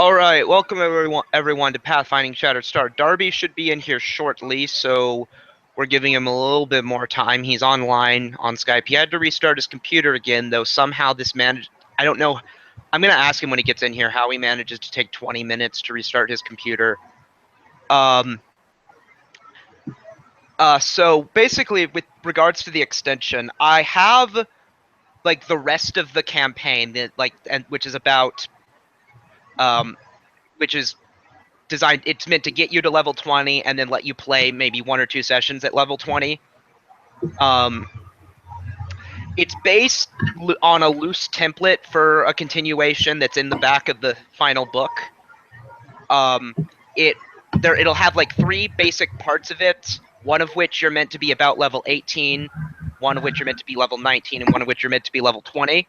All right, welcome everyone to Pathfinding Shattered Star. Darby should be in here shortly, so we're giving him a little bit more time. He's online on Skype. He had to restart his computer again, though somehow this managed. I don't know. I'm going to ask him when he gets in here how he manages to take 20 minutes to restart his computer. So basically, with regards to the extension, I have like the rest of the campaign which is about which is designed. It's meant to get you to level 20 and then let you play maybe 1 or 2 sessions at level 20. It's based on a loose template for a continuation that's in the back of the final book. It'll have like 3 basic parts of it, one of which you're meant to be about level 18, one of which you're meant to be level 19, and one of which you're meant to be level 20.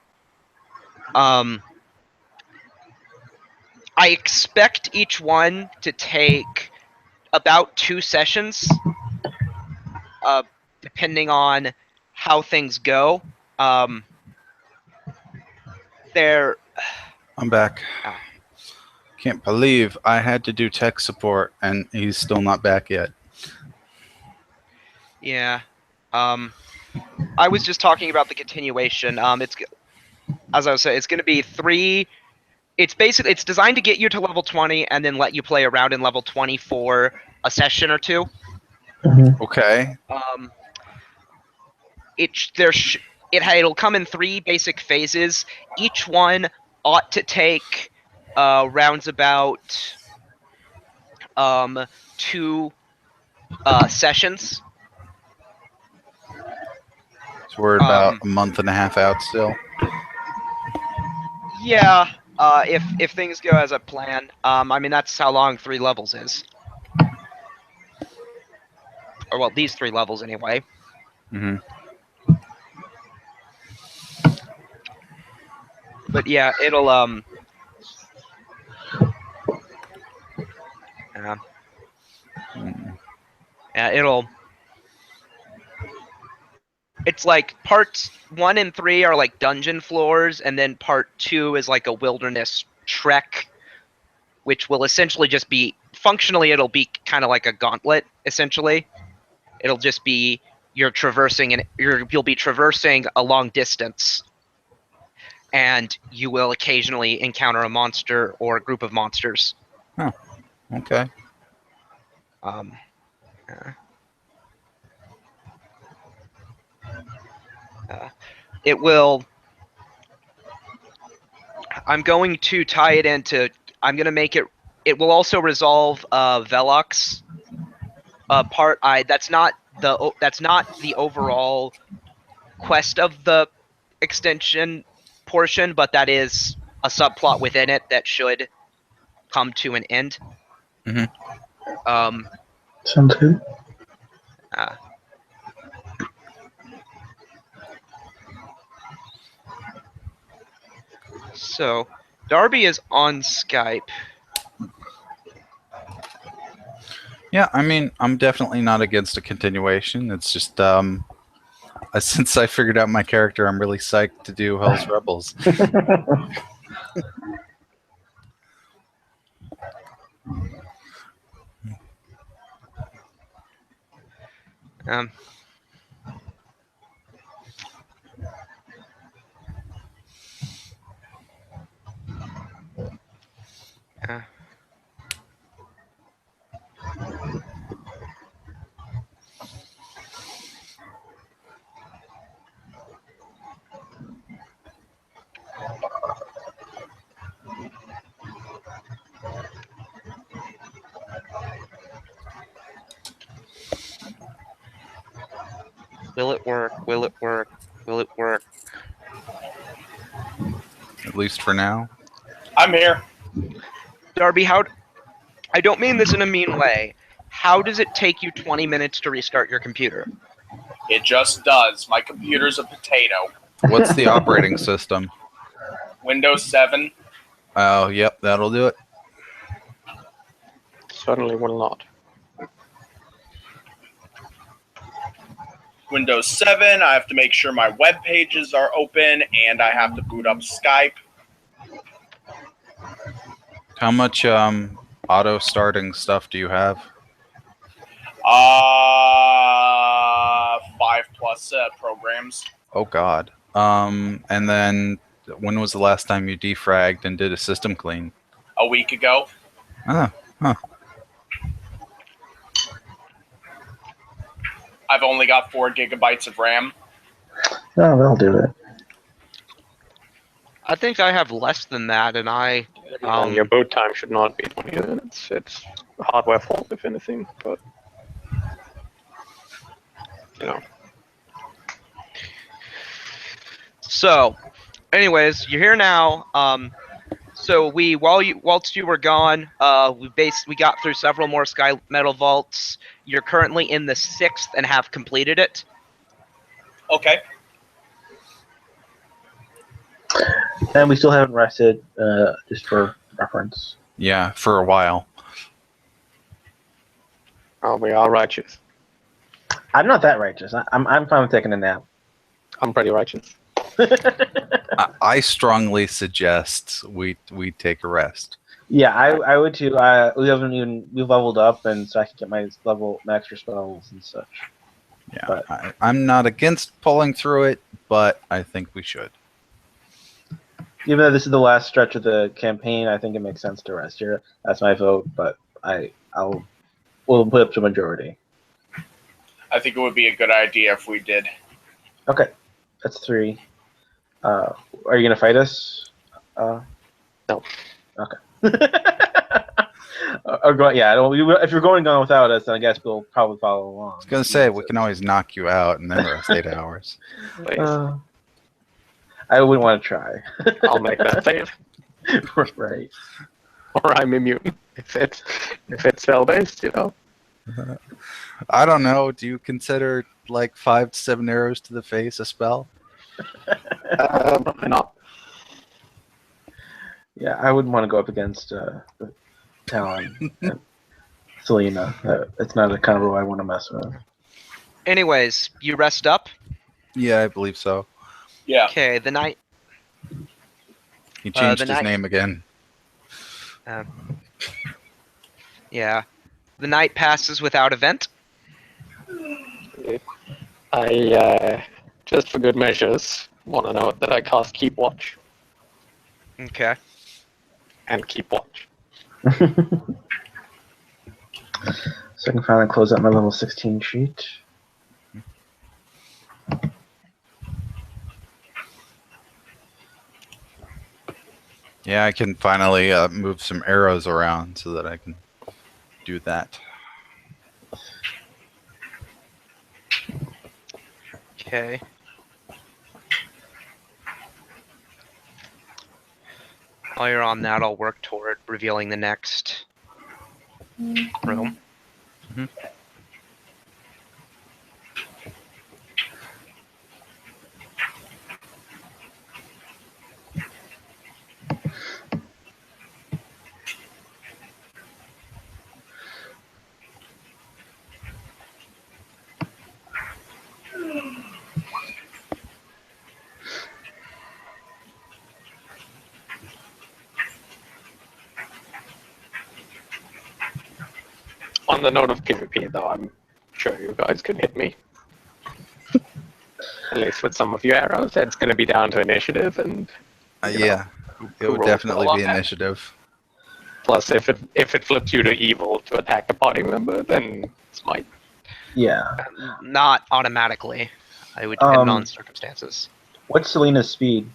I expect each one to take about 2 sessions, depending on how things go. I'm back. Can't believe I had to do tech support and he's still not back yet. Yeah. I was just talking about the continuation. It's, as I was saying, it's going to be 3. It's designed to get you to level 20 and then let you play around in level 20 for a session or 2. Okay. It'll come in 3 basic phases. Each one ought to take rounds about 2 sessions. So we're about a month and a half out still. Yeah, if things go as I plan. I mean, that's how long 3 levels is. Or, well, these 3 levels anyway. Mm-hmm. But yeah, it'll it's like parts 1 and 3 are like dungeon floors, and then part 2 is like a wilderness trek, which will essentially just be functionally it'll be kind of like a gauntlet. Essentially, it'll just be you'll be traversing a long distance, and you will occasionally encounter a monster or a group of monsters. Oh, okay. It will. I'm going to tie it into. I'm going to make it. It will also resolve Velox part. That's not the overall quest of the extension portion, but that is a subplot within it that should come to an end. Mm-hmm. Sounds good. So, Darby is on Skype. Yeah, I mean, I'm definitely not against a continuation. It's just, since I figured out my character, I'm really psyched to do Hell's Rebels. Will it work? Will it work? Will it work? At least for now. I'm here. Darby, I don't mean this in a mean way. How does it take you 20 minutes to restart your computer? It just does. My computer's a potato. What's the operating system? Windows 7. Oh, yep, that'll do it. Certainly will not. Windows 7, I have to make sure my web pages are open, and I have to boot up Skype. How much auto starting stuff do you have? 5+ programs. Oh God. And then when was the last time you defragged and did a system clean? A week ago. Ah, huh. I've only got 4 gigabytes of RAM. No, that'll do it. I think I have less than that, and I. And your boot time should not be 20 minutes. It's a hardware fault, if anything. But you know, So, anyways, you're here now. So whilst you were gone, we got through several more sky metal vaults. You're currently in the 6th and have completed it. Okay. And we still haven't rested, just for reference. Yeah, for a while. oh, we are righteous. I'm not that righteous. I'm fine with taking a nap. I'm pretty righteous. I strongly suggest we take a rest. Yeah, I would too. We've leveled up, and so I can get my extra spells and such. Yeah, But- I'm not against pulling through it, but I think we should. Even though this is the last stretch of the campaign, I think it makes sense to rest here. That's my vote, but we'll put up to majority. I think it would be a good idea if we did. Okay, that's 3. Are you gonna fight us? No. Okay. If you're going on without us, then I guess we'll probably follow along. I was gonna say we can always knock you out and then rest 8 hours. Please. I wouldn't want to try. I'll make that save. Right. Or I'm immune. If it's spell based, you know. I don't know. Do you consider like 5 to 7 arrows to the face a spell? Probably not. Yeah, I wouldn't want to go up against the Talon and Selena. It's not a combo I want to mess with. Anyways, you rest up. Yeah, I believe so. Yeah. Okay, the night. He changed the his night- name again. Yeah, the night passes without event. I just for good measures want to note that I cast Keep Watch Okay. and Keep Watch. So I can finally close out my level 16 sheet. Yeah, I can finally move some arrows around so that I can do that. Okay. While you're on that, I'll work toward revealing the next room. On the note of PvP, though, I'm sure you guys can hit me. At least with some of your arrows, it's going to be down to initiative, and Yeah, it would roll definitely well be on that. initiative. plus if it flips you to evil to attack a party member, then it's might. Yeah. Not automatically. I would depend Um, on circumstances. What's Selena's speed?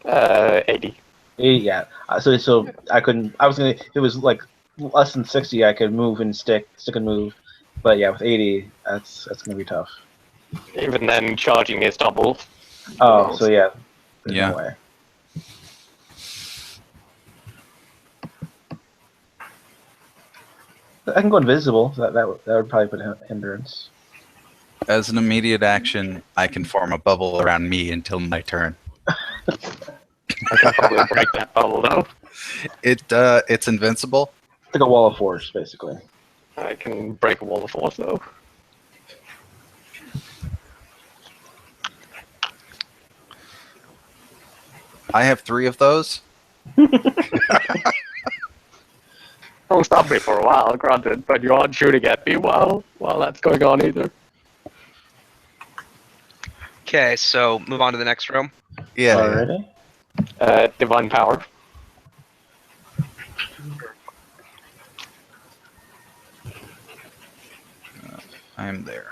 80. 80, yeah. So I couldn't. I was gonna. If it was like less than 60, I could move and stick and move. But yeah, with 80, that's gonna be tough. Even then, charging is double. Oh, so yeah. There's Yeah. No way. I can go invisible. So that would probably put a hindrance. As an immediate action, I can form a bubble around me until my turn. I can probably break that bubble though. It's invincible. It's like a wall of force, basically. I can break a wall of force though. I have 3 of those. Don't stop me for a while, granted, but you aren't shooting at me while that's going on either. Okay, so move on to the next room. Yeah. Alrighty. Divine power. I'm there.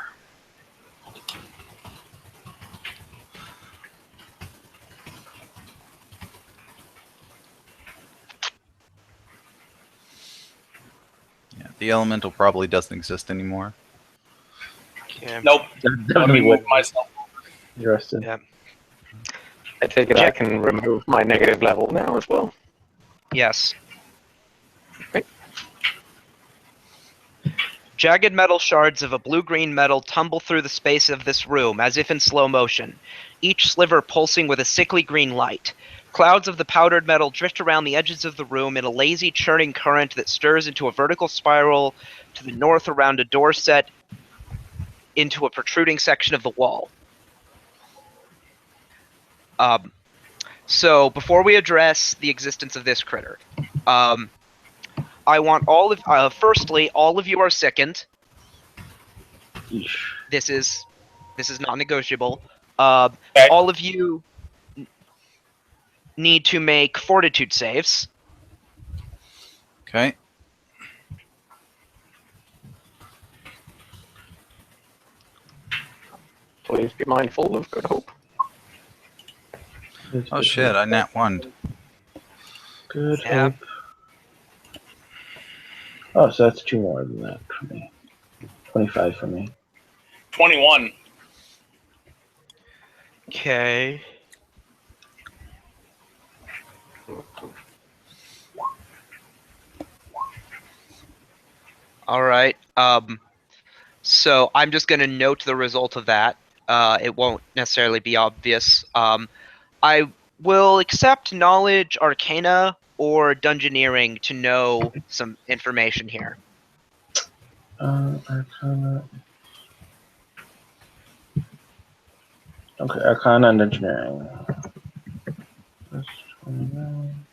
Yeah, the elemental probably doesn't exist anymore. Okay. Nope. Let me Definitely move would. myself. Interested. Yeah. I take it I can remove my negative level now as well. Yes. Okay. Jagged metal shards of a blue-green metal tumble through the space of this room, as if in slow motion, each sliver pulsing with a sickly green light. Clouds of the powdered metal drift around the edges of the room in a lazy, churning current that stirs into a vertical spiral to the north around a door set into a protruding section of the wall. So, before we address the existence of this critter, I want all of, firstly, all of you are sickened. Yeesh. This is non-negotiable. Okay. All of you need to make fortitude saves. Okay. Please be mindful of good hope. Oh shit, I nat one. Good Yeah. hope. Oh, so that's 2 more than that for me. 25 for me. 21. Okay. All right. So I'm just going to note the result of that. It won't necessarily be obvious. I will accept knowledge, arcana, or dungeoneering to know some information here. Arcana. Okay, Arcana and Engineering. That's 29.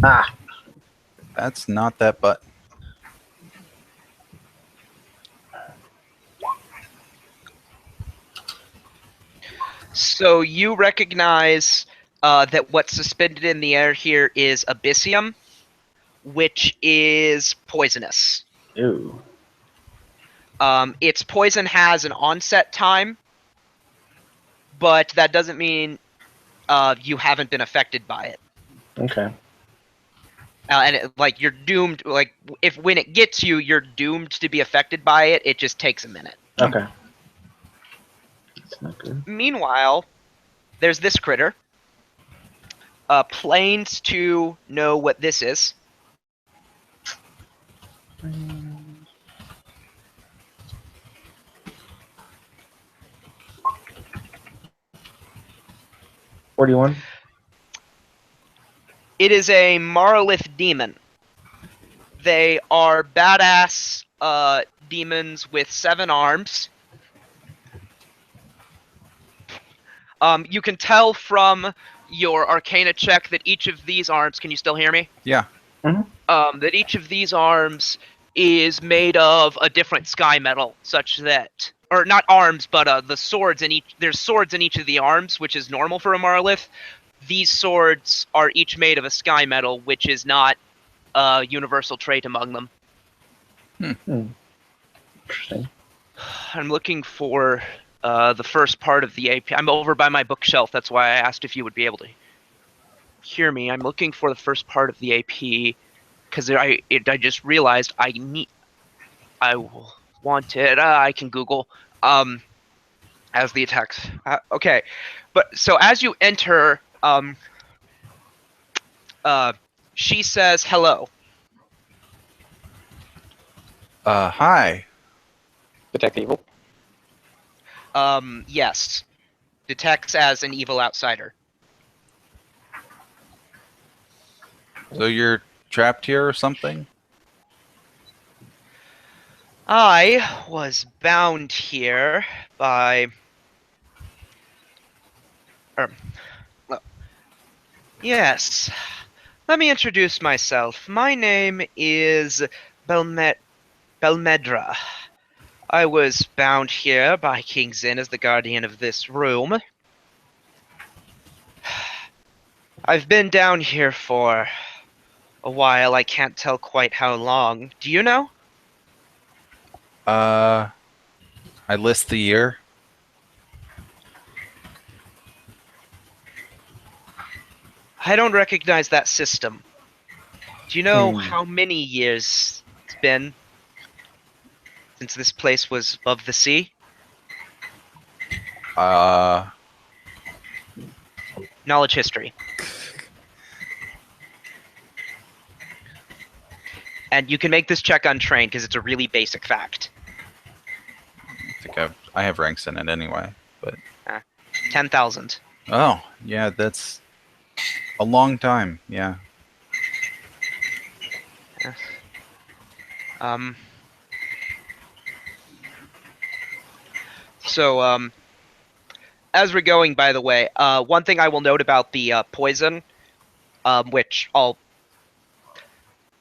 Ah! That's not that button. So you recognize that what's suspended in the air here is abyssium, which is poisonous. Ew. Its poison has an onset time, but that doesn't mean you haven't been affected by it. Okay. Like you're doomed. Like if when it gets you, you're doomed to be affected by it. It just takes a minute. Okay. That's not good. Meanwhile, there's this critter. Planes to know what this is. $41. It is a Marlith demon. They are badass demons with 7 arms. You can tell from your Arcana check that each of these arms. Can you still hear me? Yeah. That each of these arms is made of a different sky metal, such that, or not arms, but the swords in each. There's swords in each of the arms, which is normal for a Marlith. These swords are each made of a sky metal, which is not a universal trait among them. Interesting. I'm looking for the first part of the AP. I'm over by my bookshelf. That's why I asked if you would be able to hear me. I'm looking for the first part of the AP because I just realized I want it. I can Google as the attacks. Okay, but so as you enter, she says hello. Hi. Detect evil. Yes, detects as an evil outsider. So you're trapped here or something? I was bound here by Yes. Let me introduce myself. My name is Belmedra. I was bound here by King Xin as the guardian of this room. I've been down here for a while. I can't tell quite how long. Do you know? I list the year. I don't recognize that system. Do you know Hmm. how many years it's been since this place was above the sea? Uh, Knowledge history. And you can make this check untrained because it's a really basic fact. I think I have ranks in it anyway. But 10,000. oh yeah, that's a long time. Yeah. Um. So, as we're going, by the way, one thing I will note about the poison, which I'll,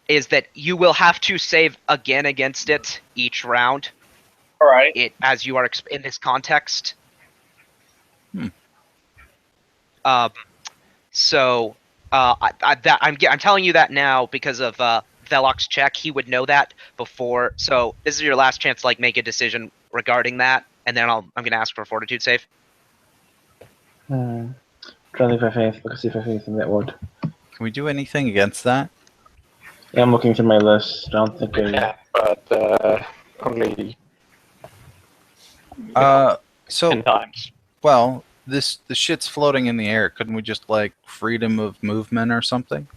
is that you will have to save again against it each round. All right. As you are in this context. Hmm. So, I'm telling you that now because of Velok's check. He would know that before. So this is your last chance to make a decision regarding that, and then I'm gonna ask for a fortitude save. Trying to think if I have anything, let's see if I have anything that would. Can we do anything against that? Yeah, I'm looking through my list. I don't think I. Yeah, but only So 10 times. well, the shit's floating in the air. Couldn't we just freedom of movement or something?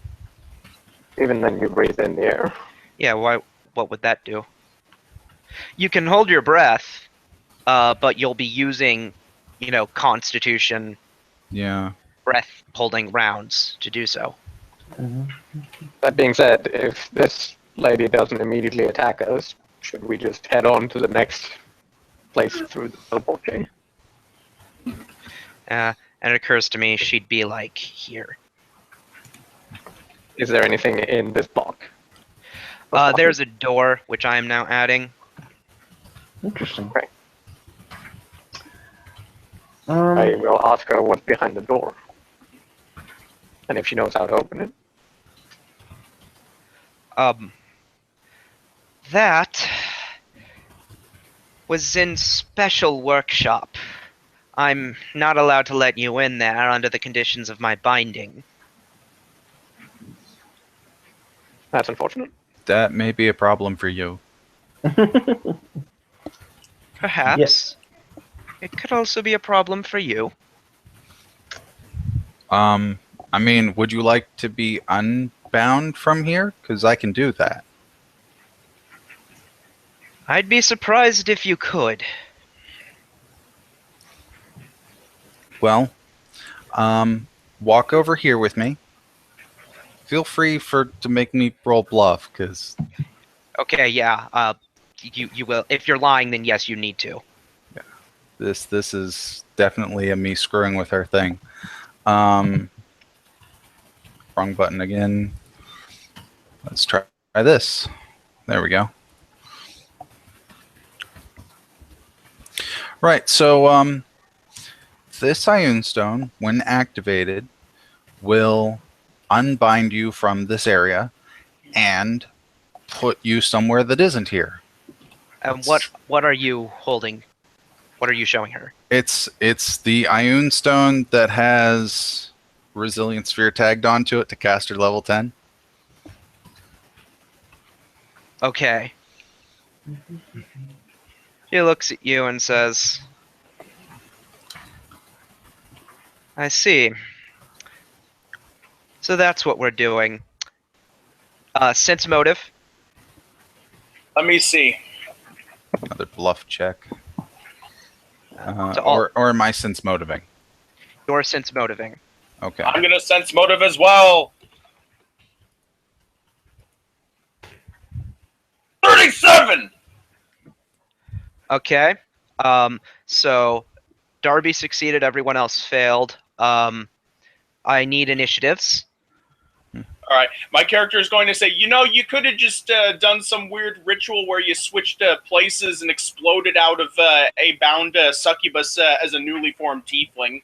Even then, you breathe in the air. Yeah. Why? What would that do? You can hold your breath, but you'll be using, Constitution Yeah. breath holding rounds to do so. That being said, if this lady doesn't immediately attack us, should we just head on to the next place through the teleport chain? And it occurs to me she'd be here. Is there anything in this block? There's a door which I am now adding. Interesting. Right. I will ask her what's behind the door. And if she knows how to open it. That was in special workshop. I'm not allowed to let you in there under the conditions of my binding. That's unfortunate. That may be a problem for you. Perhaps. Yes. It could also be a problem for you. I mean, would you like to be unbound from here? Because I can do that. I'd be surprised if you could. Well, walk over here with me. Feel free to make me roll bluff, because Okay, yeah. You will. If you're lying, then yes, you need to. this is definitely a me screwing with her thing. Wrong button again. Let's try this. There we go. Right, so this Ioun Stone, when activated, will unbind you from this area and put you somewhere that isn't here. And what are you holding? What are you showing her? It's the Ioun Stone that has Resilient Sphere tagged onto it to caster level 10. Okay. She looks at you and says, I see. So that's what we're doing. Sense motive. Let me see. Another bluff check. So all- or am I sense motiving? Your sense motiving. Okay. I'm gonna sense motive as well. 37. Okay. So Darby succeeded, everyone else failed. I need initiatives. All right, my character is going to say, you could have just done some weird ritual where you switched places and exploded out of a bound succubus as a newly formed tiefling.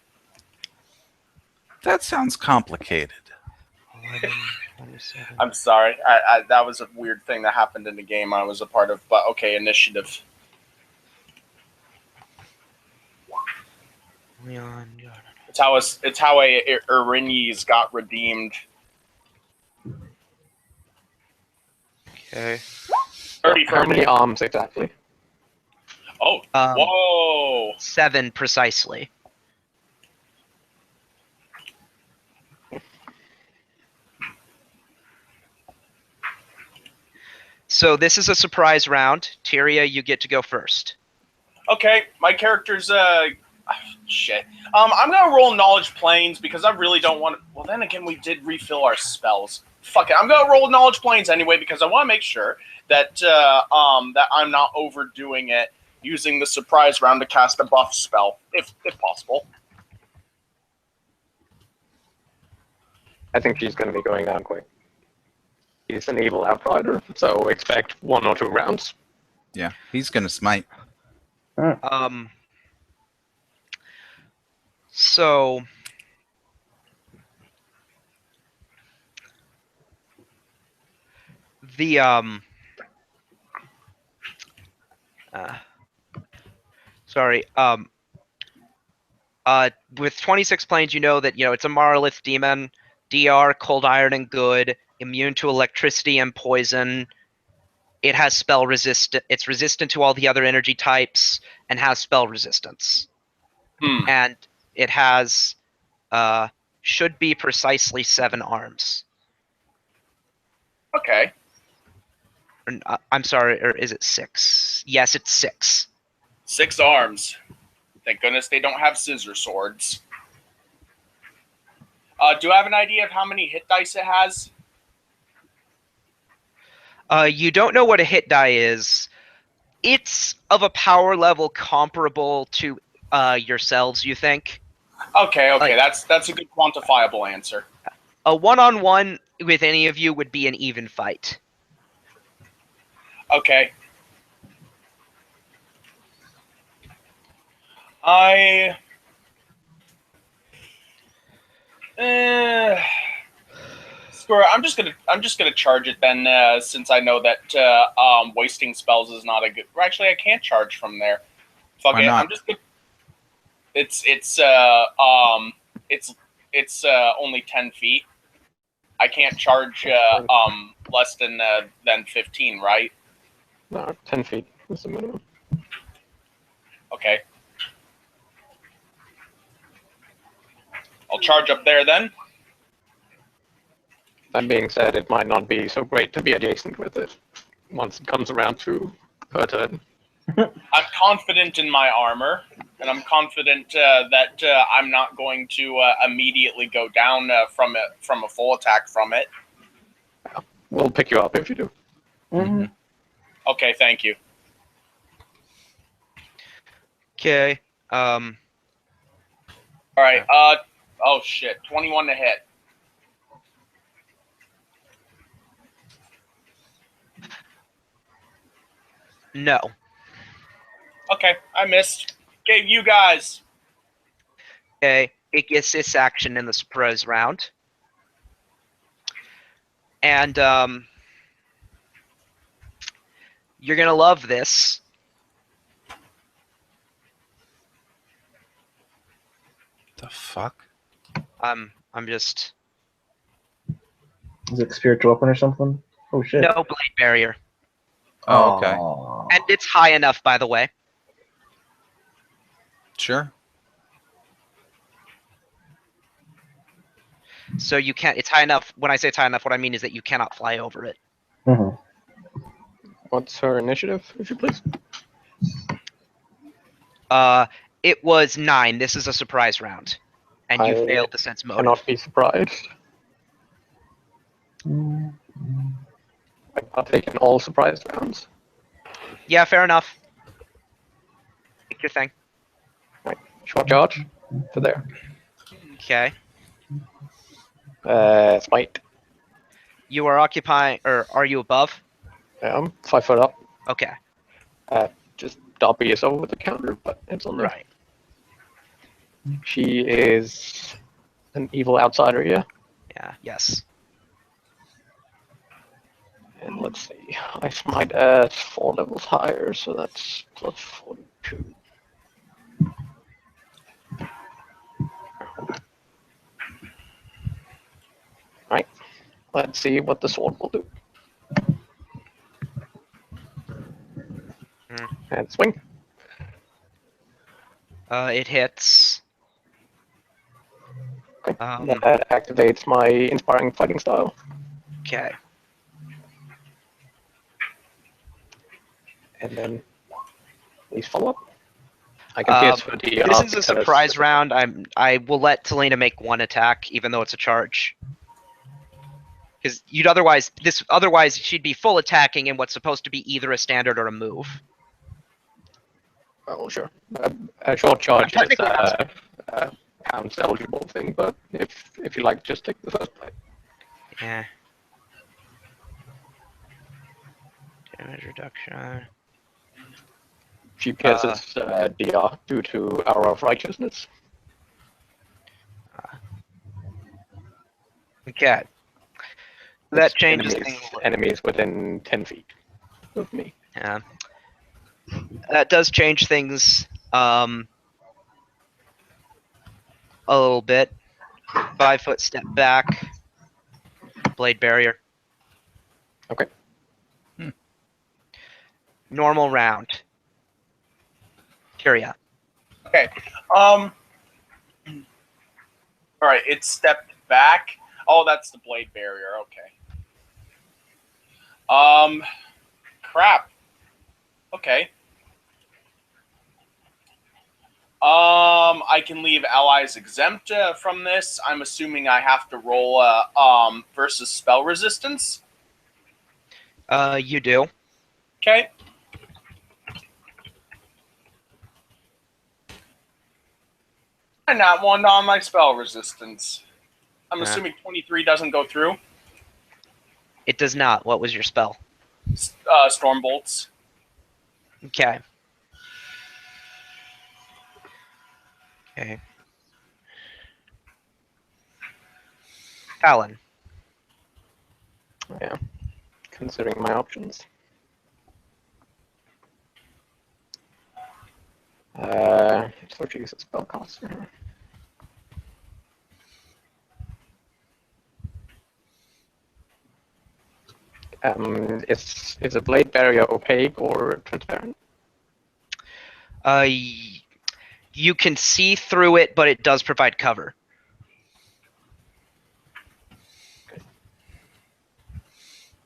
That sounds complicated. 11, 27. I'm sorry, I that was a weird thing that happened in the game I was a part of. But okay, initiative. Leon, It's how a Erinyes got redeemed. Okay. 30 How many arms exactly? Oh, Um, whoa! 7 precisely. So this is a surprise round. Tyria, you get to go first. Okay, my character's shit. I'm gonna roll knowledge planes because I really don't want to. Well, then again, we did refill our spells. Fuck it, I'm gonna roll knowledge planes anyway because I want to make sure that that I'm not overdoing it using the surprise round to cast a buff spell, if possible. I think she's going to be going down quick. He's an evil outrider, so expect 1 or 2 rounds. Yeah, he's gonna smite. So the with 26 planes, you know that it's a Marlith demon, DR, cold iron and good, immune to electricity and poison. It has spell resistant. It's resistant to all the other energy types and has spell resistance. And it has should be precisely 7 arms. Okay. I'm sorry, or is it 6? Yes, it's 6. 6 arms. Thank goodness they don't have scissor swords. Do I have an idea of how many hit dice it has? You don't know what a hit die is. It's of a power level comparable to yourselves, you think? Okay, Like- that's a good quantifiable answer. A one-on-one with any of you would be an even fight. Okay. Screw it. I'm just gonna charge it then, since I know that wasting spells is not a good. Actually, I can't charge from there. Fuck Why it. not? I'm just gonna. It's only 10 feet. I can't charge less than 15, right? No, 10 feet is the minimum. Okay. I'll charge up there then. That being said, it might not be so great to be adjacent with it once it comes around to her turn. I'm confident in my armor, and I'm confident that I'm not going to immediately go down from a full attack from it. We'll pick you up if you do. Mm-hmm. Okay, thank you. Okay. All right. Oh shit. 21 to hit. No. Okay, I missed. Gave you guys. Okay. It gets its action in the surprise round. And you're gonna love this. The fuck? I'm just Is it spiritual weapon or something? Oh shit. no blade barrier. Oh, okay. Aw. And it's high enough, by the way. Sure. So you can't. It's high enough. When I say it's high enough, what I mean is that you cannot fly over it. Mhm. What's her initiative, if you please? It was 9. This is a surprise round, and you I failed to sense motive. Cannot be surprised. Mm. I partake in all surprise rounds. Yeah, fair enough. Pick your thing. Short charge to there. Okay. Smite. You are occupying, or are you above? 5 foot up. Okay. Just Dobby is over the counter, but it's on there. Right. She is an evil outsider, yeah. Yeah. Yes. And let's see, I smite at 4 levels higher, so that's plus 42. Right, let's see what the sword will do. Mm. And swing. It hits. Okay. Um, That activates my inspiring fighting style. Okay. And then please follow up. I can pierce for the. This is a surprise round. I will let Talina make one attack, even though it's a charge. Because otherwise she'd be full attacking in what's supposed to be either a standard or a move. Oh, sure. A short charge is technically a pounds eligible thing, but if you like, just take the first bite. Yeah. Damage reduction. She pierces DR due to Hour of Righteousness. Okay. That It's changes things. enemies within 10 feet of me. Yeah. That does change things a little bit. 5 foot step back. Blade barrier. Okay. Normal round. Kyria. Okay. All right. It stepped back. Oh, that's the blade barrier. Okay. Crap. Okay. I can leave allies exempt from this. I'm assuming I have to roll versus spell resistance. You do. Okay. And not one on my spell resistance. I'm assuming 23 doesn't go through. It does not. What was your spell? Storm bolts. Okay. Okay. Talon. Yeah. Considering my options. So she uses spellcaster. Is a blade barrier opaque or transparent? You can see through it, but it does provide cover.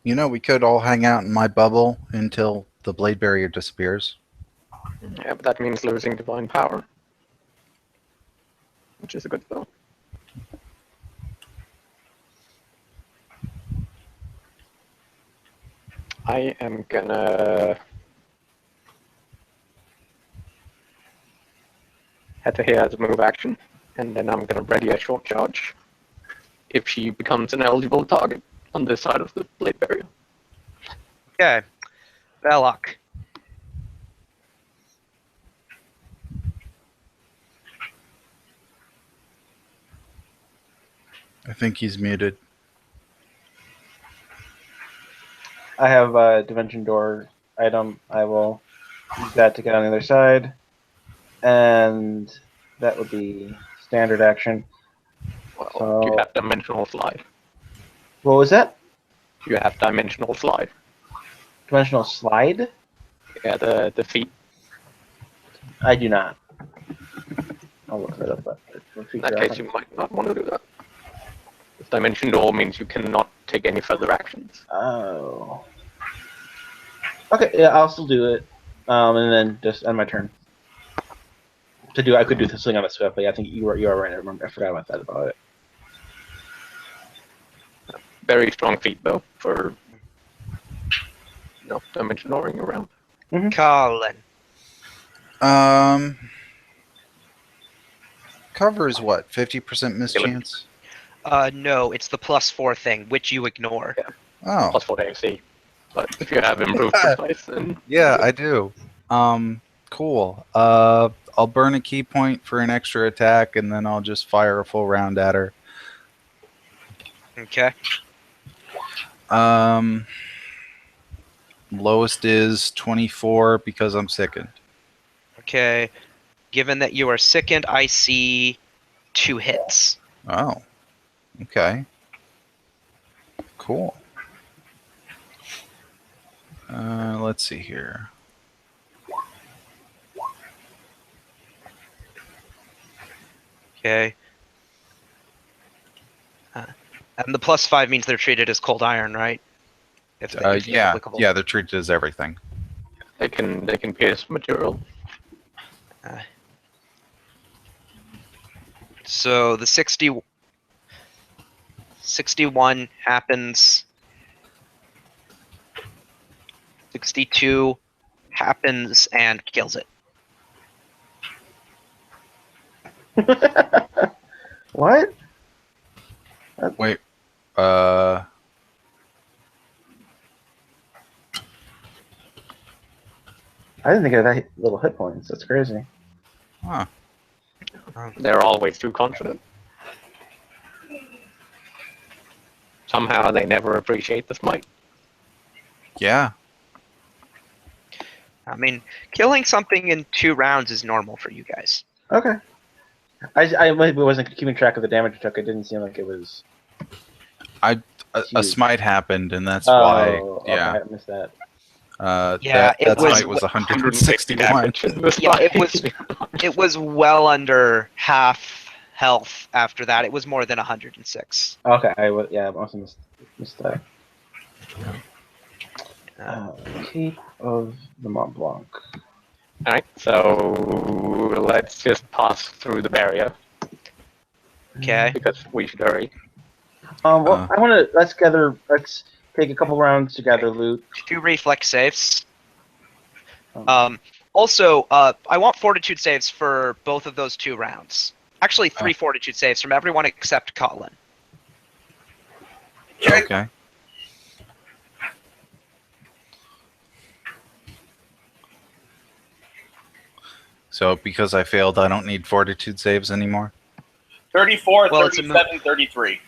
You know, we could all hang out in my bubble until the blade barrier disappears. Yeah, but that means losing divine power, which is a good spell. I am gonna head to here as a move action, and then I'm gonna ready a short charge if she becomes an eligible target on this side of the blade barrier. Okay. Belloc. I think he's muted. I have a Dimension Door item. I will use that to get on the other side. And that would be standard action. Well, So- you have dimensional slide. What was that? You have dimensional slide. Dimensional Slide? Yeah, the feet. I do not. I'll look that up. In that case, you might not want to do that. This dimension door means you cannot take any further actions. Oh. Okay, yeah, I'll still do it. And then just end my turn. I could do this thing on it swiftly. I think you are right. I forgot about that about it. Very strong feet, though, for dimension dooring around. Colin. cover is what? 50% mischance? No, it's the +4 thing, which you ignore. Oh. Plus 4 to AC. But if you have improved Yeah. precise, then Yeah, I do. Cool. I'll burn a key point for an extra attack, and then I'll just fire a full round at her. Okay. Lowest is 24 because I'm sickened. Okay. Given that you are sickened, I see 2 hits. Oh. Okay. Cool. Let's see here. Okay. And the +5 means they're treated as cold iron, right? If Yeah, applicable. yeah, they're treated as everything. they can pierce material. So the 61 happens. 62 happens and kills it. What? Wait. I didn't think I had that little hit points. That's crazy. Huh. They're always too confident. Somehow they never appreciate the smite. Yeah. I mean, killing something in 2 rounds is normal for you guys. Okay. I maybe wasn't keeping track of the damage it took. It didn't seem like it was. A huge. smite happened, and that's Oh, why. okay, Yeah. I missed that. Yeah, it that was smite was 161. Yeah, it was well under half health after that. It was more than 106. Okay, I also missed that. Cape of the Mont Blanc. Alright, so let's just pass through the barrier Okay. because we should hurry. Well, let's take a couple rounds to gather loot. 2 reflex saves. Um, Also, I want fortitude saves for both of those 2 rounds. Actually, 3 fortitude saves from everyone except Colin. Okay. So because I failed, I don't need fortitude saves anymore? 34, Well, it's a 37, 33.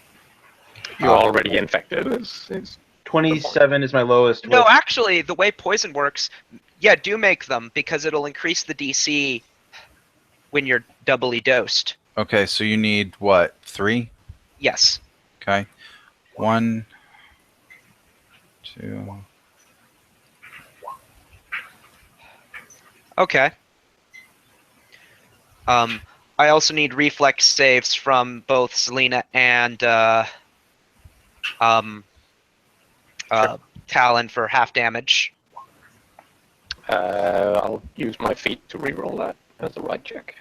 You're already infected. It's 27 is my lowest. No, with- actually, the way poison works, yeah, do make them, because it'll increase the DC when you're doubly dosed. Okay, so you need what? 3? Yes. Okay. 1, 2. Okay. I also need reflex saves from both Selena and Talon for half damage. I'll use my feet to reroll that as a right check.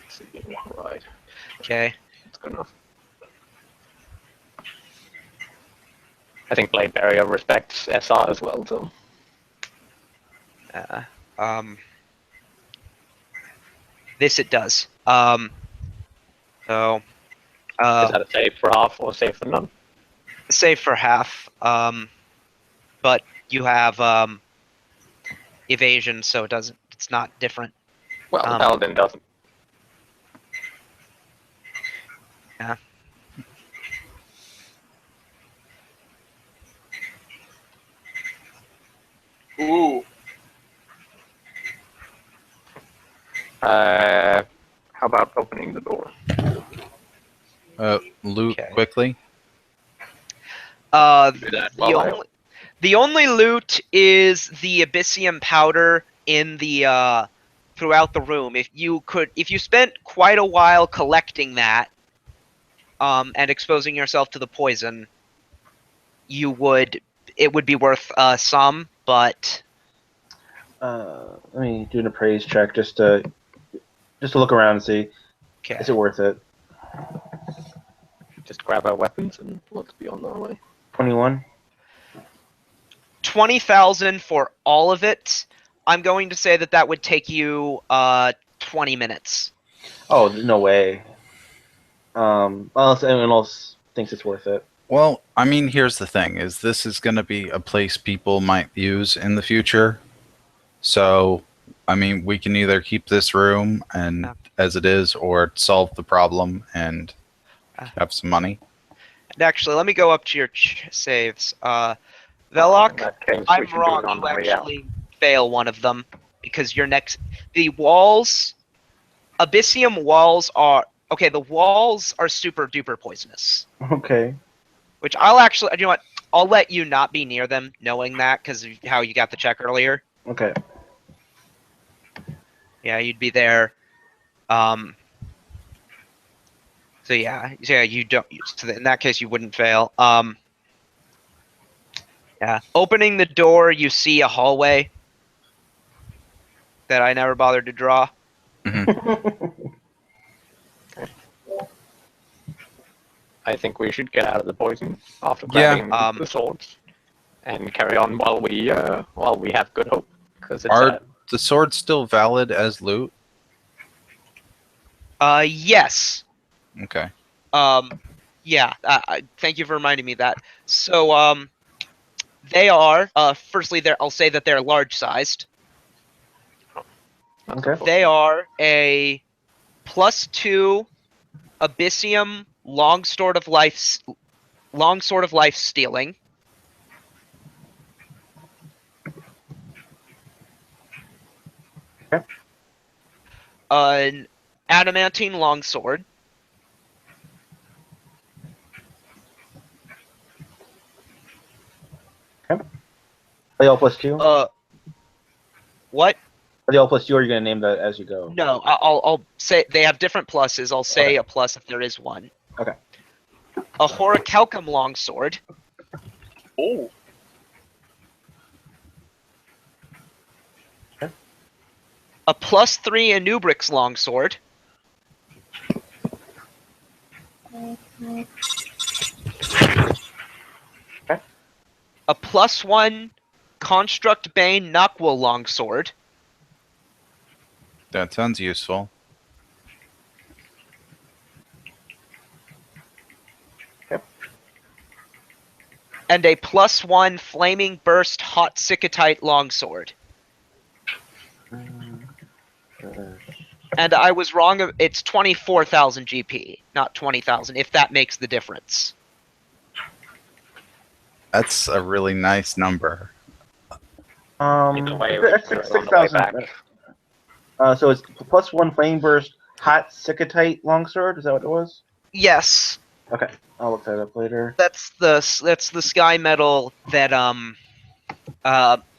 Let's see, right. Okay. That's good enough. I think Blade Barrier respects SR as well, so. This it does. So. Is that a save for half or save for none? Save for half. But you have evasion, so it's not different. Well, the Paladin doesn't. Yeah. Ooh. How about opening the door? Loot Okay. quickly. Do that while I- The only loot is the Abyssium powder in the throughout the room. If you spent quite a while collecting that, and exposing yourself to the poison, it would be worth some, but let me do an appraise check just to look around and see okay. is it worth it. Just grab our weapons and let's be on our way. 21. 20,000 for all of it. I'm going to say that would take you 20 minutes. Oh, no way. Unless anyone else thinks it's worth it. Well, I mean, here's the thing: is this is going to be a place people might use in the future. So, I mean, we can either keep this room and Yeah. as it is, or solve the problem and have some money. And actually, let me go up to your saves. In Velok, that case, we I'm should do wrong. it on You the way out. actually fail one of them because you're next. The walls, Abyssium walls are okay. The walls are super duper poisonous. Okay. Which I'll actually, you know what? I'll let you not be near them, knowing that because of how you got the check earlier. Okay. Yeah, you'd be there. So yeah, you don't. So in that case, you wouldn't fail. Yeah. Opening the door, you see a hallway that I never bothered to draw. I think we should get out of the poison after Yeah. grabbing the swords and carry on while we have good hope. Because it's Are the swords still valid as loot? Yes. Okay. Yeah. Thank you for reminding me that. So, they are. Firstly, I'll say that they're large-sized. Okay. They are a +2 Abyssium long sword of life stealing. Okay. An adamantine longsword. Are they all +2? What? Are they all +2, or are you going to name that as you go? No, I'll say they have different pluses. I'll say Okay. a plus if there is one. Okay. A Horicalcum longsword. Oh. A +3 Anubrix longsword. Okay. A +1 Construct Bane Noctwell longsword. That sounds useful. And a +1 Flaming Burst Hot Sycotite longsword. And I was wrong. It's 24,000 GP, not 20,000, if that makes the difference. That's a really nice number. Either way, we That's can do it on the way 6,000. back. So it's +1 flame burst, hot sycotite longsword. Is that what it was? Yes, Okay, I'll look that up later. that's the sky metal that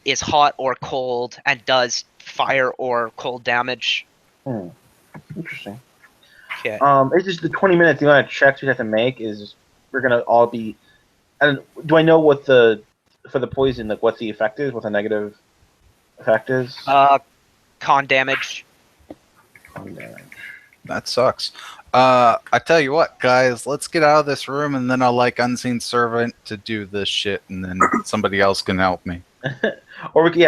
is hot or cold and does fire or cold damage. Interesting. Okay. It's just the 20 minutes. The amount of checks we have to make is we're gonna all be. And do I know what for the poison, like what the effect is, what the negative effect is? Con damage. On damage. That sucks. I tell you what, guys, let's get out of this room, and then I'll Unseen Servant to do this shit, and then somebody else can help me. Or we can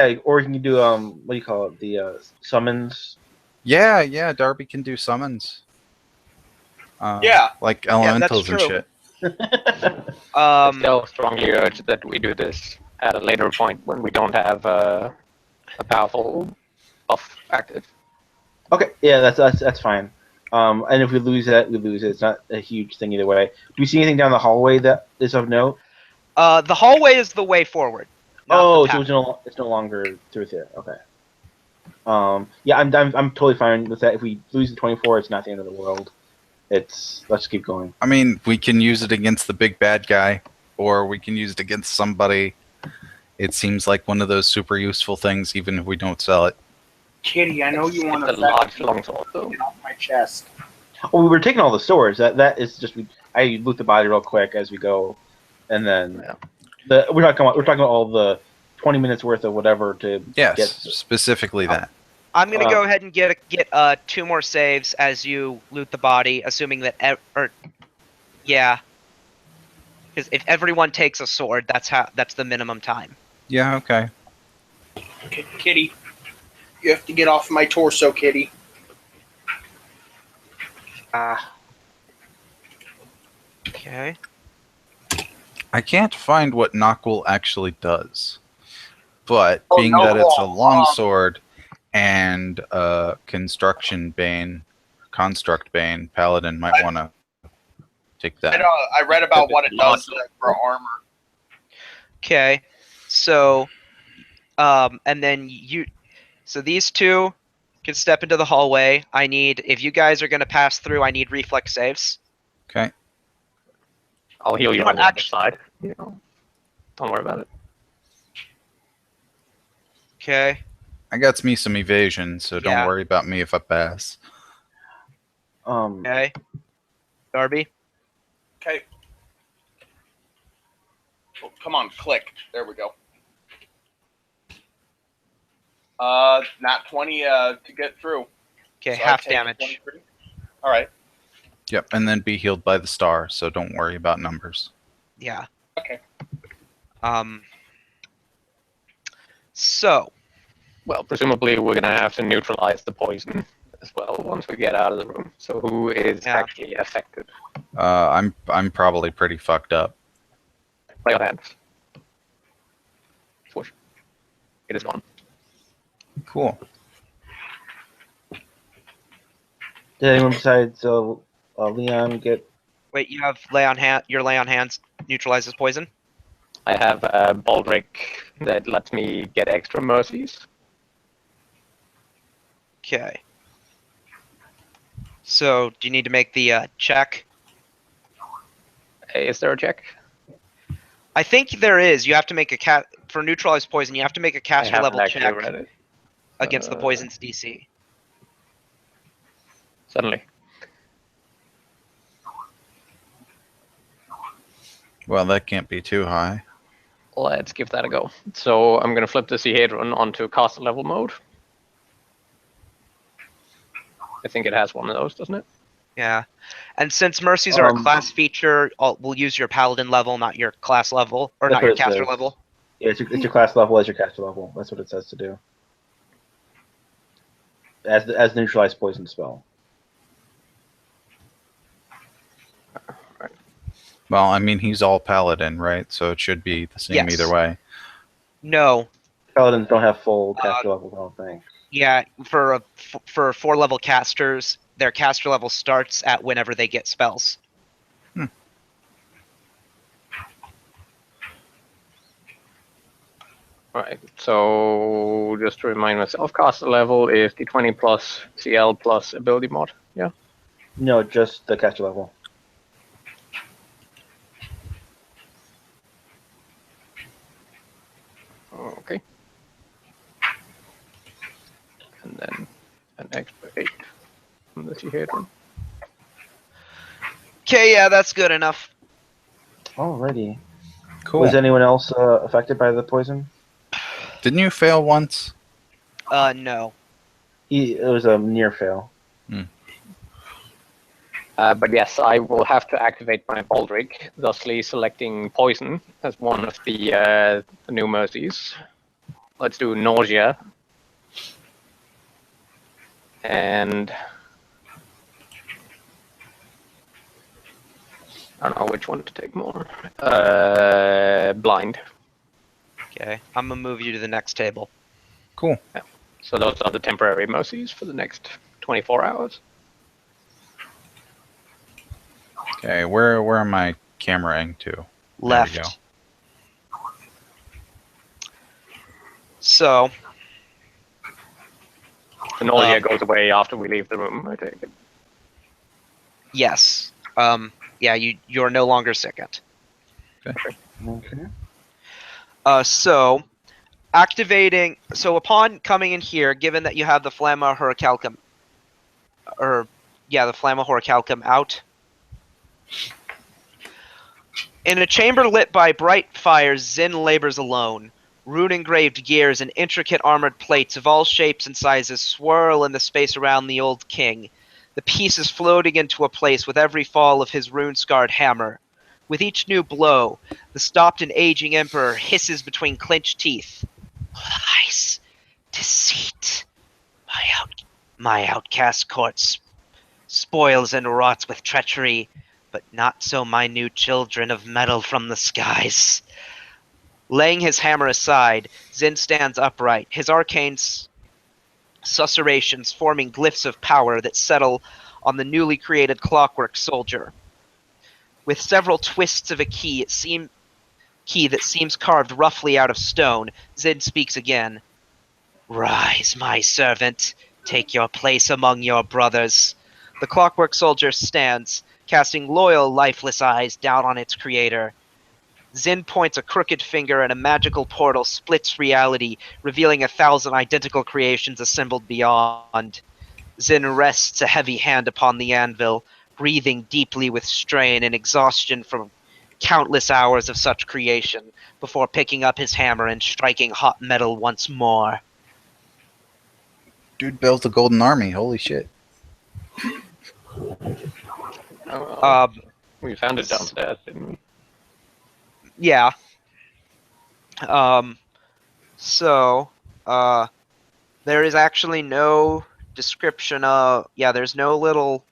do what do you call it? The summons. Yeah, Darby can do summons. Yeah. Like that's elementals and true. shit. Still strongly urge that we do this at a later point when we don't have a powerful buff active. Okay, yeah, that's fine. And if we lose that, we lose it. It's not a huge thing either way. Do you see anything down the hallway that is of note? The hallway is the way forward. Oh, so it's no longer through there. Okay. Yeah, I'm totally fine with that. If we lose the 24, it's not the end of the world. Let's keep going. I mean, we can use it against the big bad guy, or we can use it against somebody. It seems like one of those super useful things, even if we don't sell it. Kitty, I know you want It's a large longsword, though. get off my chest. Oh, we were taking all the swords. That is just I loot the body real quick as we go, and then we're talking about all the 20 minutes worth of whatever to Yes, get. specifically that. I'm gonna go ahead and get 2 more saves as you loot the body, assuming that yeah, because if everyone takes a sword, that's the minimum time. Yeah, okay. Kitty, You have to get off my torso, kitty. Okay. I can't find what Knockwill actually does. But Oh, being that it's a Knockwill, longsword and construct bane, paladin might want to take that. I read about what it does for armor. Okay. So, and then so these two can step into the hallway. If you guys are going to pass through, I need reflex saves. Okay. I'll heal you Not on the other actually- side. You know, don't worry about it. Okay. I got me some evasion, so don't Yeah. worry about me if I pass. Okay. Darby. Okay. Oh, come on, click. There we go. Not 20 to get through. Okay, So I half take damage. 23. All right. Yep, and then be healed by the star, so don't worry about numbers. Yeah. Okay. So, Well, presumably we're gonna have to neutralize the poison as well once we get out of the room. So who is Yeah. actually affected? I'm probably pretty fucked up. Lay on hands. Swoosh. It is gone. Cool. Did anyone besides Leon get? wait, you have your lay on hands neutralizes poison? I have a Baldric that lets me get extra mercies. Okay. So, do you need to make the check? Is there a check? I think there is. You have to make for neutralized poison. You have to make a I caster haven't level actually check read it. against the poison's DC. Suddenly. Well, that can't be too high. Let's give that a go. So I'm going to flip the Sehedron onto caster level mode. I think it has one of those, doesn't it? Yeah. And since mercies are a class feature, we'll use your paladin level, not your class level, or That's not your what it caster says. level. Yeah, it's your class level as your caster level. That's what it says to do. As neutralized poison spell. Well, I mean, he's all paladin, right? So it should be the same Yes. either way. No. Paladins don't have full caster levels, I don't think. Yeah, for 4-level casters, their caster level starts at whenever they get spells. Alright, so just to remind myself, caster level is D20 plus CL plus ability mod. Yeah. No, just the caster level. Okay. And then an extra 8 from the Sehedron. Okay, yeah, that's good enough. Alrighty. Cool. Was anyone else affected by the poison? Didn't you fail once? No. It was a near fail. But yes, I will have to activate my Baldric, thusly selecting Poison as one of the new mercies. Let's do Nausea. And I don't know which one to take more. Blind. Okay, I'm gonna move you to the next table. Cool. So those are the temporary mercies for the next 24 hours. Okay, where am I cameraing to? There we go. Left. So, The nausea goes away after we leave the room, I take it. yes. Yeah, you're no longer sickened. Okay. So, activating. So, upon coming in here, given that you have the Flamma Horicalcum, the Flamma Horicalcum out, in a chamber lit by bright fires, Xin labors alone. Rune-engraved gears and intricate armored plates of all shapes and sizes swirl in the space around the old king, the pieces floating into a place with every fall of his rune-scarred hammer. With each new blow, the stopped and aging emperor hisses between clenched teeth. Lies, deceit, My outcast court spoils and rots with treachery, but not so my new children of metal from the skies. Laying his hammer aside, Xin stands upright, his arcane susurrations forming glyphs of power that settle on the newly created clockwork soldier. With several twists of a key that seems carved roughly out of stone, Xin speaks again. Rise, my servant. Take your place among your brothers. The clockwork soldier stands, casting loyal, lifeless eyes down on its creator. Xin points a crooked finger and a magical portal splits reality, revealing 1,000 identical creations assembled beyond. Xin rests a heavy hand upon the anvil, breathing deeply with strain and exhaustion from countless hours of such creation, before picking up his hammer and striking hot metal once more. Dude built a golden army. Holy shit. We found it downstairs, didn't we? Yeah. So, there is actually no description of... Yeah, there's no little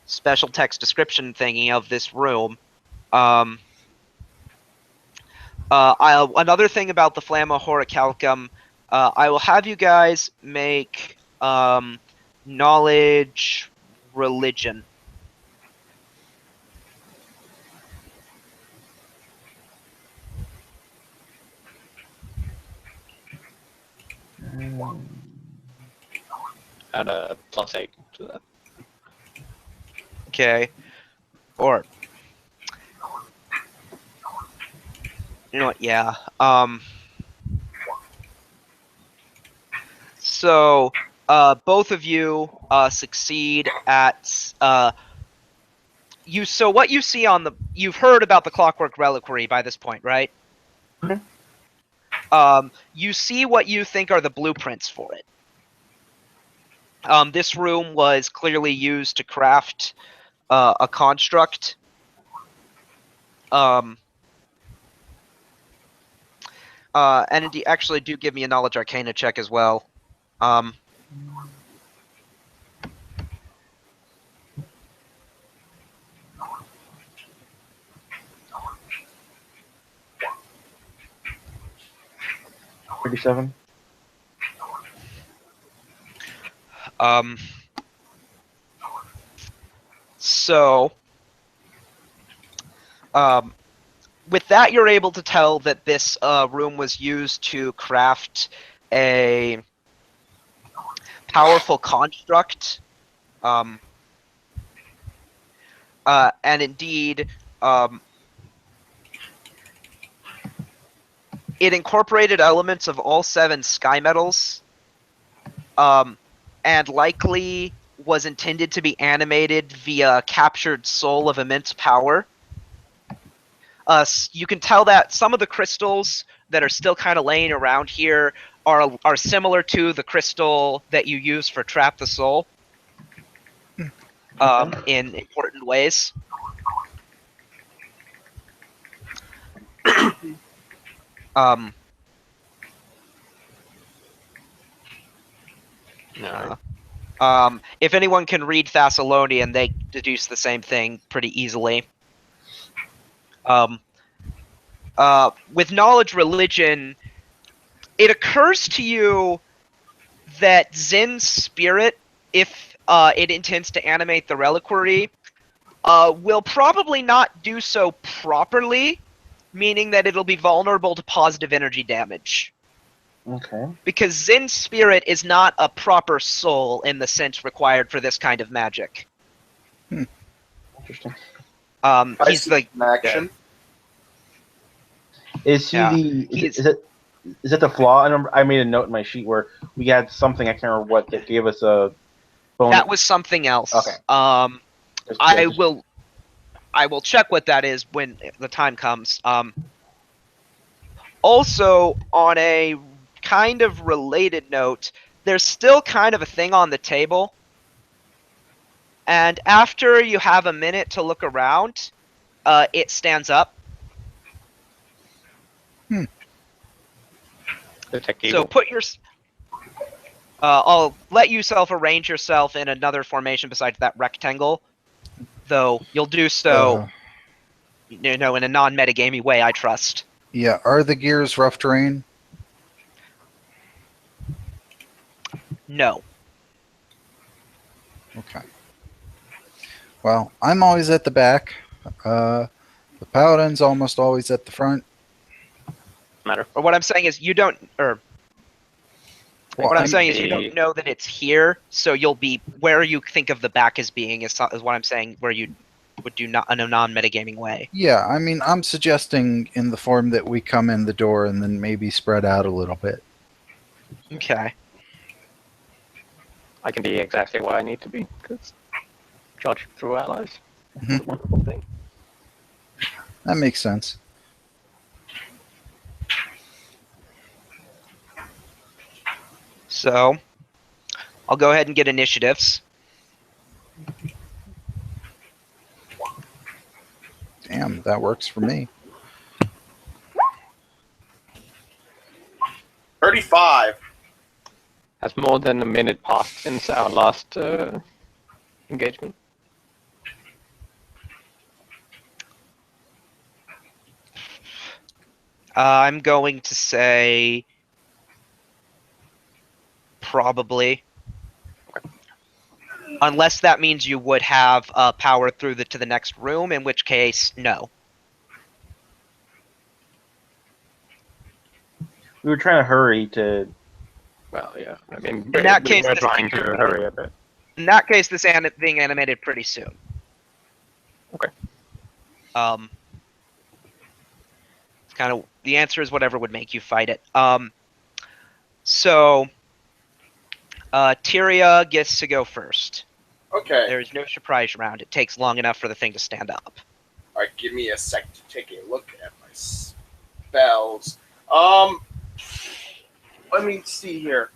special text description thingy of this room. Another thing about the Flamma Horicalcum, I will have you guys make knowledge religion. Add a +8 to that. Okay. Or... You know what, yeah. So, both of you succeed at... So what you see on the... You've heard about the Clockwork Reliquary by this point, right? Mhm. You see what you think are the blueprints for it. This room was clearly used to craft a construct. And indeed, actually, do give me a Knowledge Arcana check as well. 37. So, with that, you're able to tell that this room was used to craft a powerful construct. And indeed, it incorporated elements of all 7 sky metals, and likely was intended to be animated via captured soul of immense power. You can tell that some of the crystals that are still kind of laying around here are similar to the crystal that you use for Trap the Soul, in important ways. If anyone can read Thessalonian, they deduce the same thing pretty easily. With knowledge religion, it occurs to you that Zen's spirit, if it intends to animate the reliquary, will probably not do so properly, meaning that it'll be vulnerable to positive energy damage. Okay. Because Zen's spirit is not a proper soul in the sense required for this kind of magic. Interesting. He's like an action. Is he Yeah. is it the flaw? I made a note in my sheet where we had something, I can't remember what, that gave us a bonus. that was something else. Okay. I will check what that is when the time comes. Also, on a kind of related note, there's still kind of a thing on the table. And after you have a minute to look around, it stands up. Detect So evil. put your... I'll let you self-arrange yourself in another formation besides that rectangle, though you'll do so, in a non-metagamey way, I trust. Yeah, are the gears rough terrain? No. Okay. Well, I'm always at the back. The paladin's almost always at the front. Matter. Or what I'm saying is you don't, or Well, what I'm saying is you don't the- know that it's here, so you'll be where you think of the back as being is what I'm saying, where you would do not in a non-metagaming way. Yeah, I mean, I'm suggesting in the form that we come in the door and then maybe spread out a little bit. Okay. I can be exactly where I need to be, because charge through allies. Mhm. Wonderful thing. That makes sense. So, I'll go ahead and get initiatives. Damn, that works for me. 35. Has more than a minute passed since our last engagement. I'm going to say probably. Unless that means you would have power through to the next room, in which case, no. We were trying to hurry to. Well, yeah. I mean, In that case, we're this trying to hurry a bit. In that case, this being animated pretty soon. Okay. It's kind of the answer is whatever would make you fight it. So, Tyria gets to go first. Okay. There is no surprise round. It takes long enough for the thing to stand up. All right, give me a sec to take a look at my spells. Let me see here.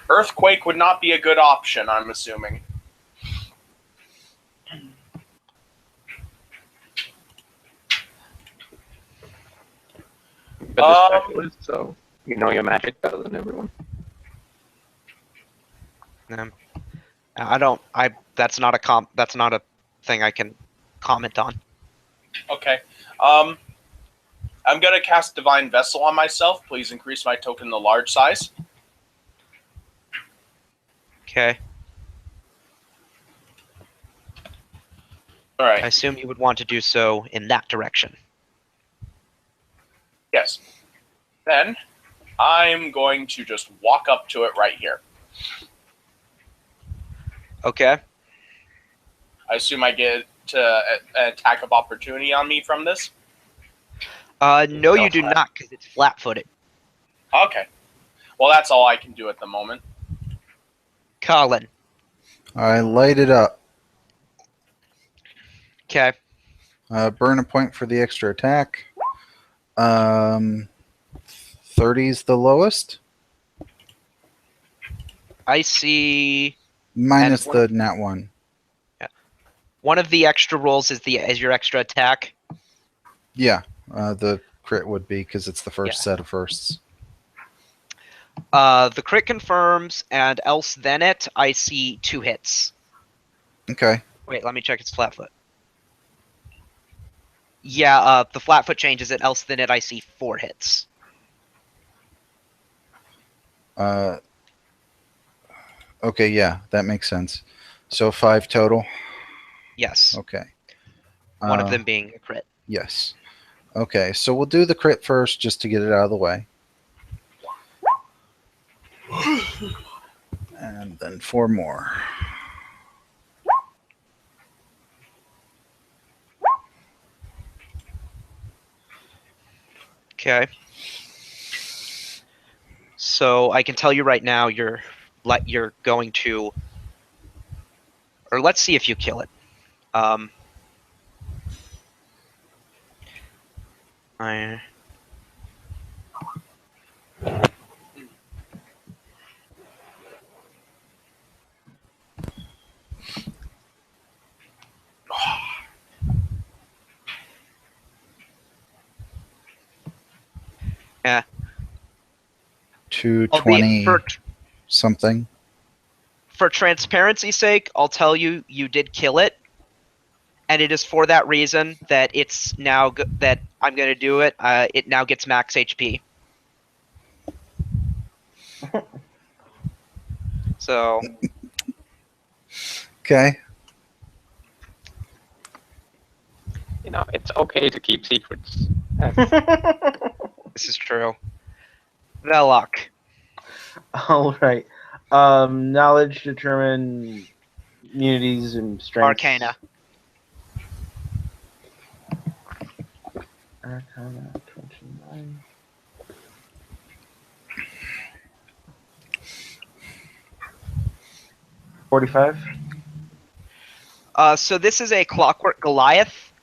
Earthquake would not be a good option, I'm assuming. But the specialist, so you know your magic better than everyone. That's not a thing I can comment on. Okay. I'm gonna cast Divine Vessel on myself. Please increase my token to large size. Okay. All I right. assume you would want to do so in that direction. Yes. Then I'm going to just walk up to it right here. Okay. I assume I get an attack of opportunity on me from this. No, you do not, because it's flat-footed. Okay. Well, that's all I can do at the moment. Colin. I light it up. Okay. Burn a point for the extra attack. 30's the lowest. I see Minus And what- the nat 1. one of the extra rolls is your extra attack. Yeah, the crit would be because it's the first Yeah. set of firsts. The crit confirms, and else then it, I see 2 hits. Okay. Wait, let me check its flatfoot. Yeah, the flatfoot changes it, else then it, I see 4 hits. Okay, yeah, that makes sense. So 5 total. Yes. Okay. One of them being a crit. Yes. Okay, so we'll do the crit first just to get it out of the way. And then 4 more. Okay. So I can tell you right now, you're going to, or let's see if you kill it. I Yeah. 220. something. For transparency's sake, I'll tell you, you did kill it, and it is for that reason that it's now that I'm going to do it. It now gets max HP. So Okay. You know, it's okay to keep secrets. this is true. Velok. All right. Knowledge determine immunities and strengths. Arcana. Arcana 29. $45. So this is a Clockwork Goliath.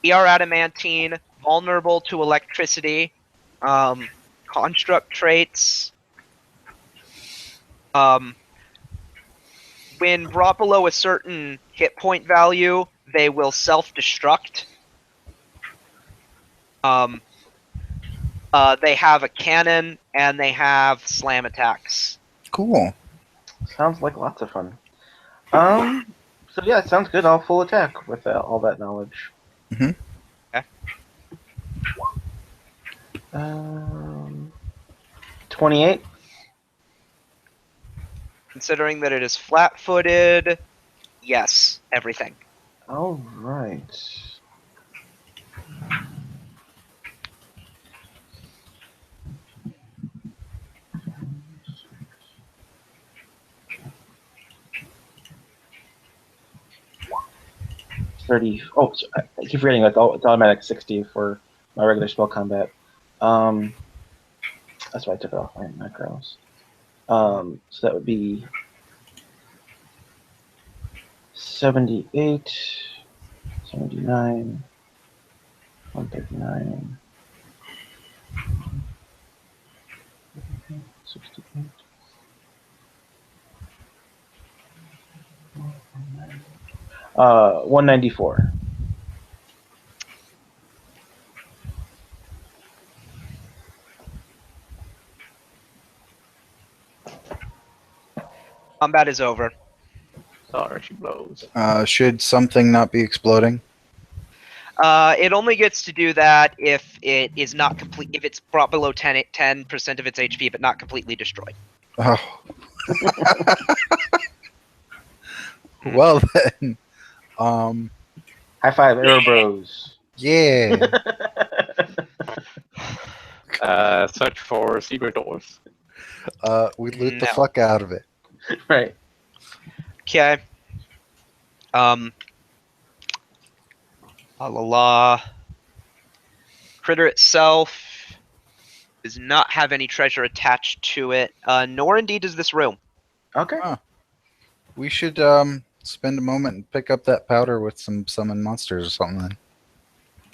We are adamantine, vulnerable to electricity, construct traits. When brought below a certain hit point value, they will self-destruct. They have a cannon, and they have slam attacks. Cool. Sounds like lots of fun. So yeah, it sounds good. I'll full attack with all that knowledge. Mhm. Okay. 28. Considering that it is flat-footed, yes, everything. All right. Oh, so I keep forgetting that it's automatic 60 for my regular spell combat. That's why I took it off my macros. So that would be 78, 79, 139, 68. Uh, 194. Combat is over. Sorry, she blows. Should something not be exploding? It only gets to do that if it is not complete. If it's brought below 10% of its HP, but not completely destroyed. Oh. Well then. High five, Arrow Bros. Yeah. Search for secret doors. We loot the No. fuck out of it. Right. Okay. Critter itself does not have any treasure attached to it, nor indeed does this room. Okay. Huh. We should spend a moment and pick up that powder with some summon monsters or something.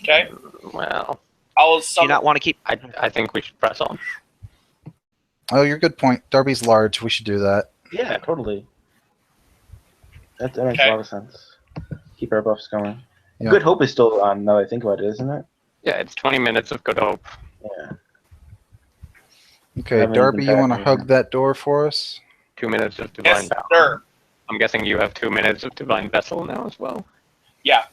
Okay. Well, I will Do you summon. not want to keep? I think we should press on. Oh, you're good point. Darby's large. We should do that. Yeah, totally. That makes Okay. a lot of sense. Keep our buffs going. Yeah. Good Hope is still on, now that I think about it, isn't it? Yeah, it's 20 minutes of good hope. Yeah. Okay, Haven't Darby, even you want to tried hug that door for us? 2 minutes of divine Yes, power. sir. I'm guessing you have 2 minutes of divine vessel now as well. Yeah.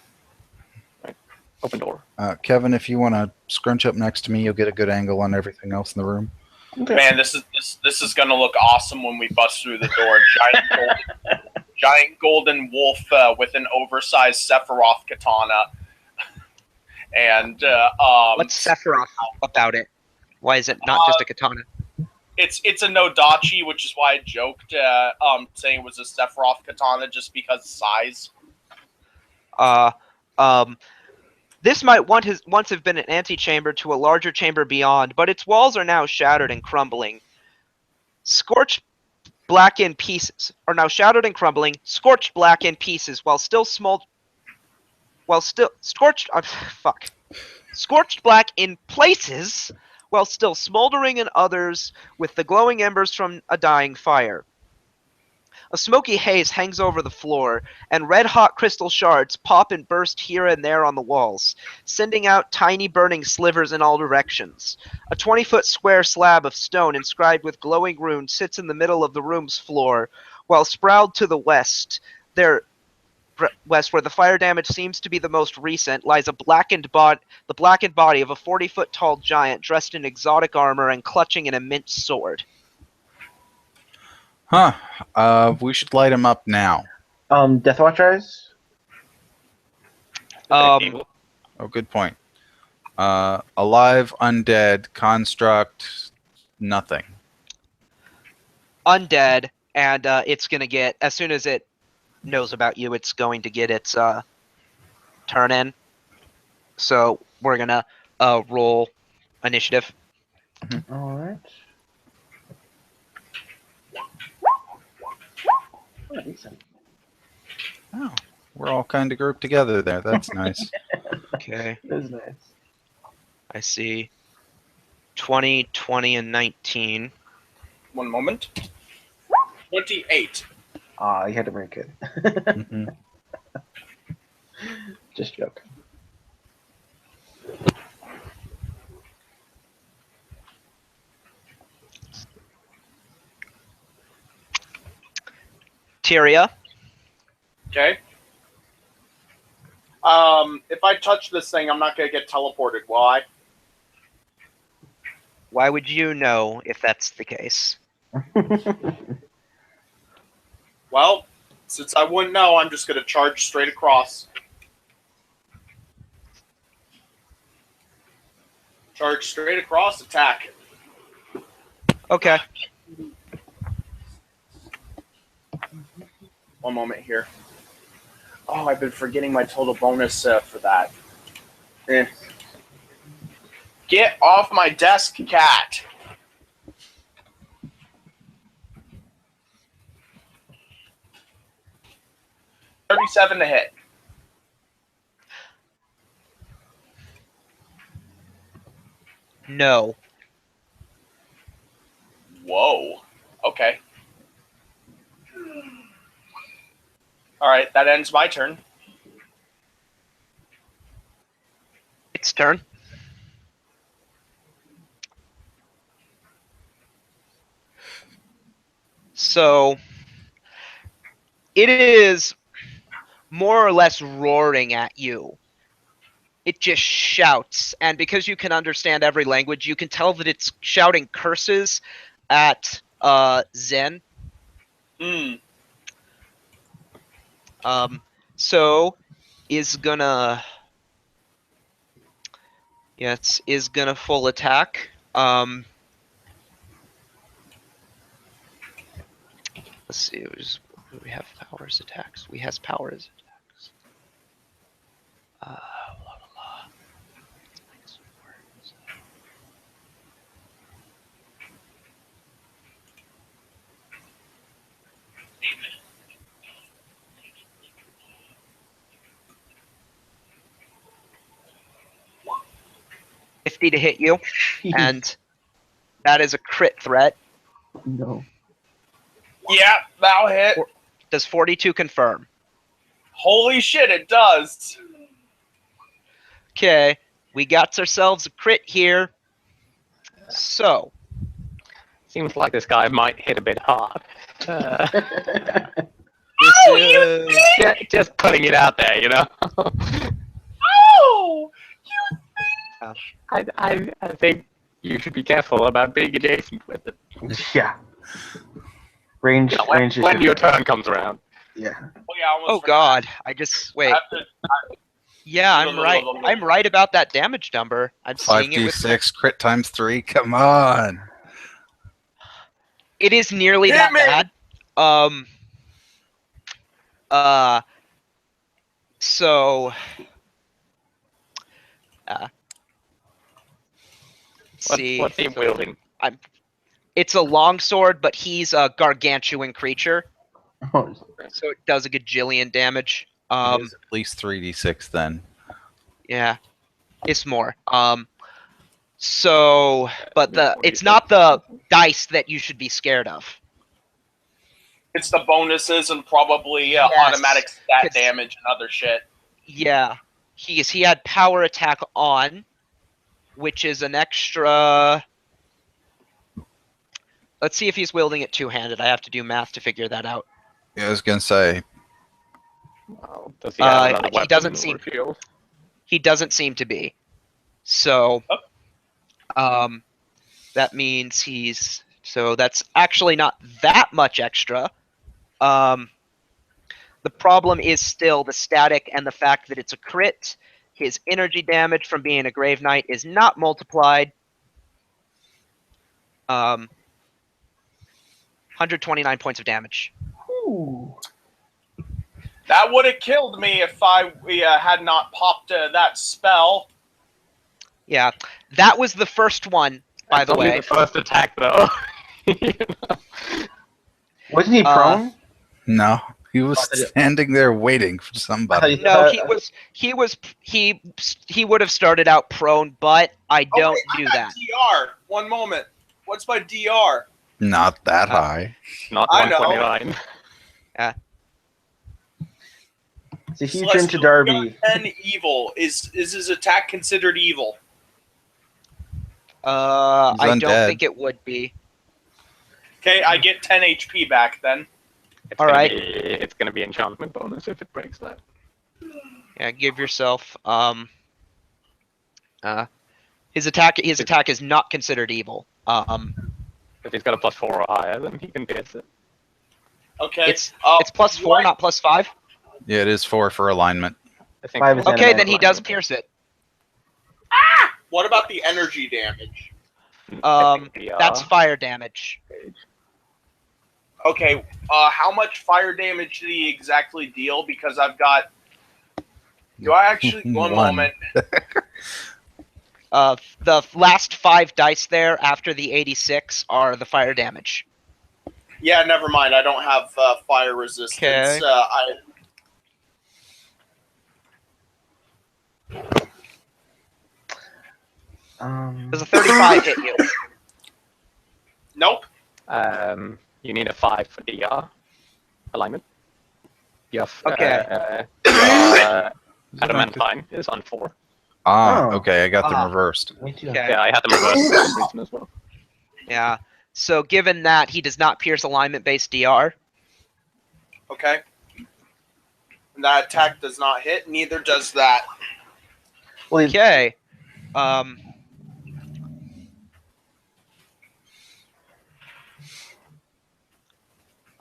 Open door. Kevin, if you want to scrunch up next to me, you'll get a good angle on everything else in the room. Okay. Man, this is gonna look awesome when we bust through the door. Giant golden wolf with an oversized Sephiroth katana. And What's Sephiroth about it? Why is it not just a katana? it's a Nodachi, which is why I joked saying it was a Sephiroth katana just because of size. This might once have been an antechamber to a larger chamber beyond, but its walls are now shattered and crumbling. Scorched black in pieces are now shattered and crumbling, scorched black in pieces, scorched black in places, while still smoldering in others with the glowing embers from a dying fire. A smoky haze hangs over the floor, and red-hot crystal shards pop and burst here and there on the walls, sending out tiny burning slivers in all directions. A 20-foot square slab of stone inscribed with glowing runes sits in the middle of the room's floor, while sprawled to the west, where the fire damage seems to be the most recent, lies the blackened body of a 40-foot tall giant dressed in exotic armor and clutching an immense sword. Huh. We should light him up now. Death Watch eyes. Um, Oh, good point. Alive, undead, construct, nothing. undead, and it's gonna get, as soon as it knows about you, it's going to get its turn in. So we're gonna roll initiative. All right. Oh, decent. Oh, we're all kind of grouped together there. That's nice. Okay, That is nice. I see 20, 20, and 19. One moment. 28. You had to break it. Mhm. Just joking. Tyria, Okay. If I touch this thing, I'm not gonna get teleported, will I? why would you know if that's the case? Well, since I wouldn't know, I'm just gonna charge straight across. Charge straight across, attack. Okay. One moment here. Oh, I've been forgetting my total bonus for that. Get off my desk, cat. $37 to hit. No. Whoa. Okay. All right, that ends my turn. Its turn. So it is more or less roaring at you. It just shouts, and because you can understand every language, you can tell that it's shouting curses at Zen. Hmm. So is gonna is gonna full attack. Let's see. We have powers attacks. We has powers attacks. Blah, blah, blah. $50 to hit you, and that is a crit threat. No. Yeah, that'll hit. Does 42 confirm? Holy shit, it does. Okay, we got ourselves a crit here. So, Seems like this guy might hit a bit hard. Just putting it out there, you know. Oh! I think you should be careful about being adjacent with it. Yeah. Range. You know, range when is your turn comes around. Yeah. Oh, yeah, I almost oh forgot. god, I just I wait. have to- Yeah, I'm right. I'm right about that damage number. I'm seeing it with. 5d6 crit times 3. Come on. It is nearly Hit that me! bad. So. See. What's he wielding? It's a longsword, but he's a gargantuan creature, Oh, so it does a gajillion damage. It is at least 3d6 then. Yeah, it's more. So, but Yeah, it's 46. not the dice that you should be scared of. It's the bonuses and probably Yes, automatic stat 'cause- damage and other shit. Yeah, he had power attack on, which is an extra. Let's see if he's wielding it two-handed. I have to do math to figure that out. Yeah, I was gonna say. Well, does he have another He weapon doesn't or seem- shield? He doesn't seem to be. So, that means he's. So that's actually not that much extra. The problem is still the static and the fact that it's a crit. His energy damage from being a Grave Knight is not multiplied. 129 points of damage. Ooh. That would have killed me if I had not popped that spell. Yeah, that was the first one, by That's the only way. the first attack, though. You know? Wasn't he prone? No, he was I thought- standing there waiting for somebody. No, he would have started out prone, but I don't wait, do I got that. DR. 1 moment. What's my DR? Not that high. Not I know. 129. See, if you turn Celestial, to Darby, you got 10 evil. Is his attack considered evil? I don't undead. think it would be. Okay, I get 10 HP back then. It's All gonna right. It's gonna be enchantment bonus if it breaks that. Yeah, give yourself. His attack is not considered evil. If he's got a +4 or higher, then he can pierce it. Okay. It's +4, not +5. Yeah, it is 4 for alignment. I think. 5 is Okay, animate then he does alignment. pierce it. What about the energy damage? I think the, That's fire damage. Okay, how much fire damage did he exactly deal? Because I've got. Do I actually? One One. moment. The last 5 dice there after the 86 are the fire damage. Yeah, never mind. I don't have fire resistance. Okay. Does a 35 hit you? Nope. You need a 5 for DR alignment. You have Okay. Adamantine is on 4. Oh. Okay, I got them Ah. reversed. me too. Okay. Yeah, I had them reversed for some reason as well. Yeah. So given that he does not pierce alignment-based DR, Okay. And that attack does not hit. Neither does that. Well, okay.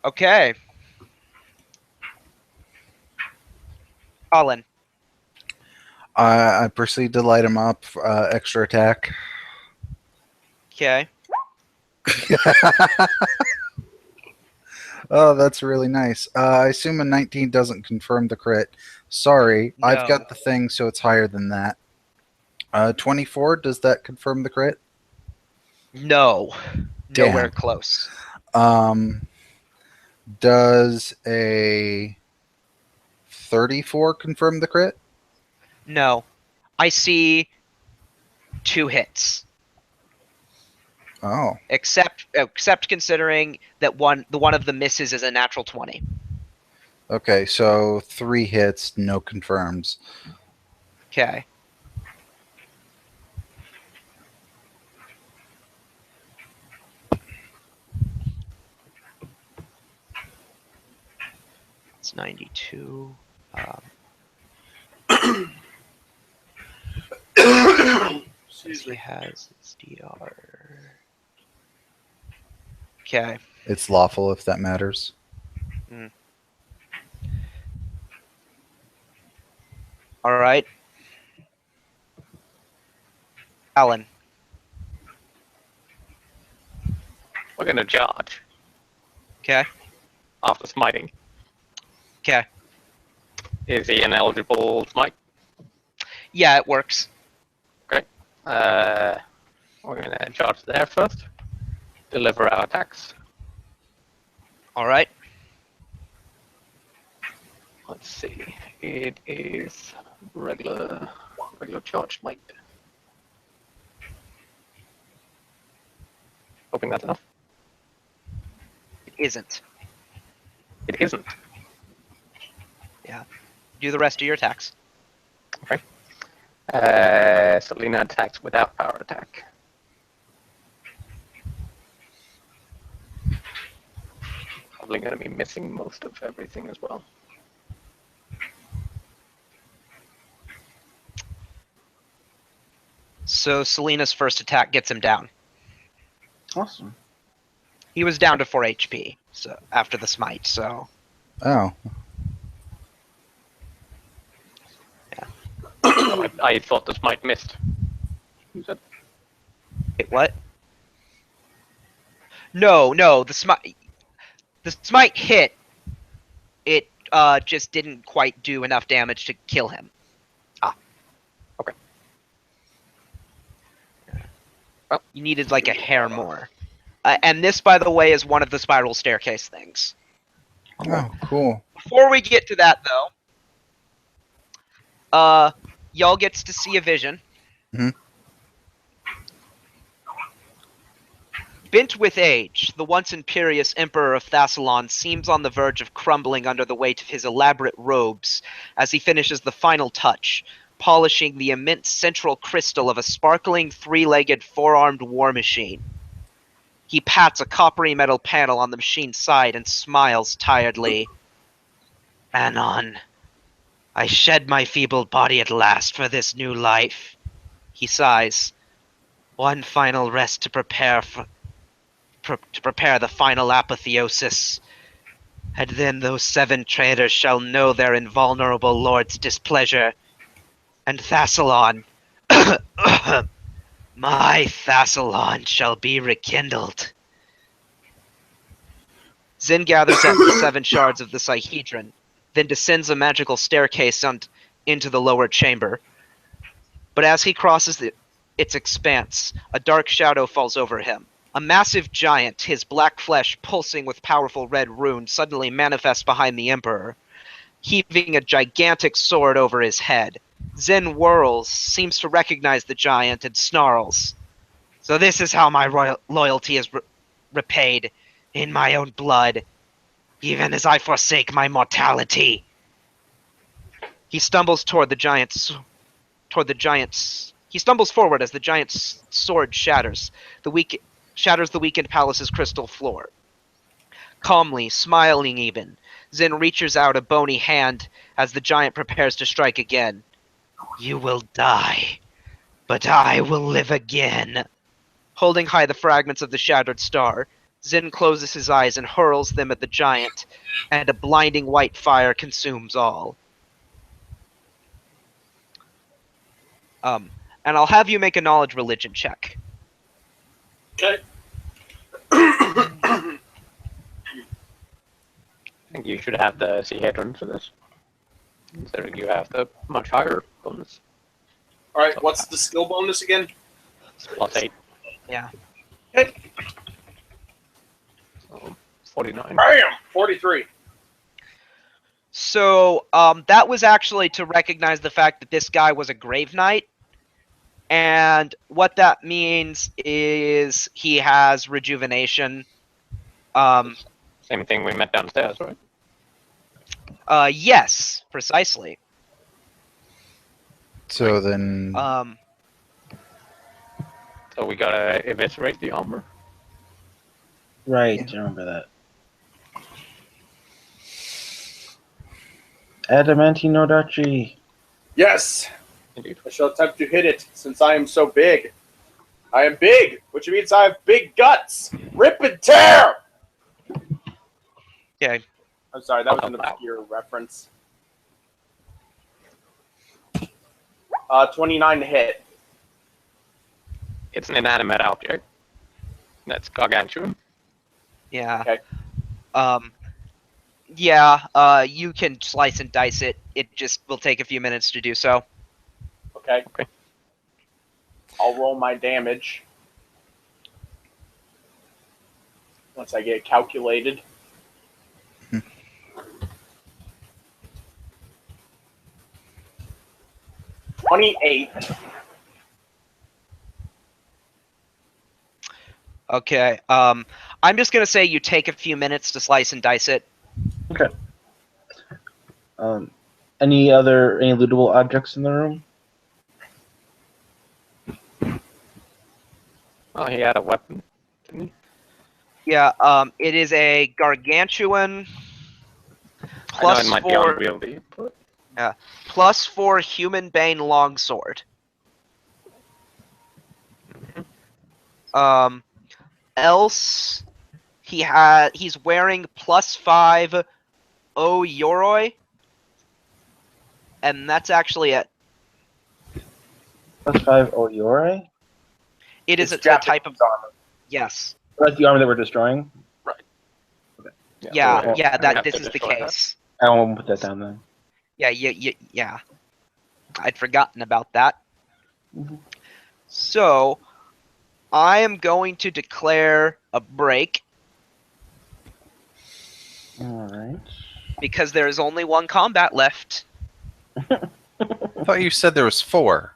Okay. Colin. I proceed to light him up. Extra attack. Okay. Oh, that's really nice. I assume a 19 doesn't confirm the crit. Sorry, I've No. got the thing, so it's higher than that. 24, does that confirm the crit? No. Damn. Nowhere close. Does a 34 confirm the crit? No. I see 2 hits. Oh, Except considering that one of the misses is a natural 20. okay, so 3 hits, no confirms. Okay. It's 92. Excuse He me. has his DR. Okay. It's lawful if that matters. All right. Alan. We're gonna charge Okay. after smiting. Okay. Is he an eligible smite? Yeah, it works. We're gonna charge there first. Deliver our attacks. All right. Let's see. It is regular charge smite. Hoping that's enough. It isn't. It isn't. Do the rest of your attacks. Selena attacks without power attack. Probably going to be missing most of everything as well. So Selena's first attack gets him down. Awesome. He was down to 4 HP so after the smite, so Oh, I thought this might missed. You said wait, what? No, the smite hit. It just didn't quite do enough damage to kill him. okay. Well, you needed like a hair more. And this, by the way, is one of the spiral staircase things. oh, cool. Before we get to that, though, y'all gets to see a vision. Mhm. Bent with age, the once imperious Emperor of Thassalon seems on the verge of crumbling under the weight of his elaborate robes as he finishes the final touch, polishing the immense central crystal of a sparkling three-legged four-armed war machine. He pats a coppery metal panel on the machine's side and smiles tiredly. Anon, I shed my feeble body at last for this new life. He sighs. One final rest to prepare the final apotheosis. And then those 7 traitors shall know their invulnerable lord's displeasure. And Thassalon, my Thassalon shall be rekindled. Xin gathers up the 7 shards of the Psyhedron, then descends a magical staircase into the lower chamber. But as he crosses its expanse, a dark shadow falls over him. A massive giant, his black flesh pulsing with powerful red runes, suddenly manifests behind the Emperor, heaving a gigantic sword over his head. Zen whirls, seems to recognize the giant, and snarls. So this is how my loyalty is repaid, in my own blood, even as I forsake my mortality. He stumbles forward as the giant's sword shatters the weakened palace's crystal floor. Calmly, smiling even, Zen reaches out a bony hand as the giant prepares to strike again. You will die, but I will live again. Holding high the fragments of the shattered star, Zen closes his eyes and hurls them at the giant, and a blinding white fire consumes all. And I'll have you make a knowledge religion check. Okay. I think you should have the Psyhedron for this, considering you have the much higher bonus. All right. What's the skill bonus again? It's +8. Yeah. Okay. So 49. Bam! 43. So, that was actually to recognize the fact that this guy was a Grave Knight. And what that means is he has rejuvenation. Same thing we met downstairs, right? Yes, precisely. So then, So we gotta eviscerate the armor. Right, I remember that. Adamantine Nodachi. Yes. Indeed. I shall attempt to hit it, since I am so big. I am big, which means I have big guts. Rip and tear! Okay. I'm sorry, that was an obscure reference. 29 to hit. It's an inanimate object. That's gargantuan. Yeah. Okay. Yeah, you can slice and dice it. It just will take a few minutes to do so. Okay. Okay. I'll roll my damage. Once I get it calculated. 28. Okay. I'm just gonna say you take a few minutes to slice and dice it. Any lootable objects in the room? Oh, he had a weapon, didn't he? Yeah, it is a gargantuan I know it plus might be 4 unwieldy, but +4 human bane longsword. Else he's wearing +5 O Yoroi, and that's actually it. +5 Oyore? It is a Japanese type of armor. yes. Like the armor that we're destroying? Yeah, Well, yeah. we have That this to is the destroy that. case. I won't put that down then. Yeah. I'd forgotten about that. Mhm. So, I am going to declare a break Alright. because there is only one combat left. I thought you said there was 4.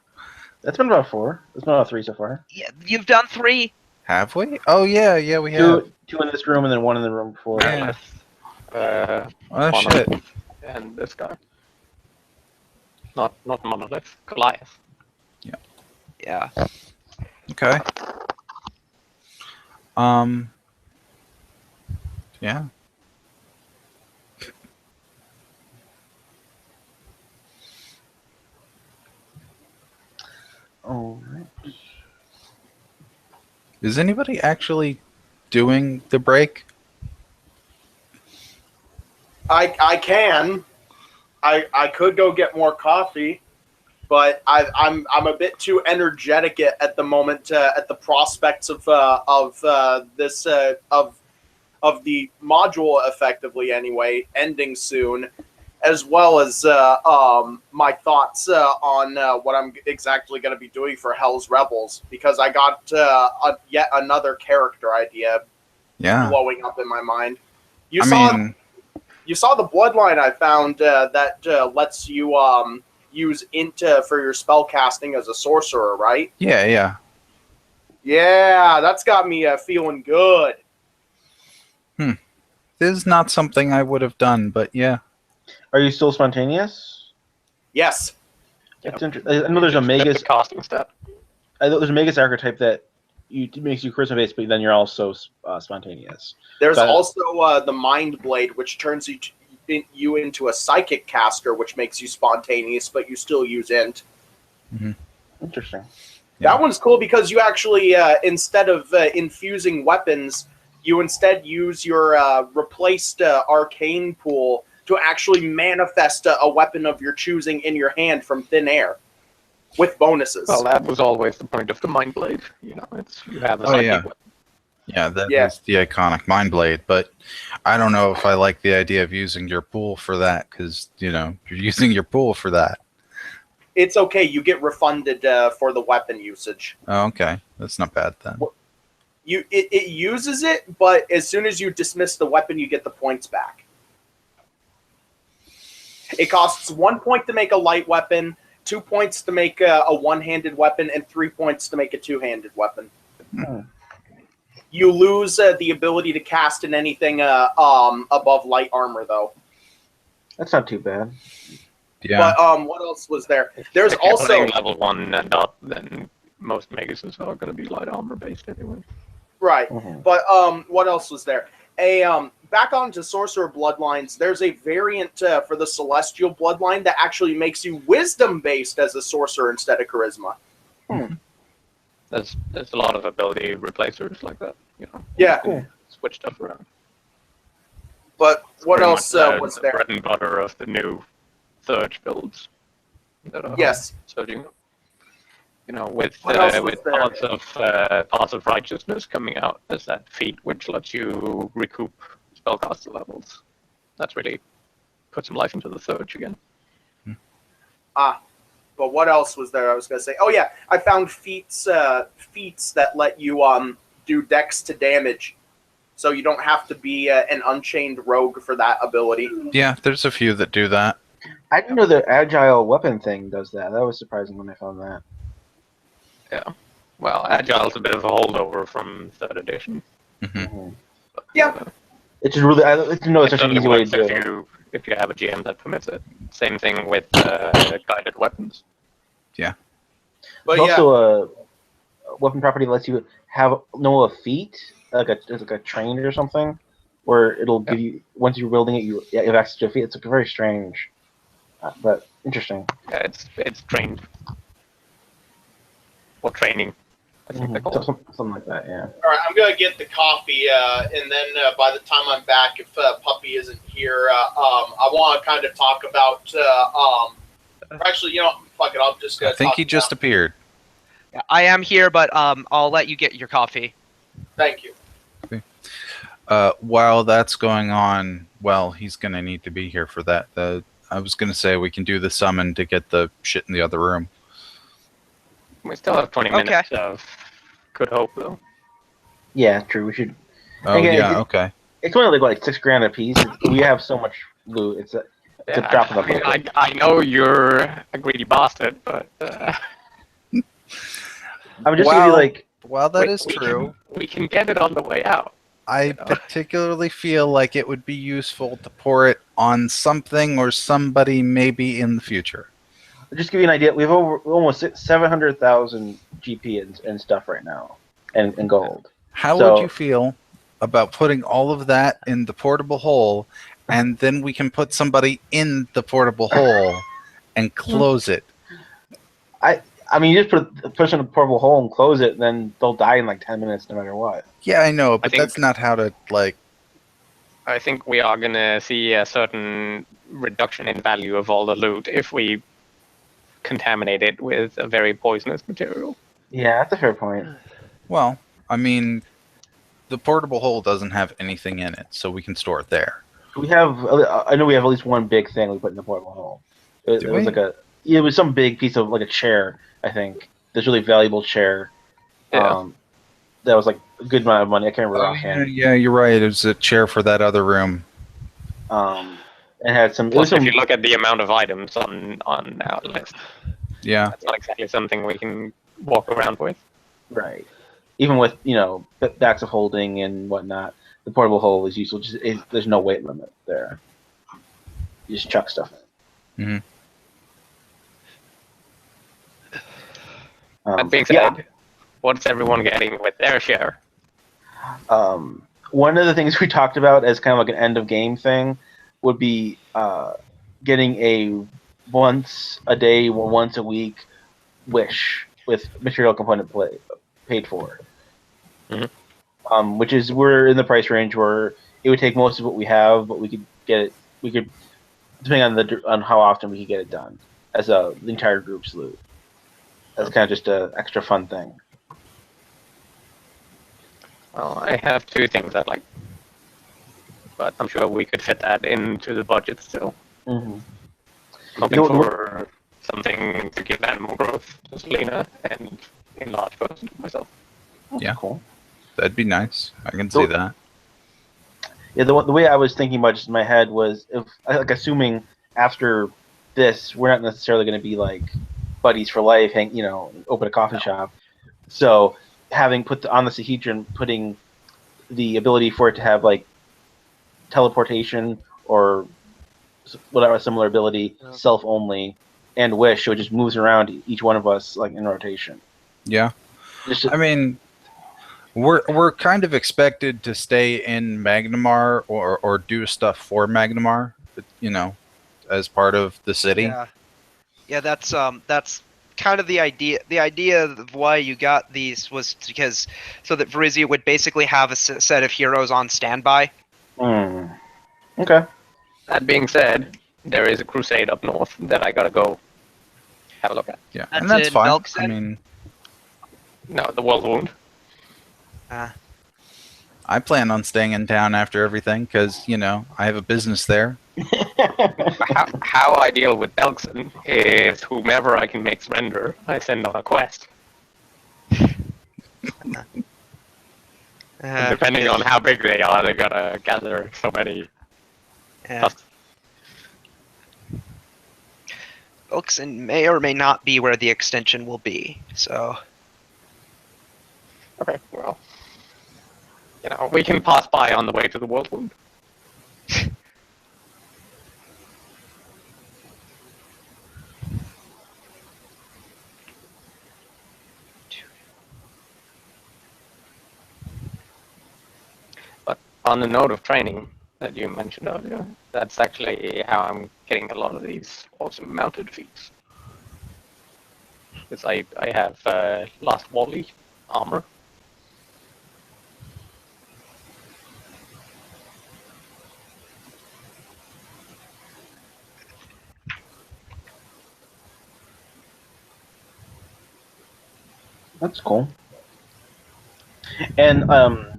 That's been about 4. It's been about 3 so far. Yeah, you've done 3. Have we? Oh yeah, we have. Two in this room and then one in the room before. Yeah. Monolith, Oh shit. and this guy. Not Monolith, Goliath. Yeah. Okay. Yeah. Alright. Is anybody actually doing the break? I can. I could go get more coffee, but I'm a bit too energetic at the moment at the prospects of this of the module effectively anyway ending soon, as well as my thoughts on what I'm exactly going to be doing for Hell's Rebels, because I got yet another character idea blowing up in my mind. You saw the bloodline I found that lets you use int for your spell casting as a sorcerer, right? Yeah. Yeah, that's got me feeling good. This is not something I would have done, but yeah. Are you still spontaneous? Yes. That's interesting. I know there's a Magus. Casting step. I know there's a Magus archetype that makes you charisma based, but then you're also spontaneous. There's also the Mind Blade, which turns you into a psychic caster, which makes you spontaneous, but you still use int. Mm-hmm. Interesting. Yeah. That one's cool because you actually, instead of infusing weapons, you instead use your replaced arcane pool to actually manifest a weapon of your choosing in your hand from thin air, with bonuses. Well, that was always the point of the Mind Blade. You have a psychic weapon. Yeah, that is the iconic Mind Blade, but I don't know if I like the idea of using your pool for that, because, you're using your pool for that. It's okay, you get refunded for the weapon usage. Oh, okay. That's not bad then. It uses it, but as soon as you dismiss the weapon, you get the points back. It costs 1 point to make a light weapon, 2 points to make a one-handed weapon, and 3 points to make a two-handed weapon. You lose the ability to cast in anything above light armor, though. That's not too bad. Yeah. But what else was there? There's If you're also playing level 1 and up, then most Maguses are going to be light armor based anyway. right. Mhm. But what else was there? Back onto Sorcerer Bloodlines, there's a variant for the Celestial Bloodline that actually makes you Wisdom-based as a Sorcerer instead of Charisma. There's a lot of ability replacers like that. Yeah. Cool. Switch stuff around. But what Pretty else much was the there? bread and butter of the new Surge builds. That are Yes. surging up. With What else was with there? Paths of Righteousness coming out as that feat, which lets you recoup spellcaster levels. That's really put some life into the Surge again. But what else was there? I was gonna say. Oh yeah, I found feats that let you do dex to damage, so you don't have to be an unchained rogue for that ability. Yeah, there's a few that do that. I didn't know the agile weapon thing does that. That was surprising when I found that. Yeah. Well, Agile's a bit of a holdover from 3rd edition. Mm-hmm. Mhm. But, Yeah. It's just really, I didn't know it's such an only easy way to works do if it. if you have a GM that permits it. Same thing with guided weapons. But There's yeah, also a weapon property that lets you know a feat, like a trained or something, where it'll give you, once you're wielding it, you have access to a feat. It's like very strange, but interesting. Yeah, it's trained or training. I think they call it. Something like that, yeah. all right, I'm gonna get the coffee, and then by the time I'm back, if Puppy isn't here, I want to kind of talk about. Actually, fuck it. I'll just. I think talk he just now. appeared. I am here, but I'll let you get your coffee. Thank you. While that's going on, well, he's going to need to be here for that. I was going to say we can do the summon to get the shit in the other room. We still have 20 Okay. minutes of good hope, though. Yeah, true. We should. Oh, Again, yeah, okay. It's only like $6,000 a piece. We have so much loot. It's a drop in the bucket. I know you're a greedy bastard, but I'm just gonna be like, Well, that is we true. we can get it on the way out. I particularly feel like it would be useful to pour it on something or somebody maybe in the future. just to give you an idea, we have almost 700,000 GP and stuff right now, and gold. How So- would you feel about putting all of that in the portable hole, and then we can put somebody in the portable hole and close it? I mean, you just put a person in a portable hole and close it, then they'll die in like 10 minutes no matter what. Yeah, I know, but think- that's not how to, like... I think we are gonna see a certain reduction in value of all the loot if we contaminate it with a very poisonous material. Yeah, that's a fair point. Well, I mean, the portable hole doesn't have anything in it, so we can store it there. We have, I know we have at least one big thing we put in the portable hole. It Do was we? like it was some big piece of like a chair, I think. This really valuable chair. Yeah. That was like a good amount of money. I can't remember offhand. Yeah, you're right. It was a chair for that other room. It had some. It was Plus, if some. you look at the amount of items on our list, Yeah. that's not exactly something we can walk around with. Right. Even with backs of holding and whatnot, the portable hole is useful. There's no weight limit there. You just chuck stuff in. Mm-hmm. That being said, what's everyone getting with their share? One of the things we talked about as kind of like an end of game thing would be getting a once a day or once a week wish with material component paid for. Mhm. Which is, we're in the price range where it would take most of what we have, but we could get it. We could, depending on how often we could get it done, as the entire group's loot. That's kind of just a extra fun thing. Well, I have two things I'd like, but I'm sure we could fit that into the budget still. Mm-hmm. Hoping for something to give animal growth to Selena and enlarge person to myself. Yeah. Cool. That'd be nice. I can see that. Yeah, the way I was thinking about just in my head was, assuming after this, we're not necessarily going to be like buddies for life, open a coffee shop. So having put on the Sahedron, putting the ability for it to have like teleportation or whatever similar ability, self only, and wish, so it just moves around each one of us like in rotation. Yeah. I mean, we're kind of expected to stay in Magnamar or do stuff for Magnamar, as part of the city. Yeah, that's kind of the idea. The idea of why you got these was because so that Varizia would basically have a set of heroes on standby. Okay. That being said, there is a crusade up north that I gotta go have a look at. Yeah, That's and that's in fine. Belkzen? I mean, No, the World Wound. I plan on staying in town after everything because, I have a business there. How I deal with Belkzen is whomever I can make surrender, I send on a quest. And depending on how big they are, they gotta gather so many. Belkzen may or may not be where the extension will be. So. Okay, well, we can pass by on the way to the World Wound. On the note of training that you mentioned earlier, that's actually how I'm getting a lot of these awesome mounted feats. Because I have Last Volley armor. That's cool. And I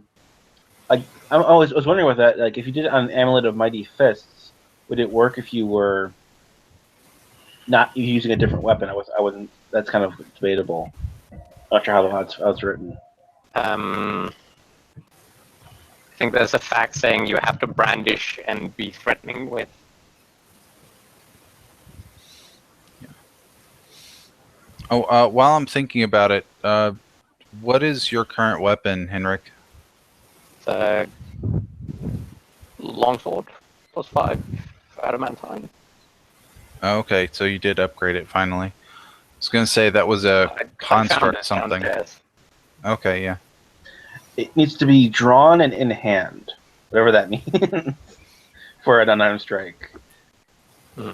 was wondering with that, like if you did it on Amulet of Mighty Fists, would it work if you were not using a different weapon? I wasn't. That's kind of debatable. Not sure how it's written. I think there's a fact saying you have to brandish and be threatening with. Oh, while I'm thinking about it, what is your current weapon, Henrik? It's longsword +5 adamantine. Oh, okay, so you did upgrade it finally. I was gonna say that was a I found construct it something. downstairs. Okay, yeah. It needs to be drawn and in hand, whatever that means, for an unarmed strike. Hmm.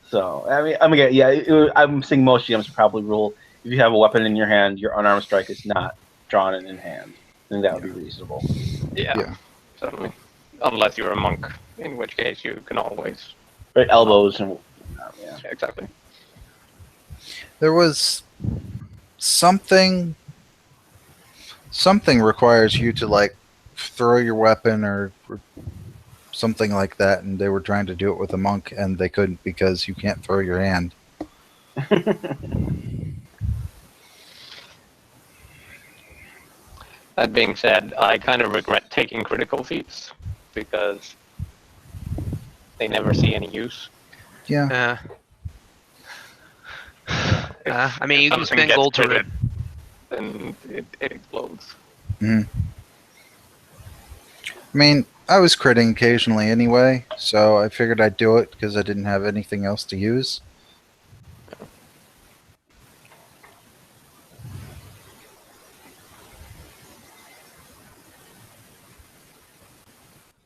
So I'm seeing most GMs probably rule if you have a weapon in your hand, your unarmed strike is not drawn and in hand. I think that would be reasonable. Yeah, certainly. Unless you're a monk, in which case you can always. Right, elbows and yeah. Exactly. There was something requires you to like throw your weapon or something like that, and they were trying to do it with a monk and they couldn't because you can't throw your hand. That being said, I kind of regret taking critical feats because they never see any use. Yeah. I mean, you can Something spend gets gold to critted, then it explodes. I mean, I was critting occasionally anyway, so I figured I'd do it because I didn't have anything else to use.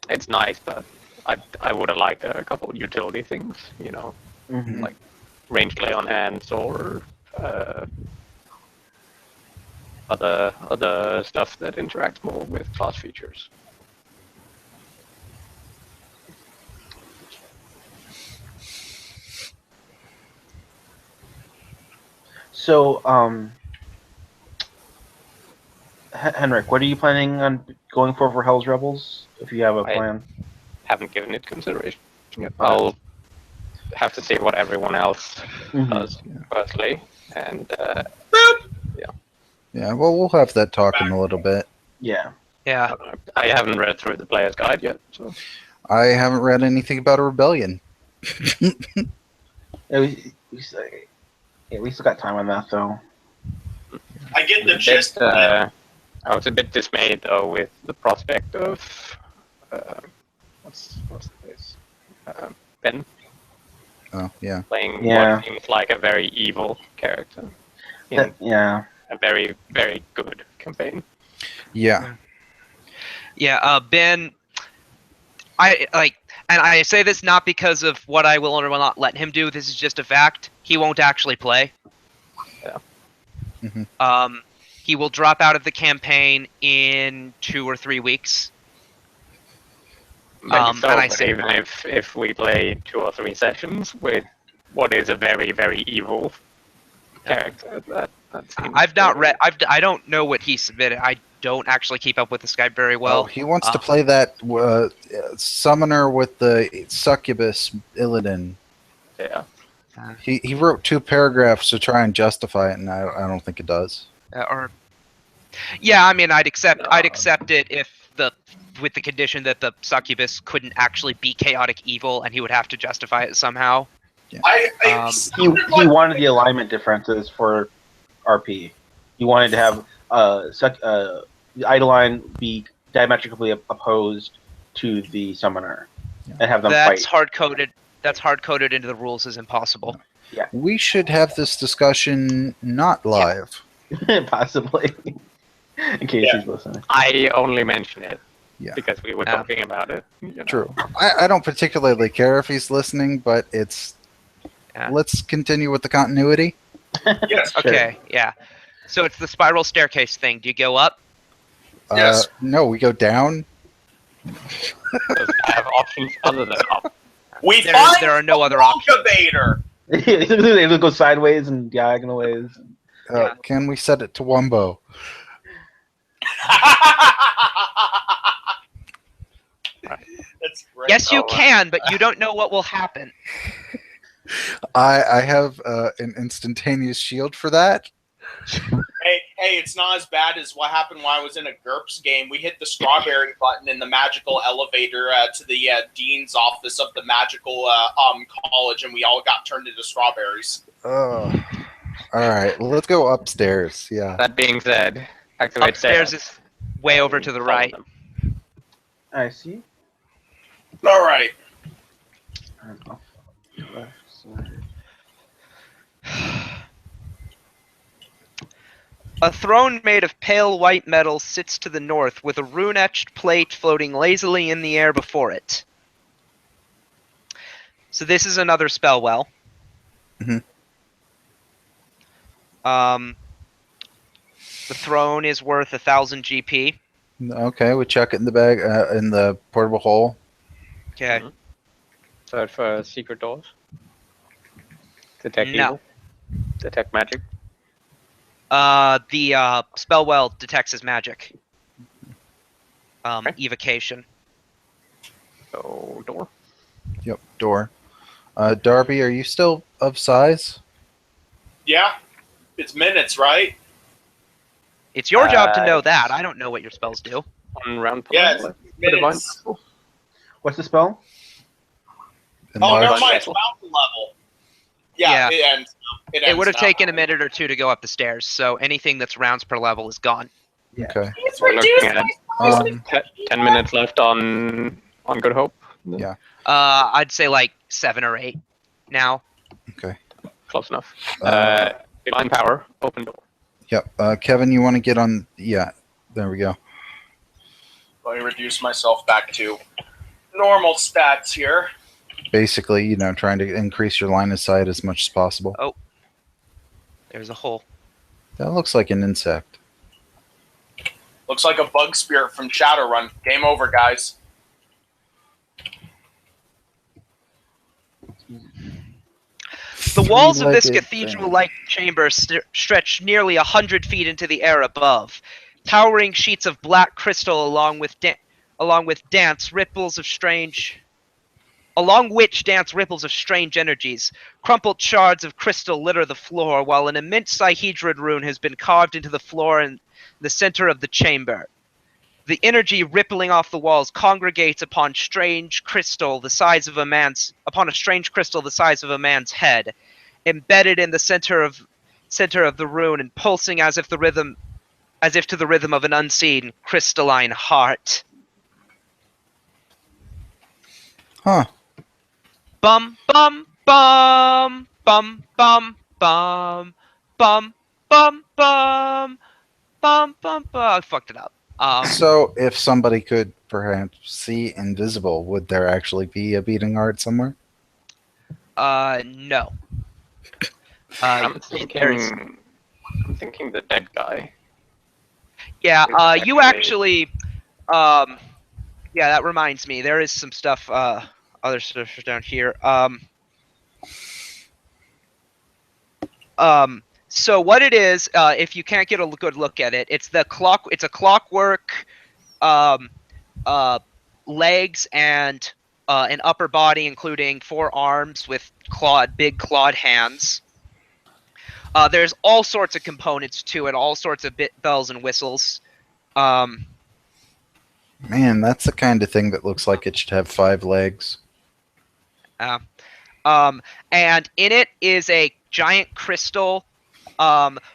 It's nice, but I would have liked a couple of utility things, you know, Mhm. like range play on hands or other stuff that interacts more with class features. So, Henrik, what are you planning on going for Hell's Rebels? If you have a plan. Haven't given it consideration yet. I'll have to see what everyone else does firstly, and Yeah, well, we'll have that talk in a little bit. Yeah. Yeah. I haven't read through the player's guide yet, so I haven't read anything about a rebellion. We still got time on that though. I get the gist. I was a bit dismayed though with the prospect of what's this Ben Oh, yeah. playing Yeah. what seems like a very evil character in Yeah. a very, very good campaign. Yeah. Yeah, Ben, and I say this not because of what I will or will not let him do. This is just a fact. He won't actually play. Yeah. Mhm. He will drop out of the campaign in 2 or 3 weeks. Maybe so, and I but say- even if we play 2 or 3 sessions with what is a very, very evil character, that seems I've not read. I don't know what he submitted. I don't actually keep up with this guy very well. Oh, he wants to play that summoner with the succubus Illidan. Yeah. He wrote 2 paragraphs to try and justify it, and I don't think it does. Yeah, I mean, I'd accept it if with the condition that the succubus couldn't actually be chaotic evil, and he would have to justify it somehow. He wanted the alignment differences for RP. He wanted to have the Eidolon be diametrically opposed to the summoner, and have them That's fight. hard coded. That's hard coded into the rules as impossible. We should have this discussion not live. Possibly. In case he's listening. I only mention it Yeah. Because we were Yeah. talking about it. You know. True. I don't particularly care if he's listening, but it's. Yeah. Let's continue with the continuity. Yes. Sure. Okay, yeah. So it's the spiral staircase thing. Do you go up? Yes. No, we go down. Does it have options other than up? We There- find there are no the other options. Wonkabator. It goes sideways and diagonal ways. Yeah. Can we set it to Wumbo? That's great. Yes, you Oh, can, but you don't know what will happen. I have an instantaneous shield for that. Hey, it's not as bad as what happened when I was in a GURPS game. We hit the strawberry button in the magical elevator to the dean's office of the magical college, and we all got turned into strawberries. All right, let's go upstairs. Yeah. That being said, activate Upstairs stairs. is way over to the Follow right. them. I see. All right. And off to the left side. A throne made of pale white metal sits to the north, with a rune-etched plate floating lazily in the air before it. So this is another spell well. Mhm. The throne is worth 1,000 GP. Okay, we chuck it in the bag in the portable hole. Okay. Mhm. Search for secret doors. Detect No. evil. Detect magic. The spell well detects as magic. Okay. Evocation. So door. Yep, door. Darby, are you still of size? Yeah, it's minutes, right? It's your job to know Uh, that. I don't know what your spells do. 1 round per Yeah, level. it's The divine minutes. vessel. What's the spell? Oh, never Enlarge- mind. It's mountain level. Yeah, Yeah. it ends. It It would have ends now. taken a minute or two to go up the stairs, so anything that's rounds per level is gone. Okay. It's We're looking reduced at by Um, 10 minutes left on Good Hope. Yeah. I'd say like 7 or 8 now. Okay. Close enough. Uh, Divine power. Open door. Yep. Kevin, you want to get on? Yeah. There we go. Let me reduce myself back to normal stats here. Basically, trying to increase your line of sight as much as possible. There's a hole. That looks like an insect. Looks like a bug spirit from Shadowrun. Game over, guys. The walls of this Three-legged cathedral-like chamber stretch nearly 100 feet into the air above. Towering sheets of black crystal along which dance ripples of strange energies. Crumpled shards of crystal litter the floor, while an immense Sihedron rune has been carved into the floor in the center of the chamber. The energy rippling off the walls congregates upon a strange crystal the size of a man's head, embedded in the center of the rune and pulsing as if to the rhythm of an unseen crystalline heart. Huh. Bum bum bum bum bum bum bum bum bum bum bum. I fucked it up. So, if somebody could perhaps see invisible, would there actually be a beating heart somewhere? No. I'm There is. thinking the dead guy. Yeah, you actually, yeah, that reminds me. There is some stuff, other stuff down here. So what it is, if you can't get a good look at it, it's a clockwork, legs and an upper body, including 4 arms with big clawed hands. There's all sorts of components to it, all sorts of bells and whistles. Man, that's the kind of thing that looks like it should have 5 legs. And in it is a giant crystal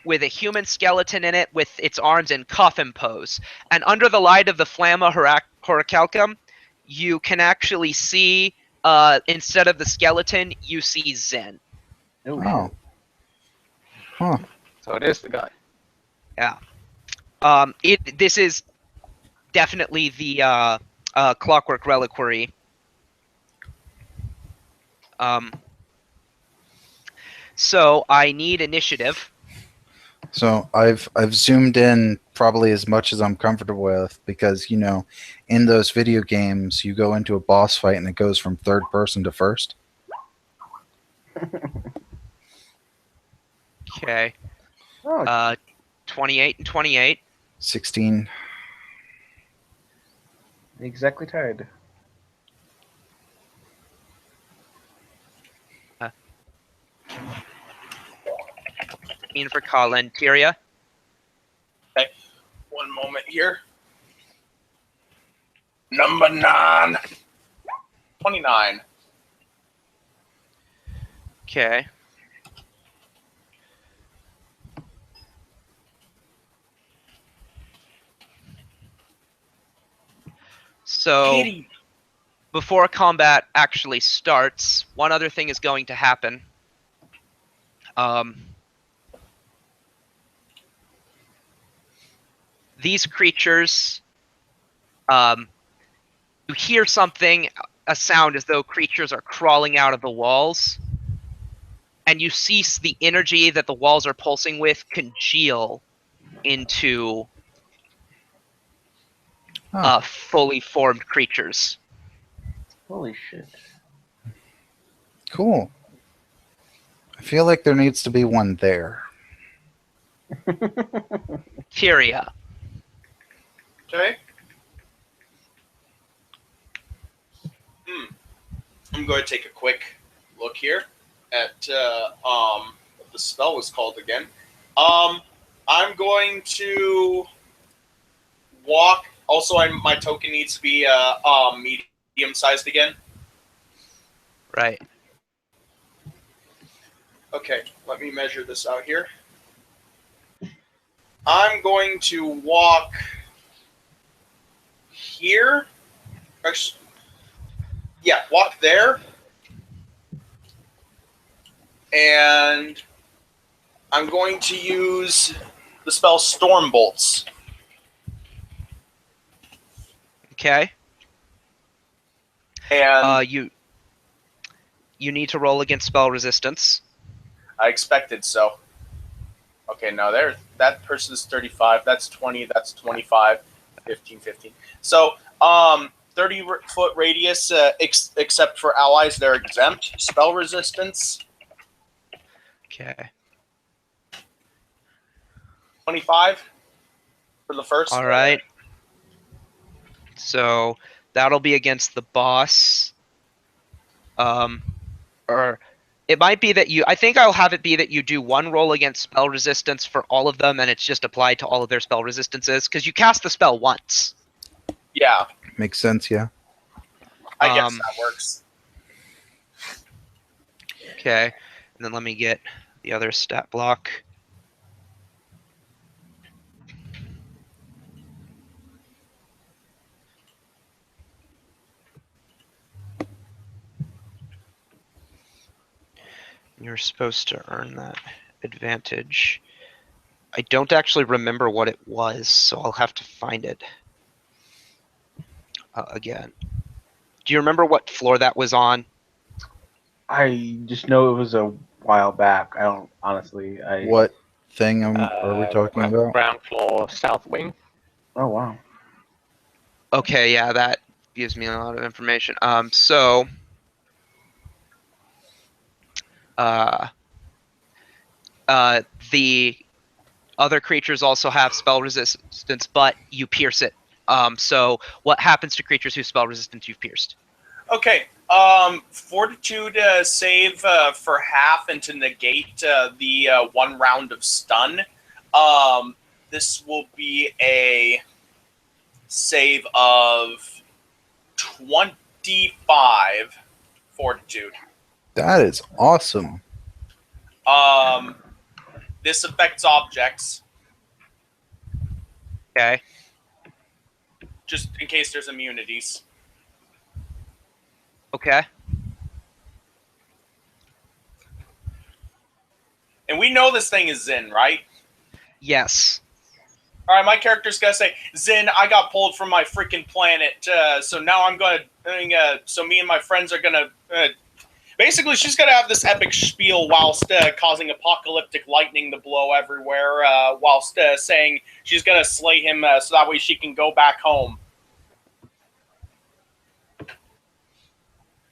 with a human skeleton in it with its arms in coffin pose. And under the light of the Flamma Horicalcum, you can actually see, instead of the skeleton, you see Zen. Oh. So it is the guy. This is definitely the Clockwork Reliquary. So I need initiative. So I've zoomed in probably as much as I'm comfortable with because in those video games you go into a boss fight and it goes from third person to first. Okay. Oh, 28 and 28. 16. exactly tied. For Colin. Tyria. Okay, one moment here. Number 9. 29. Okay. So, Kitty. before combat actually starts, one other thing is going to happen. These creatures, you hear something, a sound as though creatures are crawling out of the walls, and you see the energy that the walls are pulsing with congeal into Huh. fully formed creatures. Holy shit. Cool. I feel like there needs to be one there. Tyria. Okay. I'm going to take a quick look here at what the spell was called again. I'm going to walk. Also, my token needs to be medium sized again. Right. Okay, let me measure this out here. I'm going to walk here. Actually, yeah, walk there. And I'm going to use the spell Storm Bolts. Okay. And you need to roll against spell resistance. I expected so. Okay, now that person's 35. That's 20. That's 25. 15, 15. So, 30-foot radius, except for allies, they're exempt. Spell resistance, Okay. 25 for the first. All right. So that'll be against the boss. Or it might be that I think I'll have it be that you do one roll against spell resistance for all of them, and it's just applied to all of their spell resistances, because you cast the spell once. Yeah, Makes sense, yeah. I guess that works. Okay. And then let me get the other stat block. You're supposed to earn that advantage. I don't actually remember what it was, so I'll have to find it again. Do you remember what floor that was on? I just know it was a while back. I don't honestly. What thing are we talking about? Ground floor, south wing. Oh wow. Okay, yeah, that gives me a lot of information. So the other creatures also have spell resistance, but you pierce it. So what happens to creatures whose spell resistance you've pierced? Okay. Fortitude save for half and to negate the 1 round of stun. This will be a save of 25 fortitude. That is awesome. This affects objects, Okay. just in case there's immunities. Okay. And we know this thing is Zin, right? Yes. All right, my character's gonna say, "Xin, I got pulled from my freaking planet, so now I'm gonna. So me and my friends are gonna." Basically, she's gonna have this epic spiel whilst causing apocalyptic lightning to blow everywhere, whilst saying she's gonna slay him, so that way she can go back home.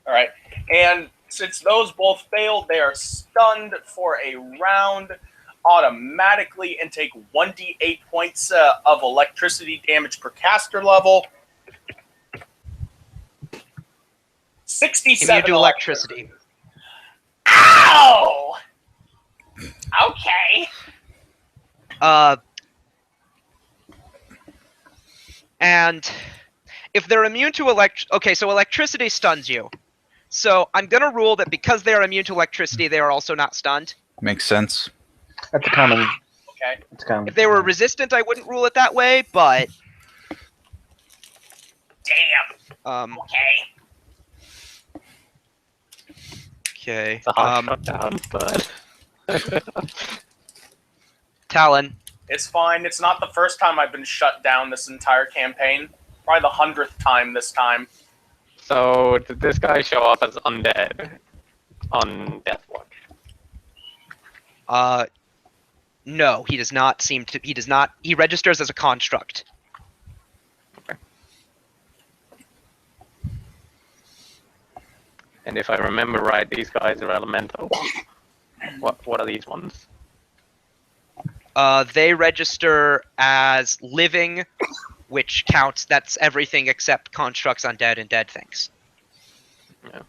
All right, and since those both failed, they are stunned for a round automatically and take 1d8 points of electricity damage per caster level. 67 Immune to electricity. Ow! Okay. And if they're immune to okay, so electricity stuns you. So I'm gonna rule that because they are immune to electricity, they are also not stunned. Makes sense. That's a common. Okay. It's common. If they were resistant, I wouldn't rule it that way, but Damn. Okay. okay. It's a hard shutdown, but Talon. It's fine. It's not the first time I've been shut down this entire campaign. Probably the 100th time this time. so did this guy show up as undead on Deathwatch? No, he does not seem to. He does not. He registers as a construct. And if I remember right, these guys are elemental. What are these ones? They register as living, which counts. That's everything except constructs, undead, and dead things. Yeah.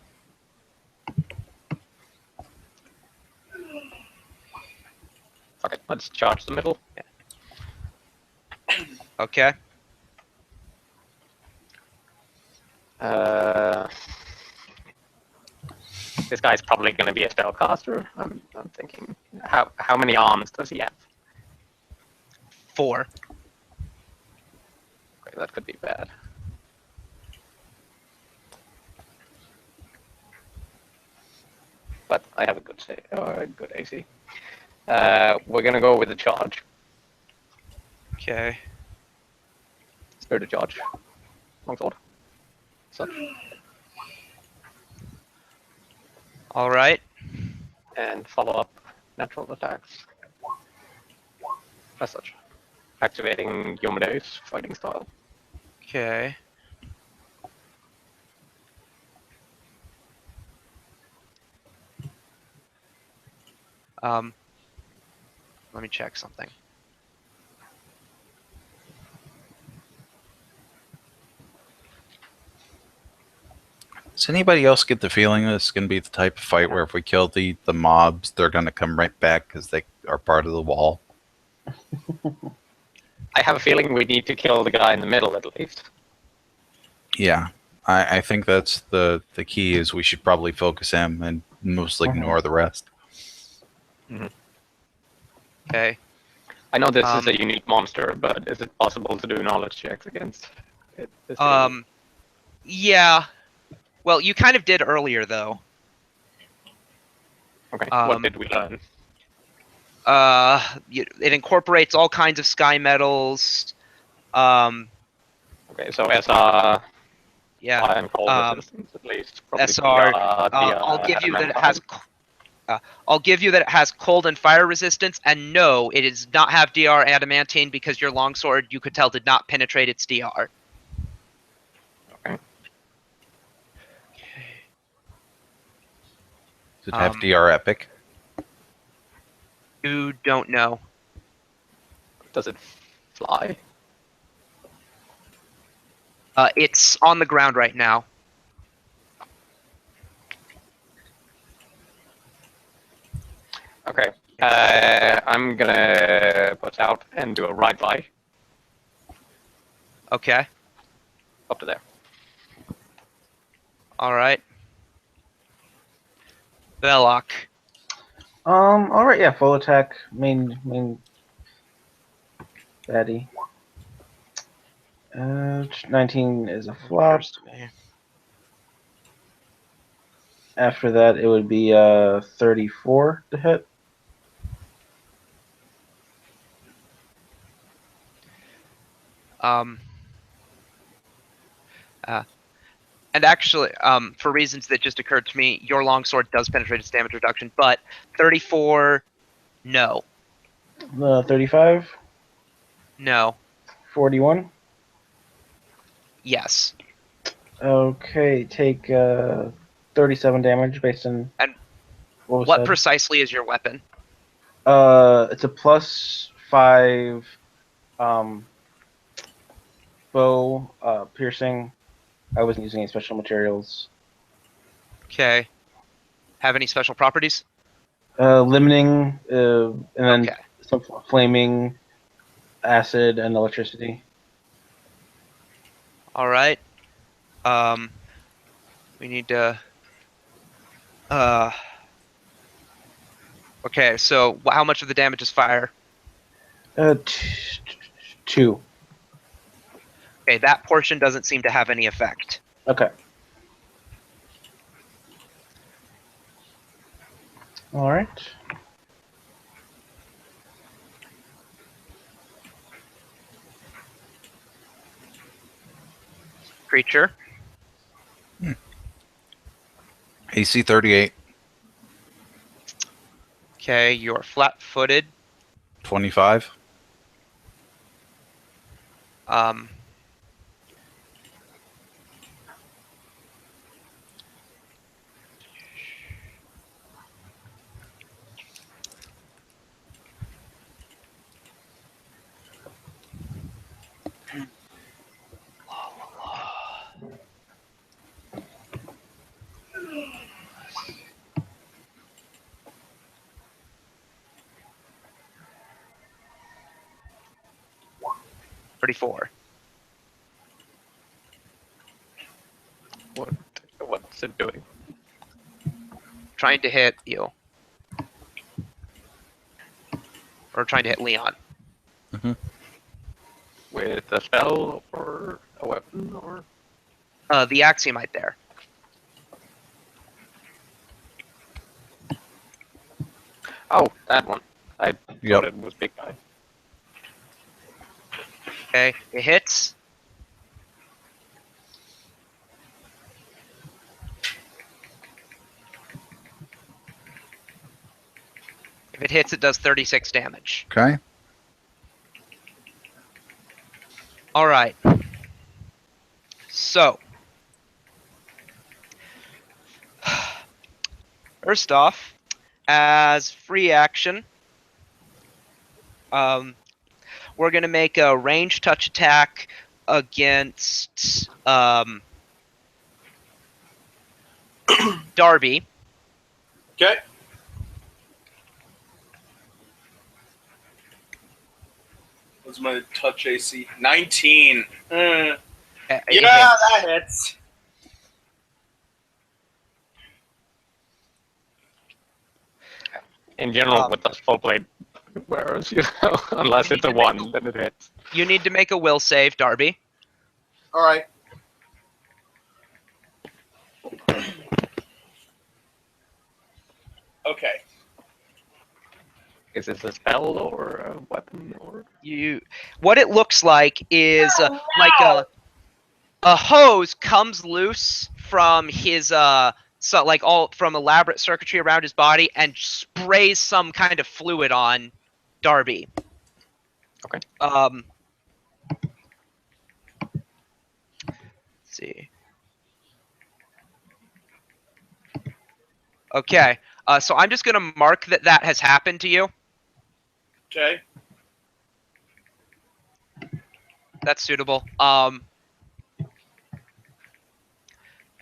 Okay, let's charge the middle. Okay. This guy's probably going to be a spellcaster. I'm thinking. How many arms does he have? 4. Okay, that could be bad. But I have a good good AC. We're gonna go with the charge. Okay. Spirit of charge. Longsword. Such. All right. And follow up natural attacks. As such. Activating Yomede's fighting style. Okay. Let me check something. Does anybody else get the feeling this is going to be the type of fight where if we kill the mobs, they're going to come right back because they are part of the wall? I have a feeling we need to kill the guy in the middle at least. Yeah, I think that's the key is we should probably focus him and mostly ignore the rest. Okay. I know this is a unique monster, but is it possible to do knowledge checks against it? Yeah. Well, you kind of did earlier, though. Okay, what did we learn? It incorporates all kinds of sky metals. Okay, so SR, Yeah. fire and cold resistance at least. Probably SR. DR, I'll give you that it has. adamantine. I'll give you that it has cold and fire resistance, and no, it does not have DR adamantine because your longsword, you could tell, did not penetrate its DR. Okay. Does it have DR Epic? You don't know. Does it fly? It's on the ground right now. Okay. I'm gonna put out and do a ride by Okay. up to there. All right. Belloc. All right, yeah, full attack, main baddie. 19 is a flop. After that, it would be 34 to hit. Um, and actually, for reasons that just occurred to me, your longsword does penetrate its damage reduction, but 34, no. 35, No. 41. Yes. Okay, take 37 damage based on And what was what said. precisely is your weapon? It's a +5 bow piercing. I wasn't using any special materials. Okay. Have any special properties? Limiting, and then Okay. some flaming, acid, and electricity. All right. We need to. Okay. So how much of the damage is fire? 2. Okay, that portion doesn't seem to have any effect. Okay. All right. Creature. AC 38, Okay, you're flat-footed. 25. Um. $34. What's it doing? Trying to hit you. Or trying to hit Leon. With a spell or a weapon or? The Axiomite there. Oh, that one. I Yep. thought it was big guy. Okay, it hits. If it hits, it does 36 damage. Okay. All right. So, first off, as free action, we're going to make a range touch attack against Darby. Okay. What's my touch AC? 19. It Yeah, hits. that hits. In general, with the full blade wearers, unless it's a 1, then it hits. You need to make a will save, Darby. All right. Okay. Is this a spell or a weapon or? What it looks like is like a hose comes loose from his so like all from elaborate circuitry around his body and sprays some kind of fluid on Darby. Okay. Let's see. Okay. So I'm just gonna mark that has happened to you. Okay. That's suitable.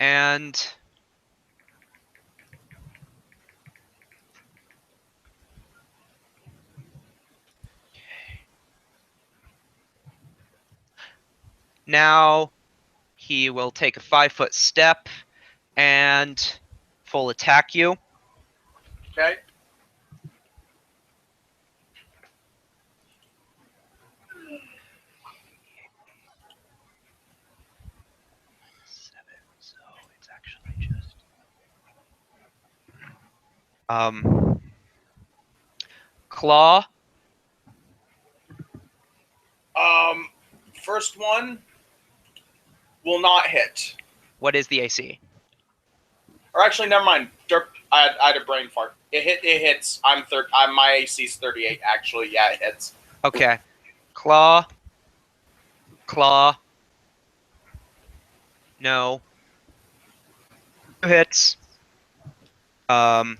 And now he will take a 5-foot step and full attack you. Okay. So it's actually just claw. First one will not hit. What is the AC? Or actually, never mind. Derp, I had a brain fart. It hits. My AC's 38. Actually, yeah, it hits. Okay. Claw. No. 2 hits. Power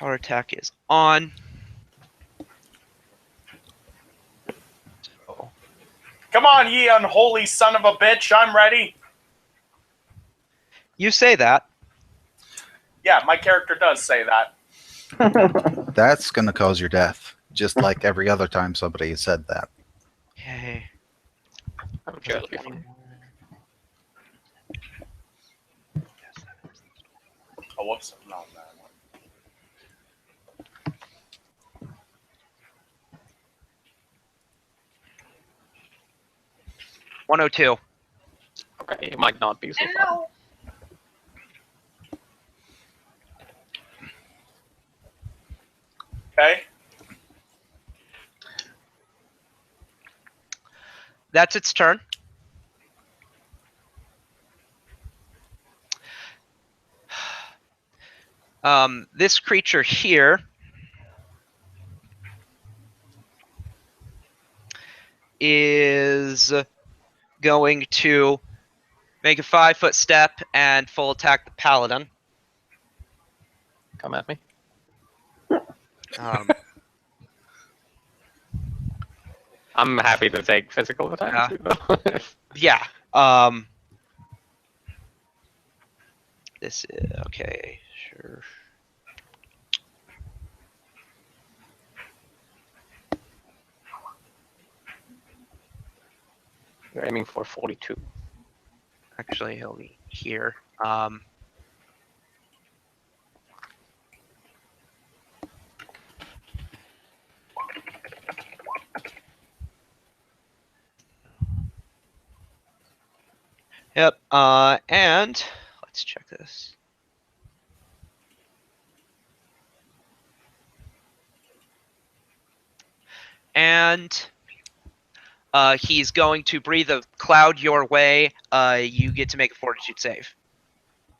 attack is on. So, Come on, ye unholy son of a bitch! I'm ready. you say that. Yeah, my character does say that. That's going to cause your death, just like every other time somebody has said that. Okay. I'm sure it'll be fine. Oh, whoops! No, no. 102. Okay, it might not be so far. Okay. That's its turn. This creature here is going to make a 5-foot step and full attack the paladin. Come at me. Um, I'm happy to take physical attacks. yeah. This is okay. Sure. You're aiming for 42. Actually, he'll be here. Yep. And let's check this. And he's going to breathe a cloud your way. You get to make a fortitude save.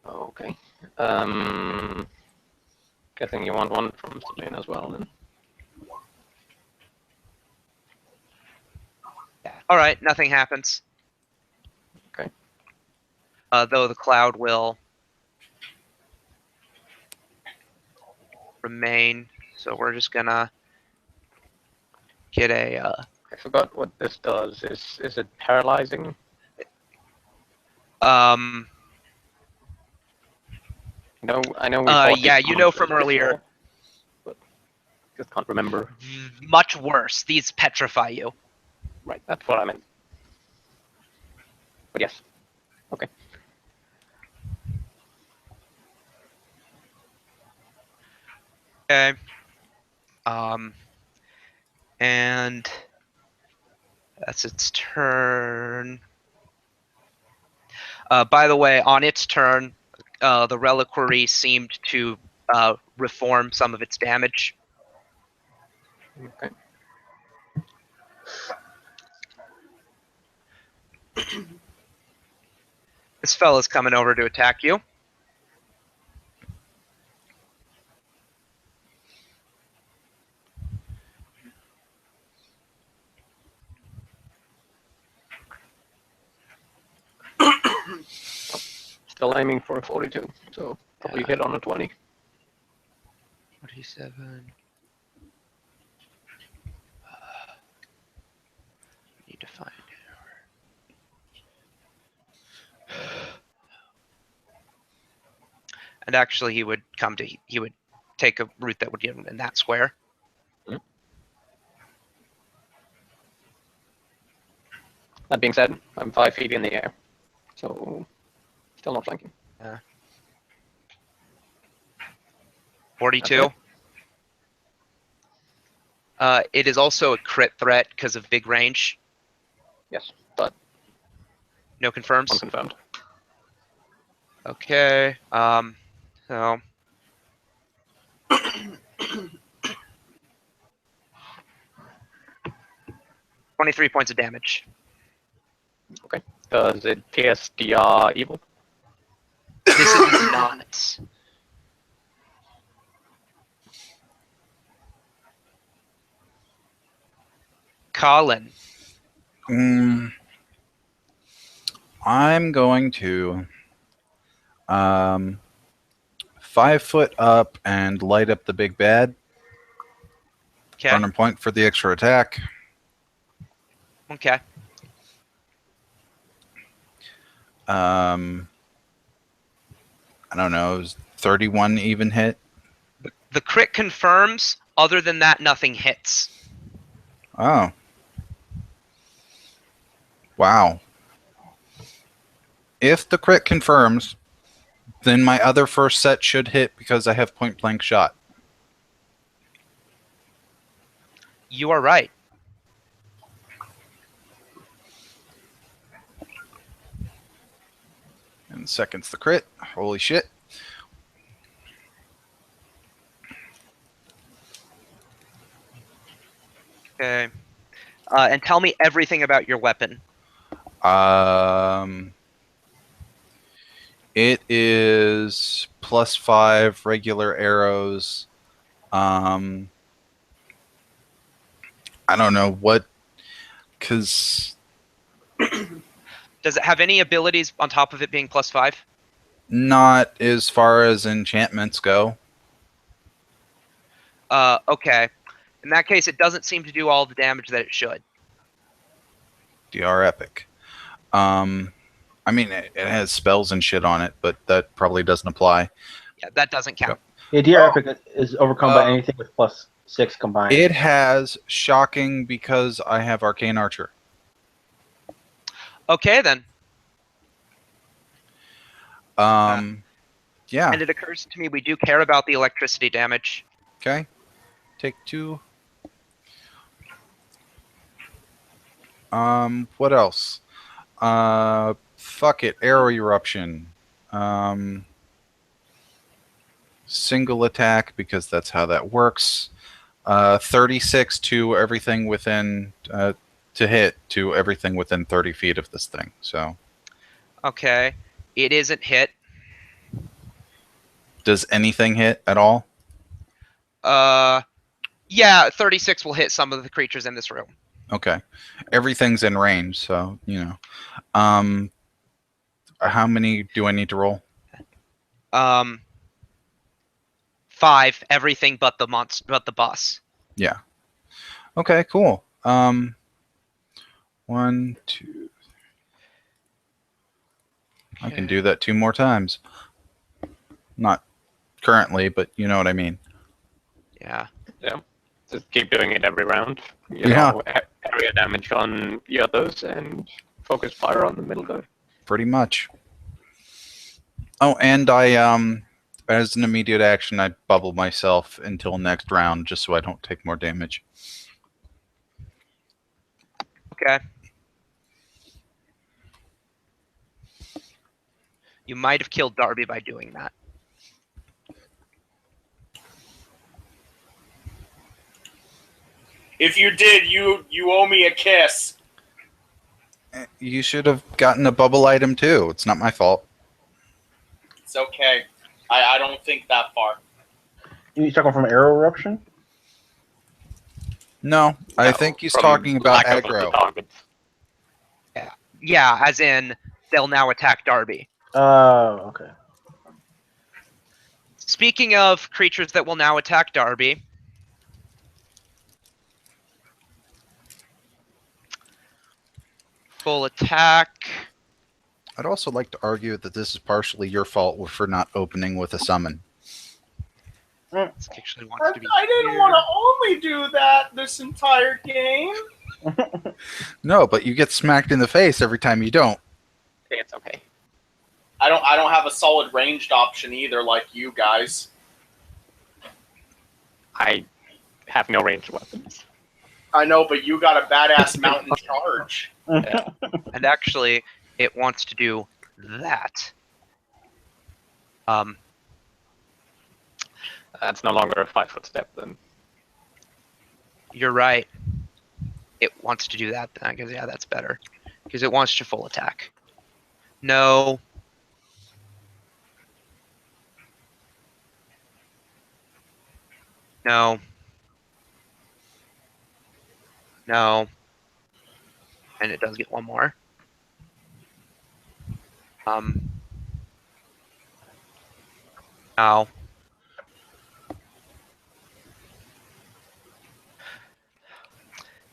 Okay. Guessing you want one from Celine as well, then. All right, nothing happens. Okay. Though the cloud will remain. So we're just gonna get a. I forgot what this does. Is it paralyzing? I know. We fought Yeah, these you know from monsters earlier. before, but just can't remember. Much worse. These petrify you. Right, that's what I meant. But yes. Okay. Okay. And that's its turn. By the way, on its turn, the reliquary seemed to reform some of its damage. Okay. This fella's coming over to attack you. Still aiming for a 42, so probably hit on a 20. 47. Need to find it. And actually, he would take a route that would get him in that square. That being said, I'm 5 feet in the air, so still not flanking. 42. It is also a crit threat because of big range. Yes, but No confirms. unconfirmed. Okay. So 23 points of damage. Does it pierce the evil? This is not. Colin. I'm going to 5 foot up and light up the big bad. Okay. Earn a point for the extra attack. Okay. I don't know, 31 even hit. The crit confirms. Other than that, nothing hits. Oh. Wow. If the crit confirms, then my other first set should hit because I have point blank shot. You are right. And second's the crit. Holy shit. Okay. And tell me everything about your weapon. It is +5 regular arrows. I don't know what, because Does it have any abilities on top of it being +5? not as far as enchantments go. Okay. In that case, it doesn't seem to do all the damage that it should. DR epic. I mean, it has spells and shit on it, but that probably doesn't apply. Yeah, that doesn't count. Yeah, DR Epic is overcome by anything with +6 combined. It has shocking because I have Arcane Archer. Okay, then. Yeah. And it occurs to me we do care about the electricity damage. Okay. Take 2. What else? Fuck it. Arrow eruption. Single attack because that's how that works. 36 to everything within to hit to everything within 30 feet of this thing. So. Okay. It isn't hit. Does anything hit at all? Yeah, 36 will hit some of the creatures in this room. Okay. Everything's in range, so, you know. How many do I need to roll? 5, everything but the monster, but the boss. Yeah. Okay, cool. 1, 2. I can do that 2 more times. Not currently, but you know what I mean. Yeah. Yeah. Just keep doing it every round. You Yeah. know, area damage on the others and focus fire on the middle guy. Pretty much. Oh, and I as an immediate action, I bubble myself until next round just so I don't take more damage. Okay. You might have killed Darby by doing that. If you did, you owe me a kiss. You should have gotten a bubble item too. It's not my fault. It's okay. I don't think that far. You talking from arrow eruption? No, I No, think he's from talking about lack of aggro. targets. Yeah, as in they'll now attack Darby. Oh, okay. Speaking of creatures that will now attack Darby, full attack. I'd also like to argue that this is partially your fault for not opening with a summon. This actually wants to be I didn't here. want to only do that this entire game. No, but you get smacked in the face every time you don't. It's okay. I don't have a solid ranged option either, like you guys. I have no ranged weapons. I know, but you got a badass mountain charge. Yeah. And actually, it wants to do that. That's no longer a 5-foot step then. You're right. It wants to do that then, because yeah, that's better. Because it wants to full attack. No. No. No. And it does get one more. No.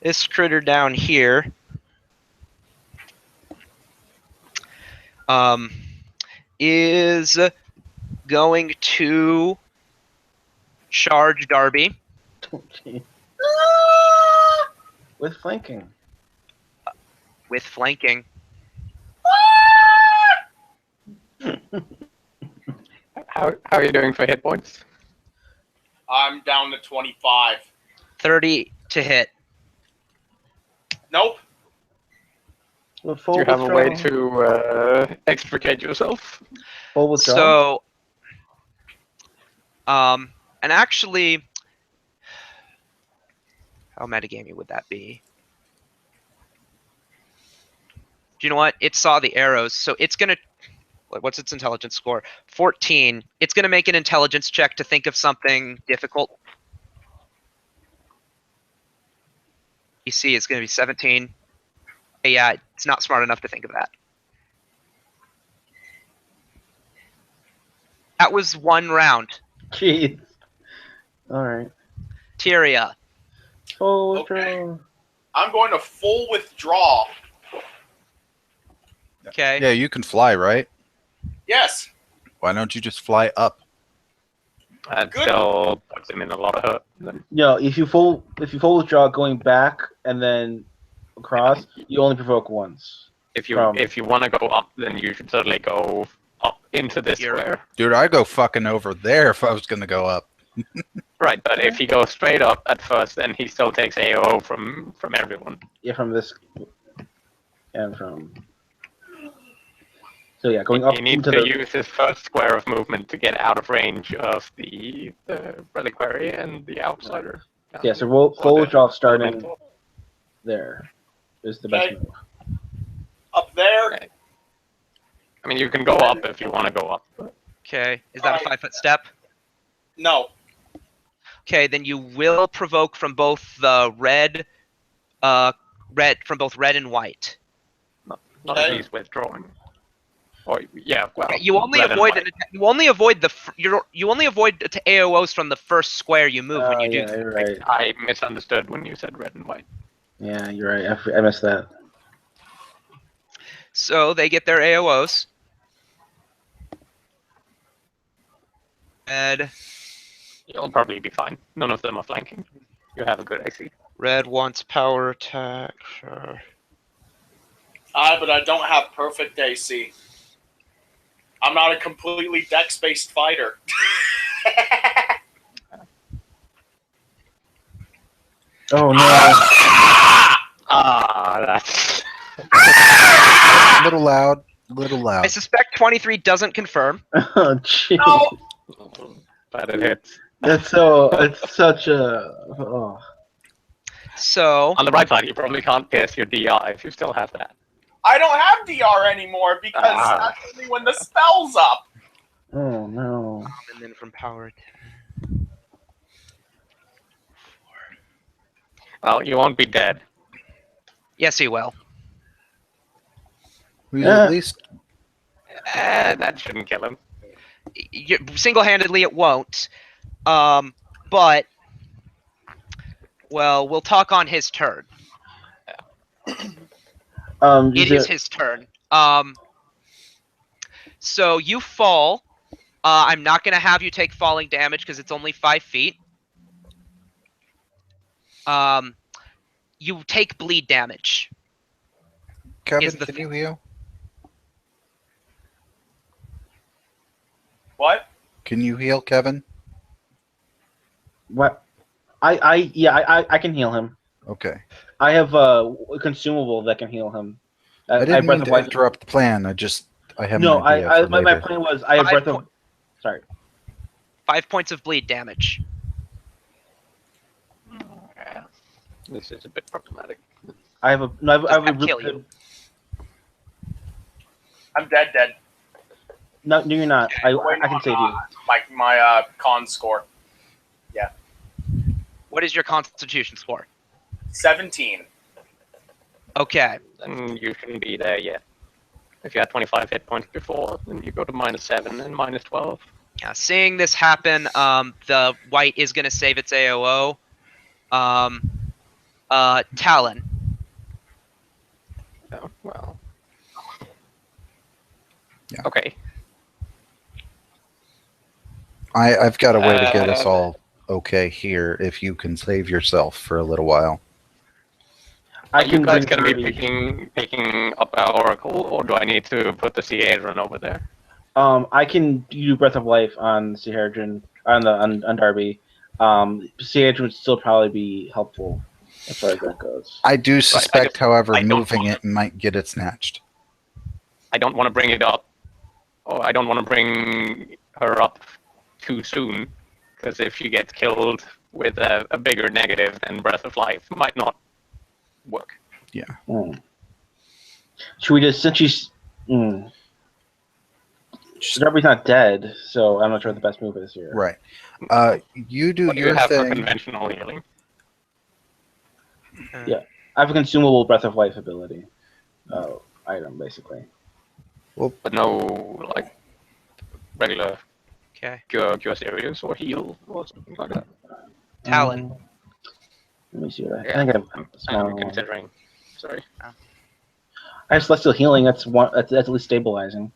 This critter down here is going to charge Darby Okay. With flanking. with flanking. How are you doing for hit points? I'm down to 25. 30 to hit. Nope. With Do full you have a way withdrawal. to extricate yourself? Full withdrawal? So, and actually, how metagamey would that be? Do you know what? It saw the arrows, so it's gonna. What's its intelligence score? 14. It's gonna make an intelligence check to think of something difficult. EC is gonna be 17. Yeah, it's not smart enough to think of that. That was one round. Jeez. Alright. Tyria. Full Okay. withdrawal. I'm going to full withdraw. Okay. Yeah, you can fly, right? Yes. Why don't you just fly up? That Good. still puts him in a lot of hurt. Then. No, if you full withdraw going back and then across, you only provoke once. If you From- want to go up, then you should certainly go up into this You're- square. Dude, I'd go fucking over there if I was gonna go up. Right, but if he goes straight up at first, then he still takes AO from everyone. Yeah, from this and from. So yeah, going up He needs into to the. use his first square of movement to get out of range of the reliquary and the outsider. Yeah, so Or full the withdrawal starting elemental. there is the best Okay. move. Up there. Okay. I mean, you can go up if you want to go up. But Okay. Is that a Alright. 5-foot step? No. Okay, then you will provoke from both the red and white. not Okay. if he's withdrawing. Or yeah, well, Okay, you only red and avoid white. you only avoid you only avoid to AOs from the first square you move when you do. Yeah, you're right. I misunderstood when you said red and white. Yeah, you're right. I missed that. So they get their AOs. Red You'll probably be fine. None of them are flanking. You have a good AC. red wants power attack. Sure. But I don't have perfect AC. I'm not a completely dex-based fighter. Oh no! That's Little loud, little loud. I suspect 23 doesn't confirm. Oh jeez. No. but it hits. That's so. It's such a. Oh. So On the right side, you probably can't guess your DI if you still have that. I don't have DR anymore because that's only when the spell's up. Oh no! and then from power attack. Well, you won't be dead. Yes, he will. We Yeah. at least That shouldn't kill him. Single-handedly, it won't. But well, we'll talk on his turn. It is his turn. So you fall. I'm not going to have you take falling damage because it's only 5 feet. You take bleed damage. Kevin, Is the can you heal? What? Can you heal, Kevin? What? I can heal him. Okay. I have a consumable that can heal him. I didn't Breath mean of to Life- interrupt the plan. I have No, an idea for my later. plan was I have Five breath of. Sorry. 5 points of bleed damage. Yeah. This is a bit problematic. I have a. No, I have a Does that really kill good. I'm dead. No, you're not. I can save you. My con score. What is your Constitution score? 17. Okay. Then you shouldn't be there yet. If you had 25 hit points before, then you go to -7 and -12. Yeah, seeing this happen, the white is going to save its AOO. Talon. Oh, well. Yeah. Okay. I've got a way to get us all okay here if you can save yourself for a little while. Are I you can guys bring going to be Darby. picking up our oracle, or do I need to put the Seadron over there? I can do Breath of Life on Siherdrin on Darby. Siherdrin would still probably be helpful as far as that goes. I do suspect, however, I don't moving want- it might get it snatched. I don't want to bring it up, or I don't want to bring her up too soon, because if she gets killed with a bigger negative, then Breath of Life might not work. Should we just, since she's Darby's not dead, so I'm not sure what the best move is here. Right. You do What do you your have for thing. conventional healing? Yeah. I have a consumable Breath of Life ability item, basically. But no, like, regular Okay. cure serious or heal or something like that. Talon. Let me see what I Yeah, think. I have a small I'm one. considering. Sorry. I have Celestial Healing. That's one. That's at least stabilizing.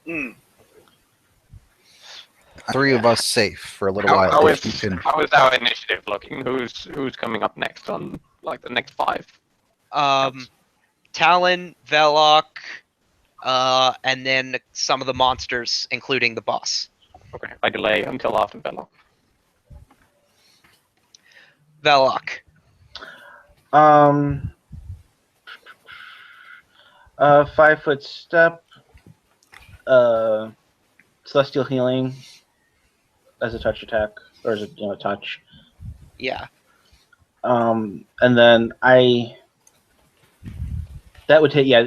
Mm. Three of us safe for a little How while. is If you can. how is our initiative looking? Who's coming up next on like the next 5? Talon, Velok, and then some of the monsters, including the boss. Okay, I delay until after Belloc. Velok. 5-foot step. Celestial Healing as a touch attack, or as a touch. Yeah. And then that would take. Yeah,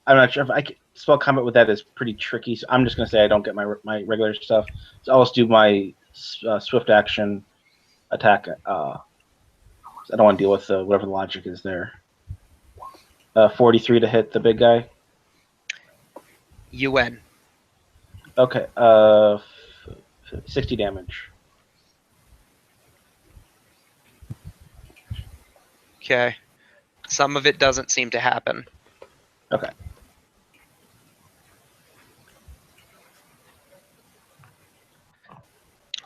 I'm not sure if I can, spell combat with that is pretty tricky. So I'm just gonna say I don't get my regular stuff. So I'll just do my swift action attack. I don't want to deal with whatever the logic is there. 43 to hit the big guy. UN. Okay. 60 damage. Okay. Some of it doesn't seem to happen. Okay.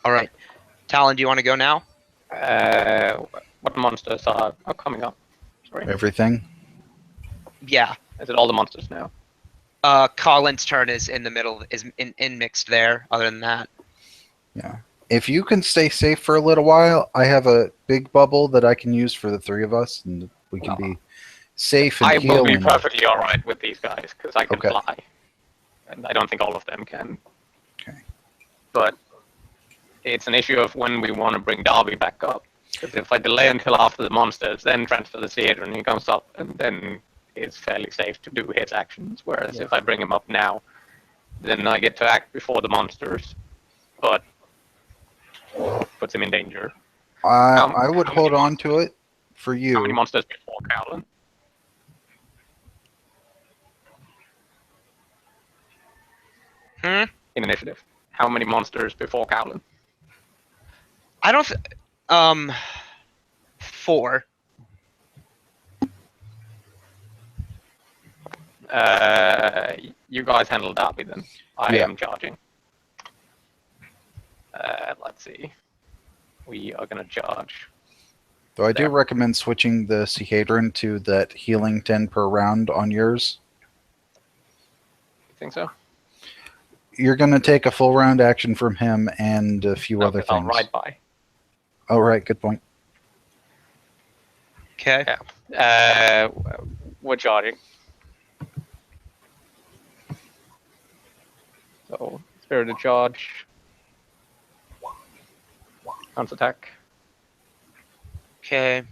All right. Talon, do you want to go now? What monsters are coming up? Sorry. Everything. Yeah. Is it all the monsters now? Colin's turn is in the middle, is in mixed there. Other than that, Yeah. If you can stay safe for a little while, I have a big bubble that I can use for the three of us, and we can be safe and I heal. will be and- perfectly alright with these guys, because I can Okay. fly. And I don't think all of them can. Okay. But it's an issue of when we want to bring Darby back up. Because if I delay until after the monsters, then transfer the theater and he comes up, and then it's fairly safe to do his actions. Whereas if I bring him up now, then I get to act before the monsters, but puts him in danger. I would hold on to it for How many you. monsters before Cowlin? In initiative. How many monsters before Cowlin? I don't. 4. You guys handle Darby then. I Yeah. am charging. Let's see. We are gonna charge. Though I do There. recommend switching the Cihadron to that healing 10 per round on yours. You think so? You're going to take a full round action from him and a few other 'Cause I'll things. ride by. Oh, right. Good point. Okay. We're charging. So, Spirited Charge. Pounce attack. Okay.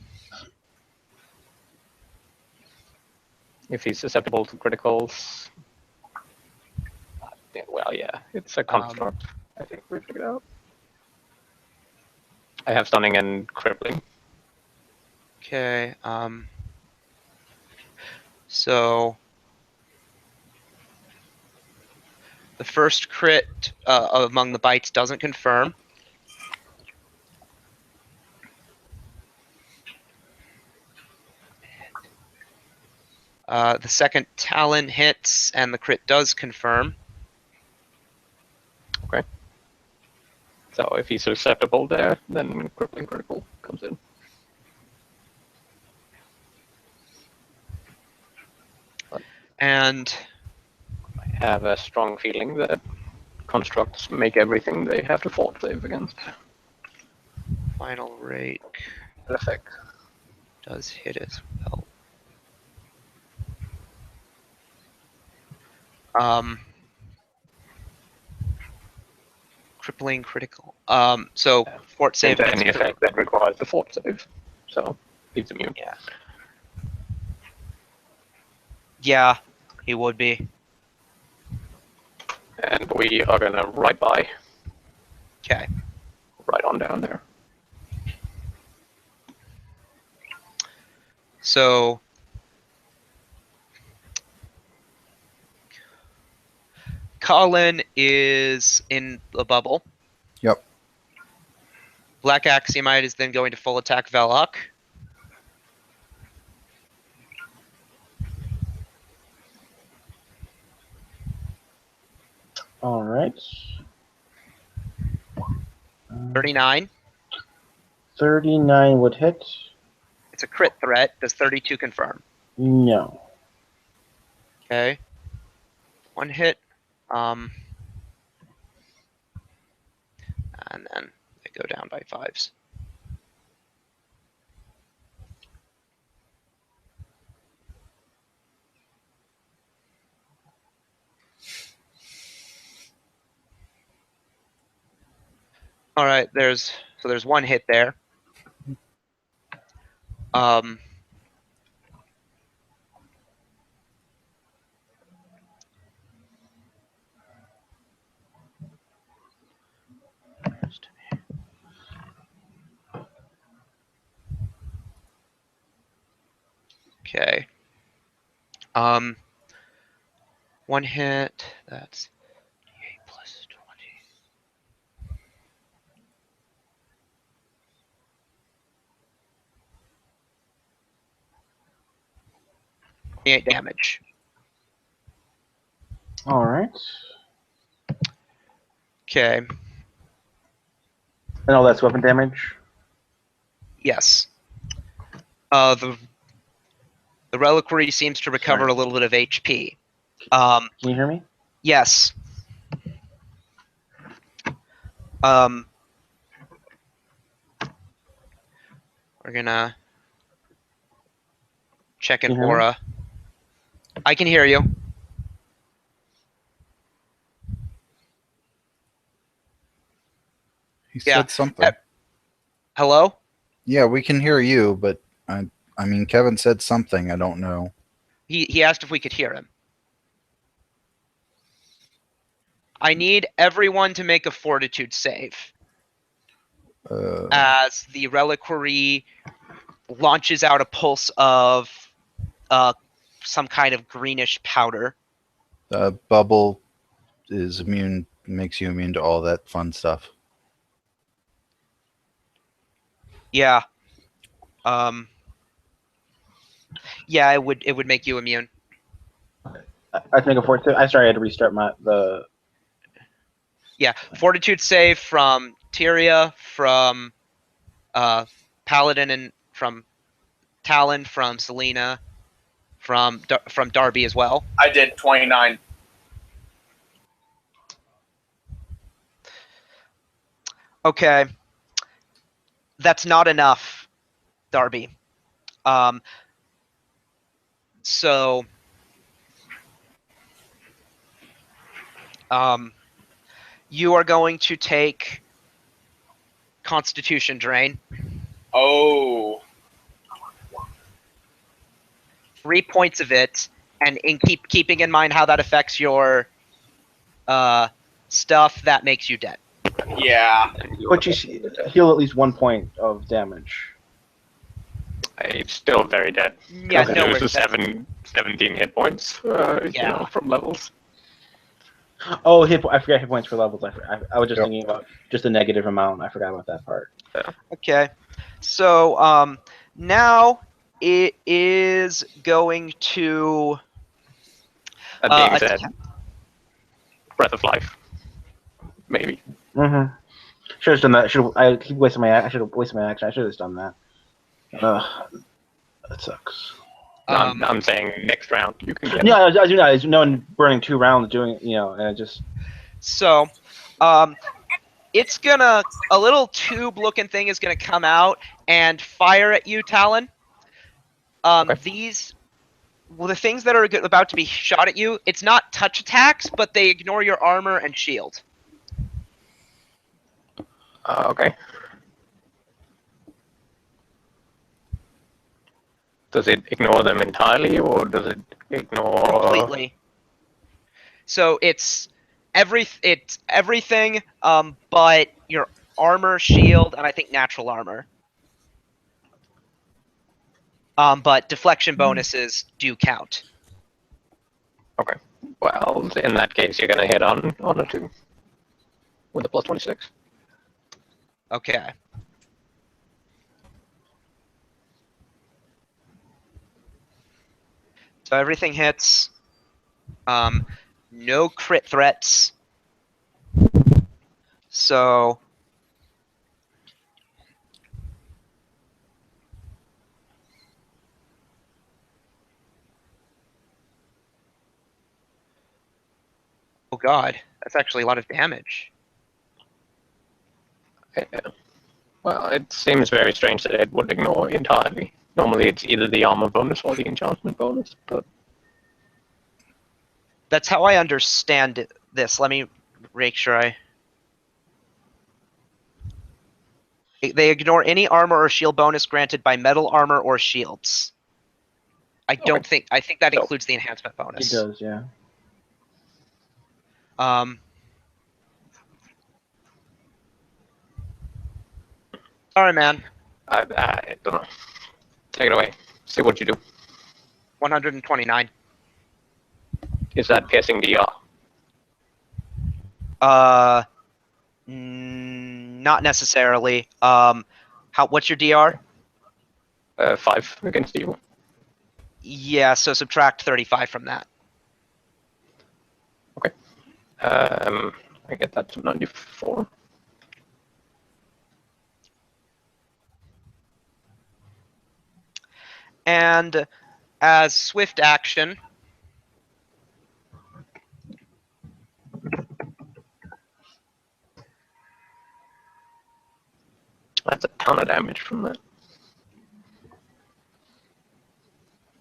If he's susceptible to criticals, well, yeah, it's a construct. I think we figured out. I have stunning and crippling. Okay. So the first crit among the bites doesn't confirm. The second Talon hits, and the crit does confirm. Okay. So if he's susceptible there, then crippling critical comes in. And I have a strong feeling that constructs make everything they have to fort save against. final rake Effect. does hit as well. Crippling critical. So fort save. Save any effect that requires the fort save. So he's immune. Yeah. Yeah, he would be. And we are gonna right by. Okay. Right on down there. So Colin is in the bubble. Yep. Black Axiomite is then going to full attack Velok. All right. 39. 39 would hit. It's a crit threat. Does 32 confirm? No. Okay. One hit. And then they go down by 5s. All right, there's one hit there. Okay. One hit. That's 8 plus 28 damage. All right. Okay. And all that's weapon damage. Yes. The reliquary seems to recover Sorry. a little bit of HP. Can you hear me? Yes. We're gonna check an Can you hear me? aura. I can hear you. He Yeah. said something. Hello? Yeah, we can hear you, but I mean, Kevin said something. I don't know. He asked if we could hear him. I need everyone to make a fortitude save as the reliquary launches out a pulse of some kind of greenish powder. Bubble is immune, makes you immune to all that fun stuff. Yeah. Yeah, it would make you immune. I think a fortitude. I sorry, I had to restart the. Yeah, fortitude save from Tyria, from Paladin, and from Talon, from Selena, from Darby as well. I did 29. Okay. That's not enough, Darby. So you are going to take Constitution drain. Oh. 3 points of it, and in keeping in mind how that affects your stuff, that makes you dead. Yeah. But you heal at least 1 point of damage. It's still very dead. Yeah, Because no it worries. loses 17 hit points, from levels. Oh, I forgot hit points for levels. I was just Yep. thinking about just the negative amount. I forgot about that part. Okay, so now it is going to That being attack. said, Breath of Life. Maybe. Mm-hmm. Should have done that. I keep wasting my. I should have wasted my action. I should have just done that. That sucks. I'm saying next round you can get it. Yeah, I do not. No one burning 2 rounds doing and it just. So, it's gonna a little tube-looking thing is gonna come out and fire at you, Talon. Okay. The things that are about to be shot at you, it's not touch attacks, but they ignore your armor and shield. Okay. Does it ignore them entirely, or does it ignore Completely. So it's everything, but your armor, shield, and I think natural armor. But deflection bonuses do count. Okay. Well, in that case, you're gonna hit on a 2 with a plus 26. Okay. So everything hits. No crit threats. So oh god, that's actually a lot of damage. Yeah. Well, it seems very strange that it would ignore entirely. Normally, it's either the armor bonus or the enchantment bonus, but That's how I understand this. Let me make sure They ignore any armor or shield bonus granted by metal armor or shields. I think that includes the enhancement bonus. It does, yeah. Sorry, man. I don't know. Take it away. See what you do. 129. Is that piercing DR? Not necessarily. What's your DR? 5 against evil. Yeah, so subtract 35 from that. Okay. I get that to 94. And as swift action, That's a ton of damage from that.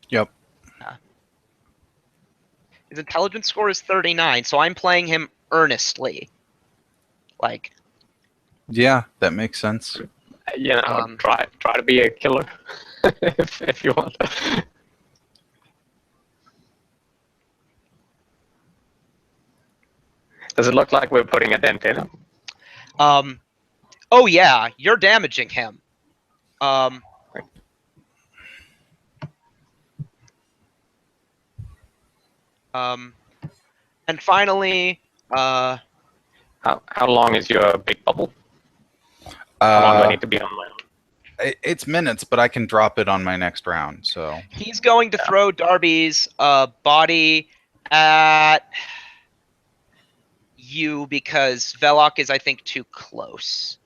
Yep. his intelligence score is 39, so I'm playing him earnestly. Like, Yeah, that makes sense. You know, try to be a killer if you want. Does it look like we're putting a dent in him? oh yeah, you're damaging him. And finally, How long is your big bubble? How long do I need to be on my own? It's minutes, but I can drop it on my next round. So he's going to throw Darby's body at you because Velok is, I think, too close.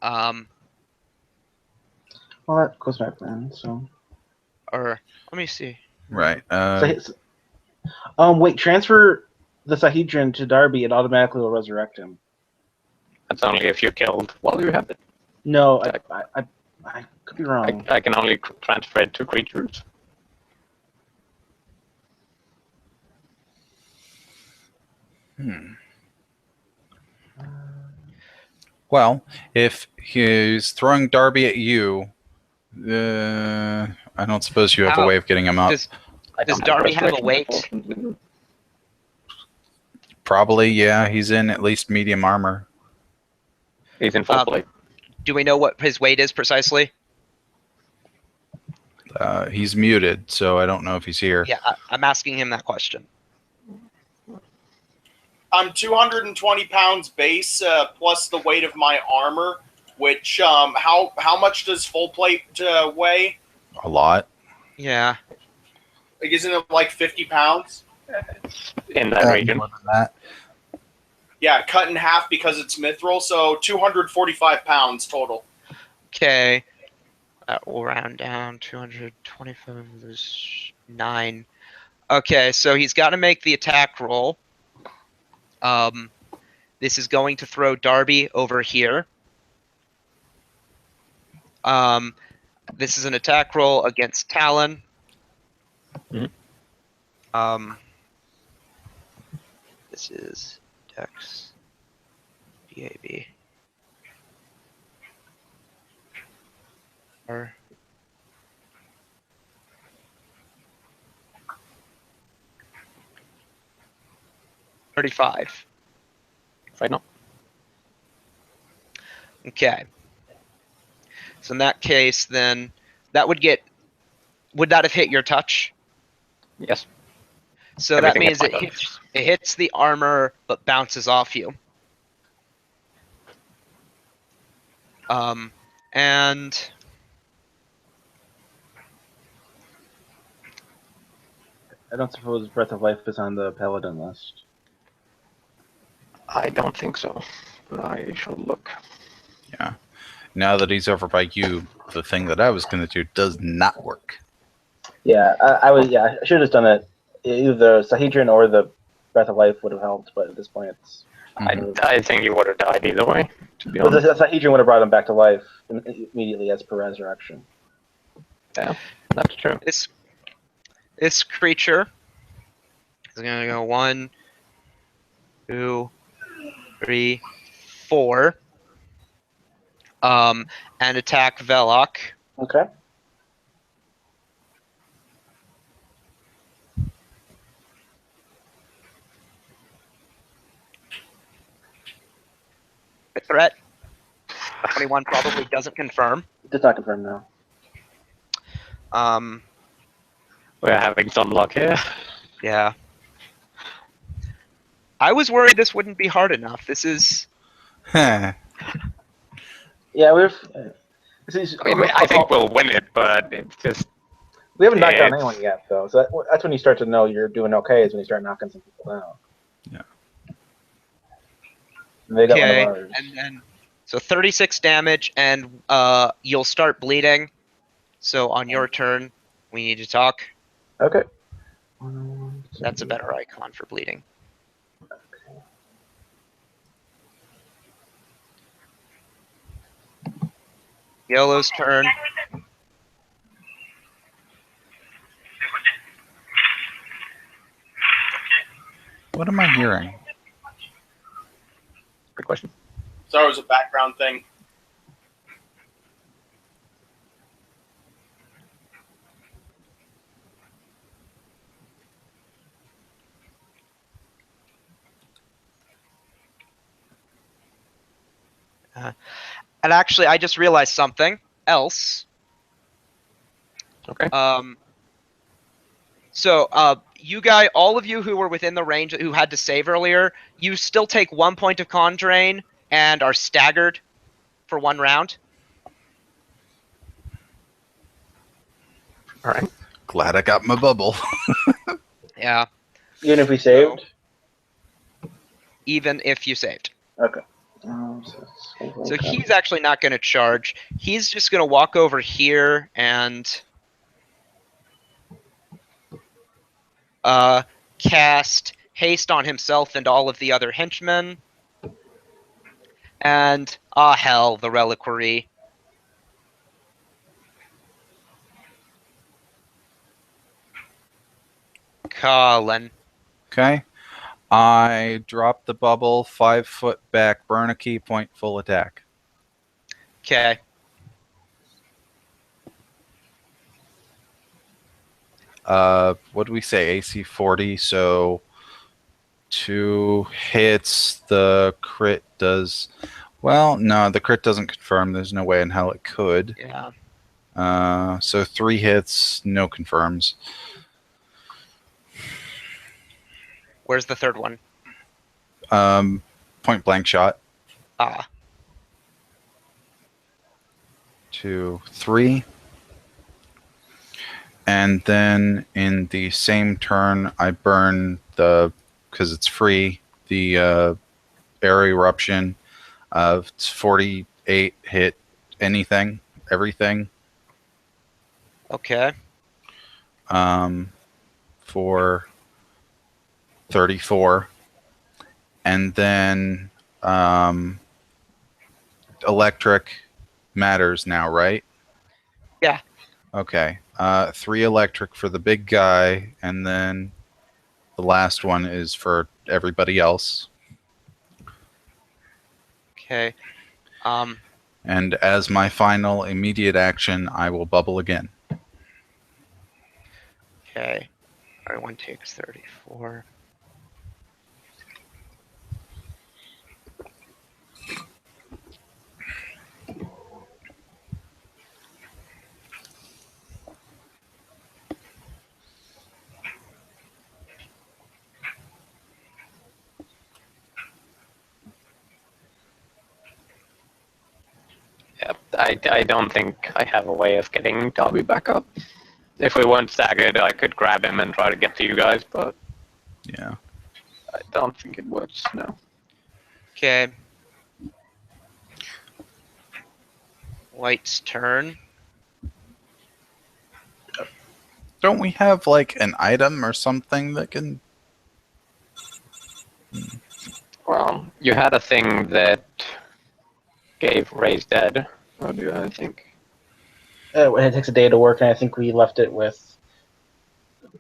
Well, that goes back then. So. Or let me see. right. Wait. Transfer the Sahedrin to Darby. It automatically will resurrect him. That's only if you're killed while you have it. No, I could be wrong. I can only transfer it to creatures. Well, if he's throwing Darby at you, I don't suppose you have a way of getting him up. I Does don't have Darby have a restoration, weight? unfortunately. Probably, yeah. He's in at least medium armor. He's in full plate. Do we know what his weight is precisely? He's muted, so I don't know if he's here. Yeah, I'm asking him that question. I'm 220 pounds base plus the weight of my armor. Which how much does full plate weigh? A lot. Yeah. Like, isn't it like 50 pounds? In that region. More than that. Yeah, cut in half because it's mithril, so 245 pounds total. Okay. That will round down. 225 is 9. Okay, so he's got to make the attack roll. This is going to throw Darby over here. This is an attack roll against Talon. Mhm. This is Dex. BAB. Or 35. Right now. Okay. So in that case, then that would that have hit your touch? Yes. So Everything that means hits my touch. it hits the armor but bounces off you. And I don't suppose Breath of Life is on the Paladin list. I don't think so. But I shall look. Yeah. Now that he's over by you, the thing that I was going to do does not work. Yeah, I should have done it. Either the Sahedrin or the Breath of Life would have helped, but at this point, it's. I think you would have died either way, to be But the honest. Sahedrin would have brought him back to life immediately as per resurrection. Yeah, that's true. this creature is going to go 1, 2, 3, 4. And attack Velok. Okay. The threat. 21 probably doesn't confirm. Does not confirm now. We're having some luck here. Yeah. I was worried this wouldn't be hard enough. This is. Huh. Yeah, I mean, I think we'll win it, but it's just we haven't knocked down it's- anyone yet, though. So that's when you start to know you're doing okay. Is when you start knocking some people down. Yeah. And they got Okay, one of ours. and then so 36 damage, and you'll start bleeding. So on your turn, we need to talk. Okay. That's a better icon for bleeding. Yellow's turn. What am I hearing? good question. Sorry, it was a background thing. And actually, I just realized something else. Okay. So, all of you who were within the range, who had to save earlier, you still take 1 point of con drain and are staggered for 1 round. All right. Glad I got my bubble. Yeah, Even if we saved. even if you saved. Okay. So he's actually not going to charge. He's just going to walk over here and cast haste on himself and all of the other henchmen. And, hell, the reliquary. Colin. Okay. I drop the bubble 5 foot back, burn a key point, full attack. Okay. What do we say? AC 40. So 2 hits. The crit does. Well, no, the crit doesn't confirm. There's no way in hell it could. Yeah. So 3 hits, no confirms. Where's the third one? Point blank shot. Ah. 2, 3. And then in the same turn, I burn because it's free, the air eruption of 48 hit anything, everything. Okay. For 34. And then electric matters now, right? Yeah. Okay. 3 electric for the big guy, and then the last one is for everybody else. Okay. And as my final immediate action, I will bubble again. Okay. Everyone takes 34. Yep, I don't think I have a way of getting Darby back up. If we weren't staggered, I could grab him and try to get to you guys, but Yeah. I don't think it works, no. Okay. White's turn. Don't we have like an item or something that can? Well, you had a thing that gave Raise Dead. What do I think? It takes a day to work, and I think we left it with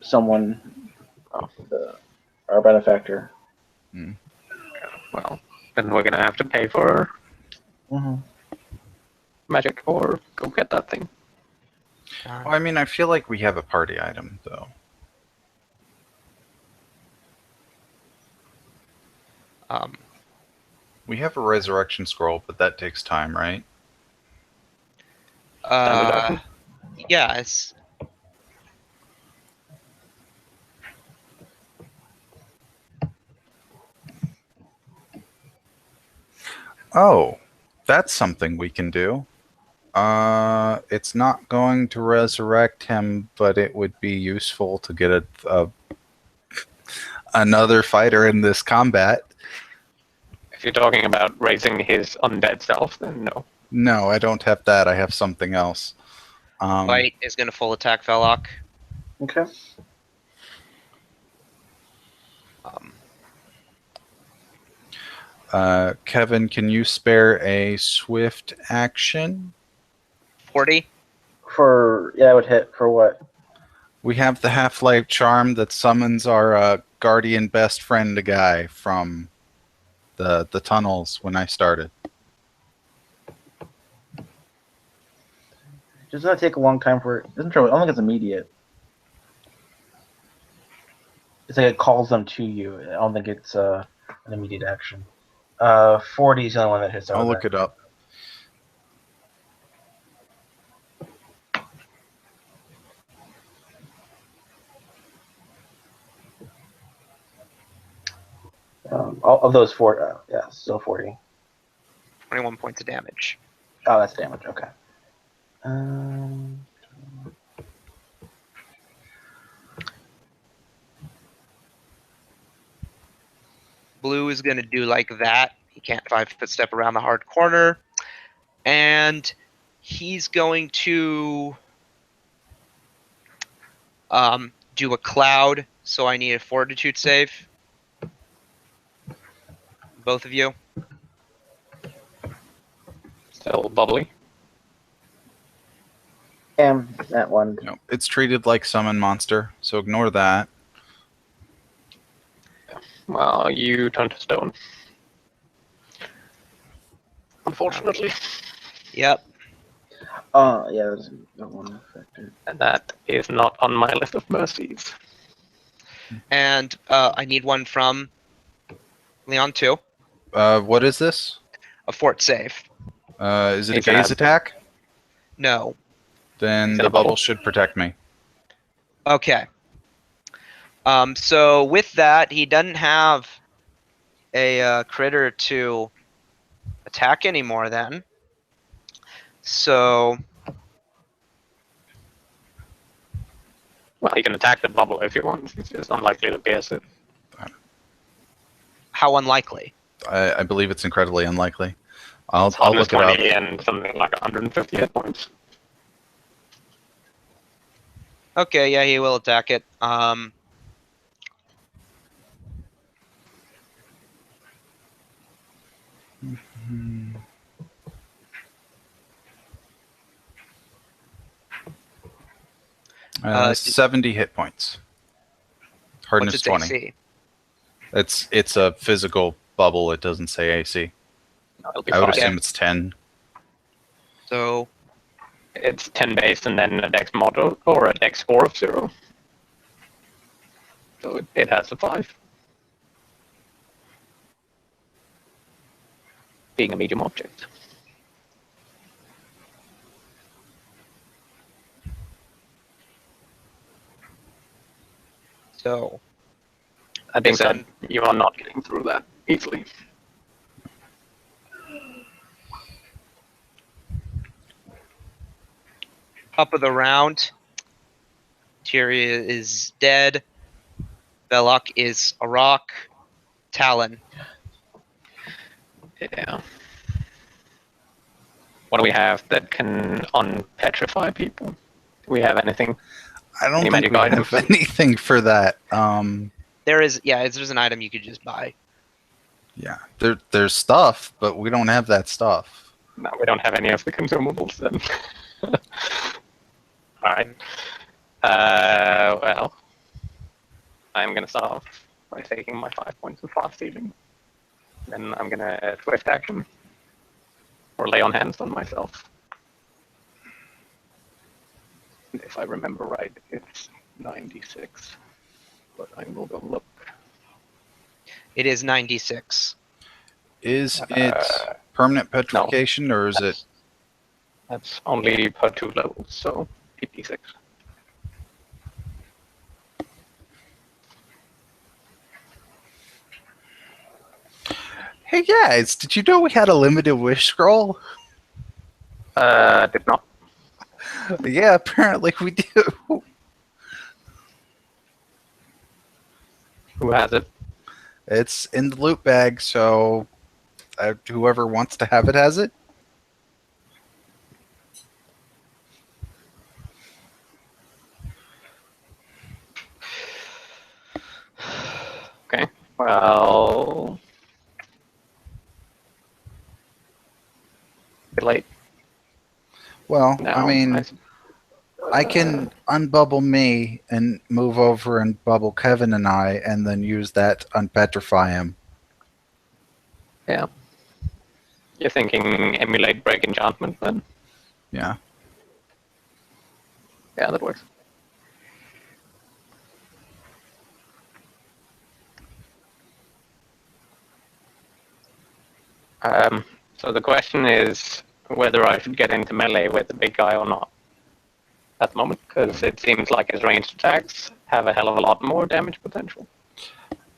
someone, our benefactor. Well, then we're gonna have to pay for Mm-hmm. magic or go get that thing. Well, I mean, I feel like we have a party item though. We have a resurrection scroll, but that takes time, right? Yes. Oh, that's something we can do. It's not going to resurrect him, but it would be useful to get another fighter in this combat. If you're talking about raising his undead self, then no. No, I don't have that. I have something else. White is going to full attack Velok. Okay. Kevin, can you spare a swift action? 40. That would hit for what? We have the Half-Life charm that summons our guardian best friend guy from the tunnels when I started. Does that take a long time for it? Doesn't I don't think it's immediate. It's like it calls them to you. I don't think it's an immediate action. 40 is the only one that hits. I'll look it up. All of those 4, yeah, still 40. 21 points of damage. Oh, that's damage. Okay. Blue is going to do like that. He can't 5-foot step around the hard corner. And he's going to do a cloud. So I need a fortitude save. Both of you. Still bubbly. That one. No, it's treated like summon monster, so ignore that. Well, you turn to stone. Unfortunately. Yep. Yeah, that's that one factor. And that is not on my list of mercies. And I need one from Leon too. What is this? A fort save. Is it a He's gonna gaze have- attack? No. Then He's the gonna bubble bubble. should protect me. Okay. So with that, he doesn't have a critter to attack anymore then. So Well, he can attack the bubble if he wants. It's just unlikely to pierce it. how unlikely? I believe it's incredibly unlikely. I'll Hardness look it up. 20 and something like 150 hit points. Okay, yeah, he will attack it. 70 hit points. Hardness What's its 20. AC? It's a physical bubble. It doesn't say AC. No, it'll be I would 5. assume it's 10. So It's 10 base and then a dex model or a dex score of 0. So it has a 5. Being a medium object. that That being Yes, said, you are not getting through that easily. top of the round. Tyria is dead. Belloc is a rock. Talon. Yeah. What do we have that can unpetrify people? Do we have anything? I don't Any think magic we items? have anything for that. There's an item you could just buy. Yeah, there's stuff, but we don't have that stuff. No, we don't have any of the consumables then. Alright. Well, I'm gonna start off by taking my 5 points of fast healing. Then I'm gonna swift action. Or lay on hands on myself. If I remember right, it's 96. But I will go look. It is 96. Is it permanent petrification or is it? That's only per 2 levels, so 56. Hey guys, did you know we had a limited wish scroll? Did not. Yeah, apparently we do. Who has it? It's in the loot bag, so whoever wants to have it has it. Okay. Well, bit late. Well, No, I mean, I- I can unbubble me and move over and bubble Kevin and I, and then use that to unpetrify him. Yeah. You're thinking emulate break enchantment then? Yeah. Yeah, that works. So the question is whether I should get into melee with the big guy or not at the moment, because it seems like his ranged attacks have a hell of a lot more damage potential.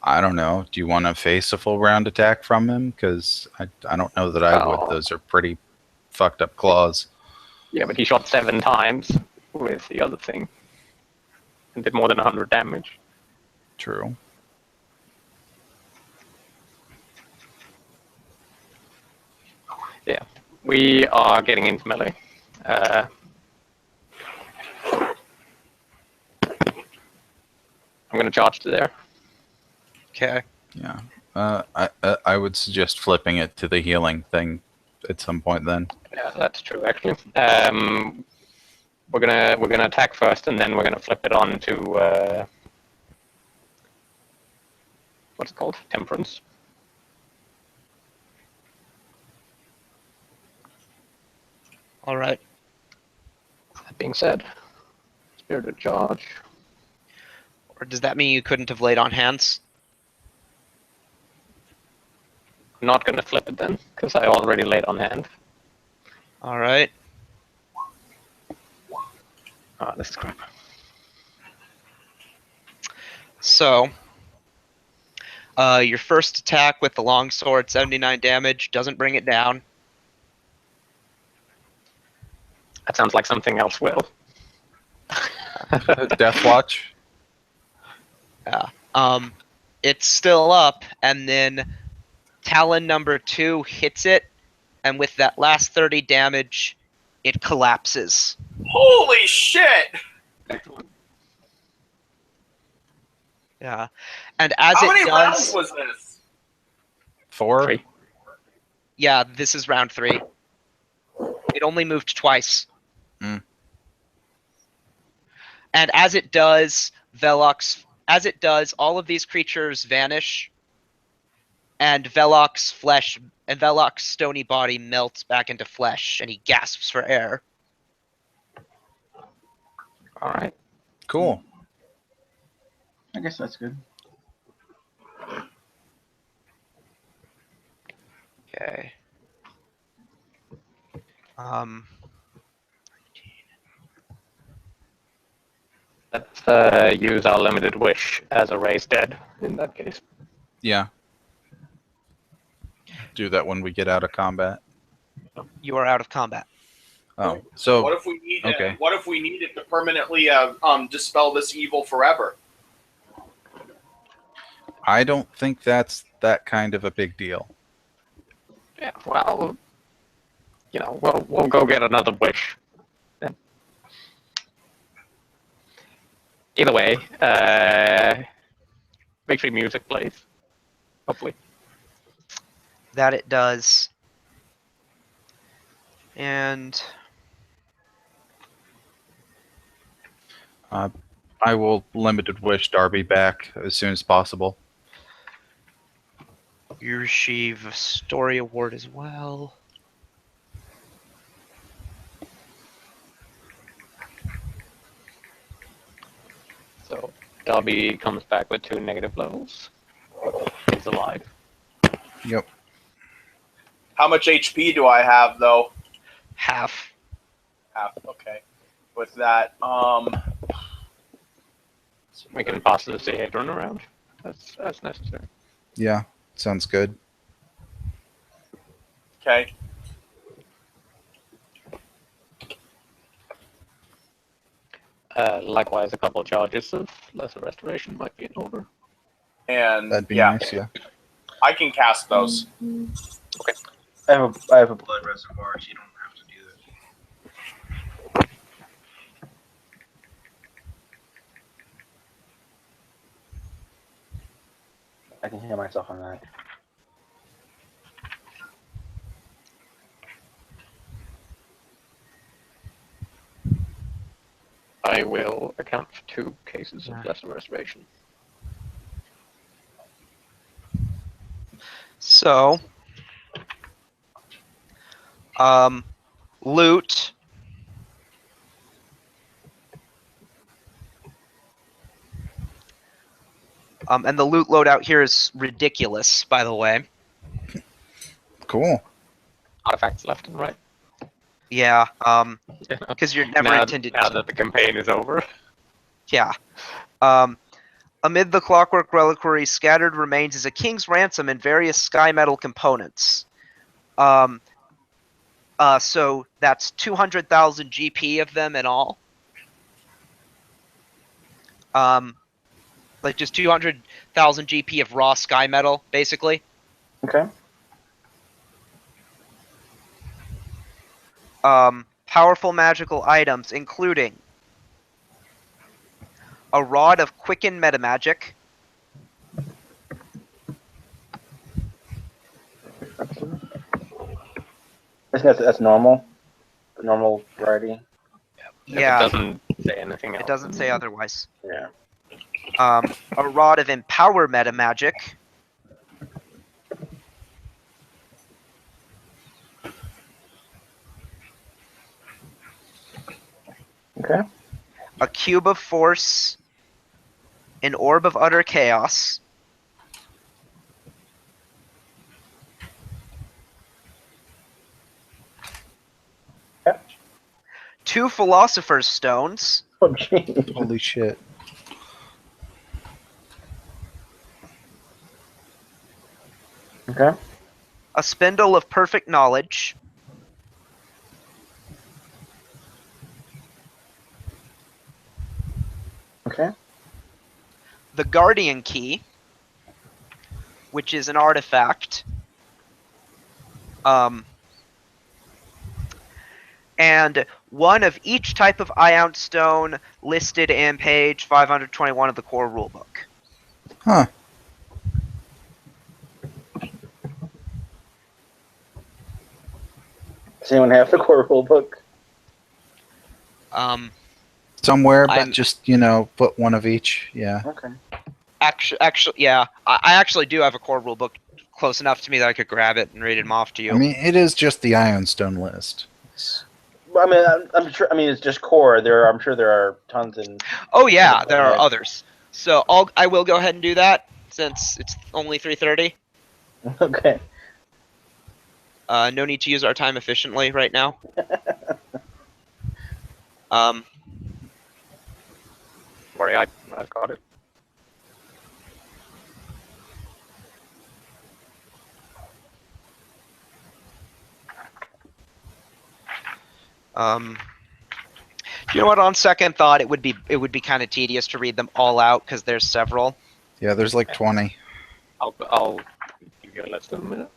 I don't know. Do you want to face a full round attack from him? Because I don't know that I Oh. would. Those are pretty fucked up claws. Yeah, but he shot 7 times with the other thing and did more than 100 damage. True. Yeah, we are getting into melee. I'm going to charge to there. Okay. Yeah. I would suggest flipping it to the healing thing at some point then. Yeah, that's true actually. We're gonna attack first, and then we're gonna flip it on to what's it called? Temperance. All right. being said, Spirited Charge. Or does that mean you couldn't have laid on hands? I'm not going to flip it then, because I already laid on hand. All right. Ah, this is crap. So, your first attack with the longsword, 79 damage, doesn't bring it down. That sounds like something else will. Death Watch. Yeah. It's still up, and then Talon number 2 hits it, and with that last 30 damage, it collapses. Holy shit! Yeah. And as How it many rounds does, was this? 4. 3. yeah, this is round 3. It only moved twice. Mm. And as it does, all of these creatures vanish, and Velok's stony body melts back into flesh, and he gasps for air. All right. Cool. I guess that's good. Okay. Let's use our limited wish as a raise dead in that case. Yeah. Do that when we get out of combat. You are out of combat. Oh, so What if we need okay. What if we needed to permanently dispel this evil forever? I don't think that's that kind of a big deal. Yeah. Well, we'll go get another wish. Then. Either way, make sure music plays. Hopefully. That it does. And I will limited wish Darby back as soon as possible. you receive a story award as well. So Darby comes back with 2 negative levels. He's alive. Yep. How much HP do I have, though? Half. Half. Okay. With that, We can pass the Sahedron around. That's necessary. Yeah. Sounds good. okay. Likewise, a couple of charges of Lesser Restoration might be in order. And That'd be yeah, nice. Yeah. I can cast those. I have a blood reservoir, so you don't have to do that. I can heal myself on that. I will account for 2 cases of Lesser Restoration. So, loot. And the loot loadout here is ridiculous, by the way. Cool. Artifacts left and right. Yeah, because you're never now, intended now to. that the campaign is over. Yeah. Amid the clockwork reliquary, scattered remains is a king's ransom and various sky metal components. So that's 200,000 GP of them in all. Like just 200,000 GP of raw sky metal, basically. Okay. Powerful magical items, including a rod of quicken metamagic, I think that's normal. The normal variety. Yeah. It doesn't say anything else. It doesn't say otherwise. Yeah. A rod of empower metamagic, Okay. A cube of force, an orb of utter chaos, Okay. 2 philosopher's stones, Oh, jeez. Holy shit. Okay. a spindle of perfect knowledge, Okay. the guardian key, which is an artifact, and 1 of each type of ion stone listed in page 521 of the core rulebook. Huh. Does anyone have the core rule book? Somewhere, but I'm- just, put one of each. Yeah. Okay. Actually, yeah, I actually do have a core rulebook close enough to me that I could grab it and read them off to you. I mean, it is just the Ironstone list. Well, I mean, I'm sure. I mean, it's just core. I'm sure there are tons and. Oh yeah, there are Right. others. So I will go ahead and do that since it's only 3:30. Okay. No need to use our time efficiently right now. Sorry, I've got it. You know what? On second thought, it would be kind of tedious to read them all out because there's several. Yeah, there's like 20. I'll give you less than a minute.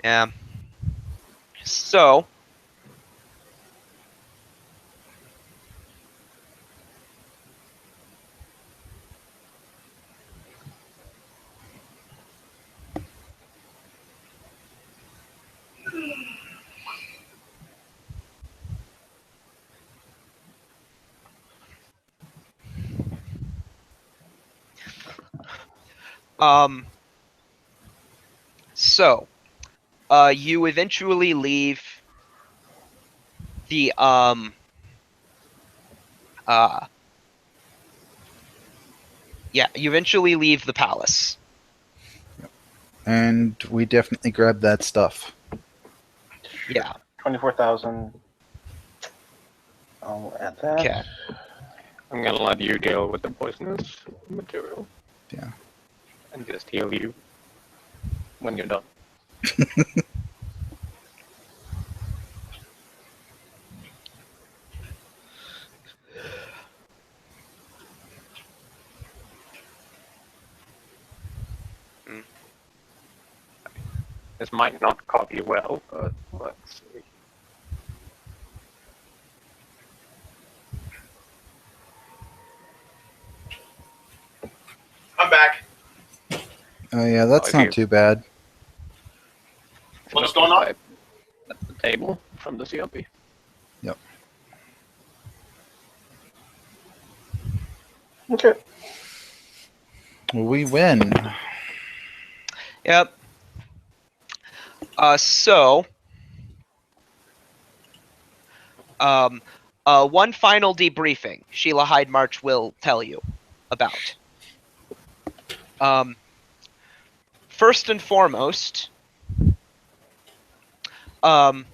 Yeah. So. So, you eventually leave the you eventually leave the palace. And we definitely grabbed that stuff. Yeah. 24,000. I'll add that. Okay. I'm gonna let you deal with the poisonous material. Yeah. And just heal you when you're done. This might not copy well, but let's see. I'm back. Oh, yeah, that's Oh, not you- too bad. What's going on? At the table from the CLP. Okay. We win. Yep. So, one final debriefing Sheila Hyde March will tell you about. First and foremost, other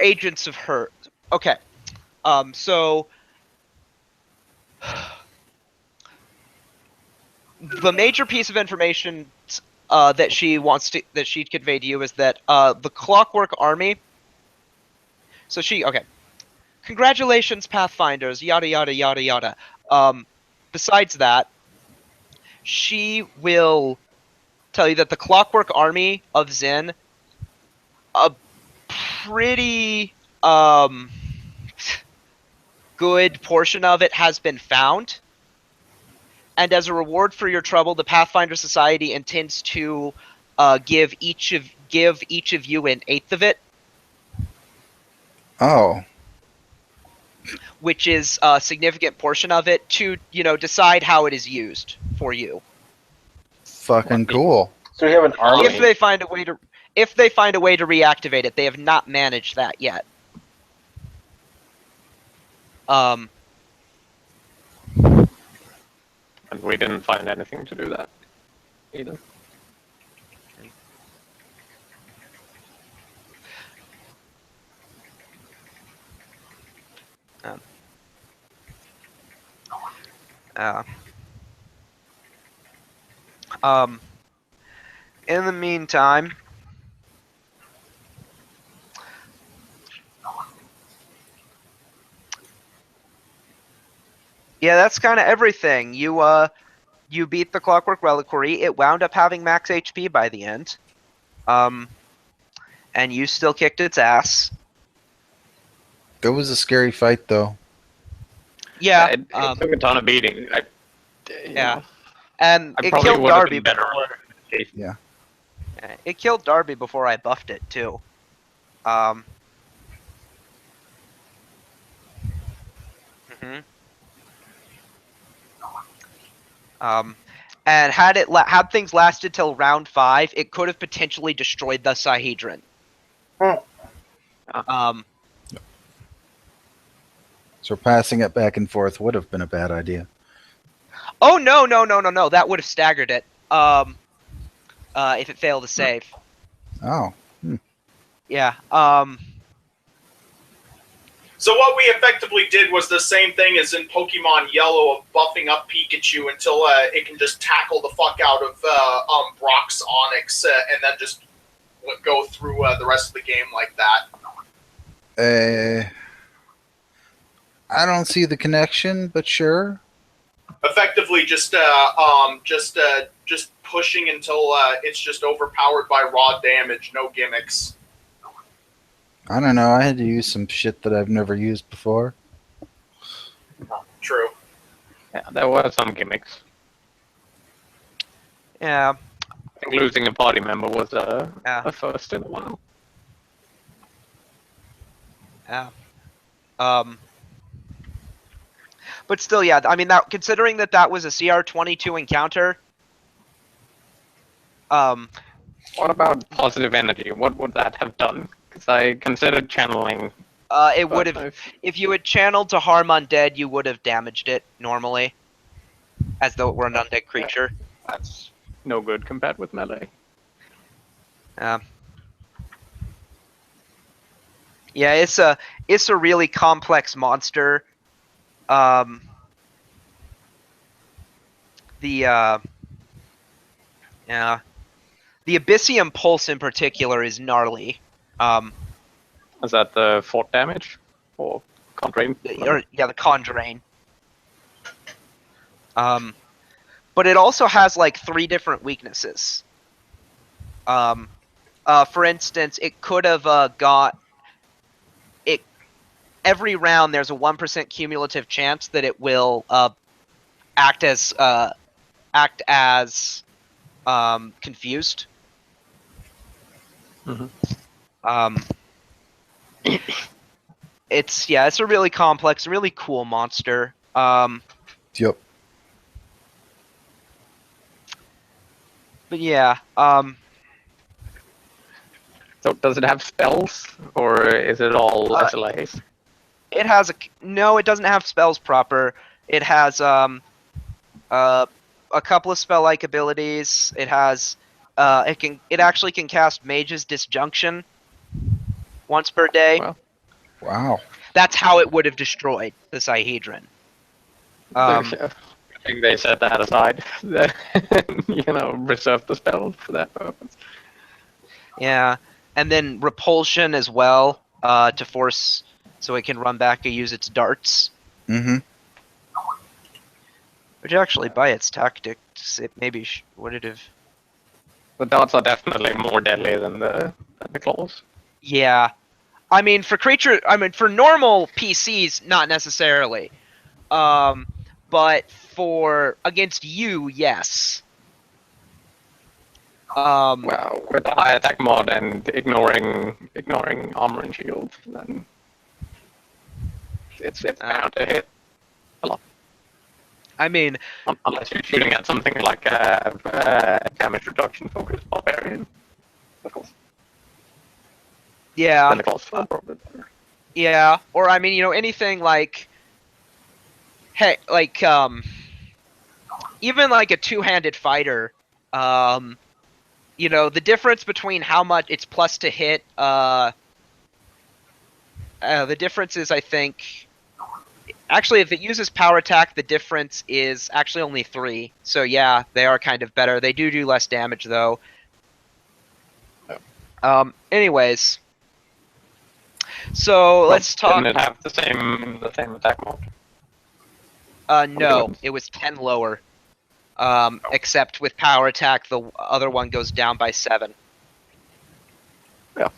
agents of her. Okay. So the major piece of information that she conveyed to you is that the Clockwork Army. So okay. Congratulations, Pathfinders. Yada yada yada yada. Besides that, she will tell you that the Clockwork Army of Xin, a pretty good portion of it has been found. And as a reward for your trouble, the Pathfinder Society intends to give each of you an eighth of it, Oh, which is a significant portion of it, to decide how it is used for you. fucking cool. So we have an army. If they find a way to, if they find a way to reactivate it, they have not managed that yet. And we didn't find anything to do that either. In the meantime, yeah, that's kind of everything. You beat the Clockwork Reliquary. It wound up having max HP by the end. And you still kicked its ass. That was a scary fight, though. Yeah. It took a ton of beating. Yeah. And I it probably killed would have Darby been better. before. Yeah. It killed Darby before I buffed it too. Mhm. And had things lasted till round 5, it could have potentially destroyed the Sahedron. So passing it back and forth would have been a bad idea. Oh no! That would have staggered it. If it failed to save. Oh. Yeah. So what we effectively did was the same thing as in Pokemon Yellow of buffing up Pikachu until it can just tackle the fuck out of Brock's Onix and then just go through the rest of the game like that. I don't see the connection, but sure. Effectively, just pushing until it's just overpowered by raw damage, no gimmicks. I don't know. I had to use some shit that I've never used before. True. Yeah, there were some gimmicks. Yeah. I think losing a party member was Yeah. a first in a while. Yeah. But still, yeah. I mean, considering that was a CR22 encounter. What about positive energy? What would that have done? Because I considered channeling. It would have. If you had channeled to harm undead, you would have damaged it normally, as though it were an undead creature. That's no good compared with melee. Yeah, it's a really complex monster. The Abyssium Pulse in particular is gnarly. Is that the fort damage or Condrain? The Condrain. But it also has like 3 different weaknesses. For instance, it could have got it. Every round, there's a 1% cumulative chance that it will act as confused. Mm-hmm. It's a really complex, really cool monster. Yep. But yeah. So does it have spells, or is it all SLAs? It has no. It doesn't have spells proper. It has a couple of spell-like abilities. It has it actually can cast Mage's Disjunction once per day. Wow. That's how it would have destroyed the Sahedron. I think they set that aside. Reserve the spell for that purpose. Yeah, and then Repulsion as well to force so it can run back and use its darts. Mm-hmm. Which actually, by its tactics, it maybe would it have. The darts are definitely more deadly than the claws. Yeah, I mean for normal PCs, not necessarily. But for against you, yes. Well, with the high attack mod and ignoring armor and shield, then it's bound to hit a lot. I mean, unless you're shooting at something like a damage reduction focused barbarian, of course. Yeah. Then the claws feel probably better. Yeah, or I mean, anything like, hey, like even like a two-handed fighter, the difference between how much it's plus to hit, the difference is, I think, actually, if it uses power attack, the difference is actually only 3. So yeah, they are kind of better. They do less damage though. Anyways, so let's talk. Didn't it have the same attack mode? No, it was 10 lower. Except with power attack, the other one goes down by 7. Yeah.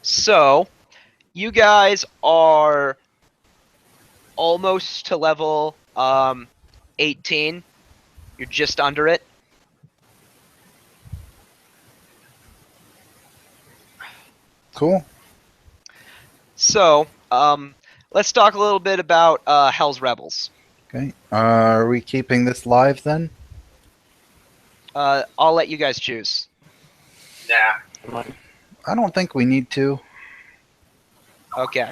So, you guys are almost to level 18. You're just under it. Cool. So, let's talk a little bit about Hell's Rebels. Okay. Are we keeping this live then? I'll let you guys choose. Nah. I don't think we need to. Okay.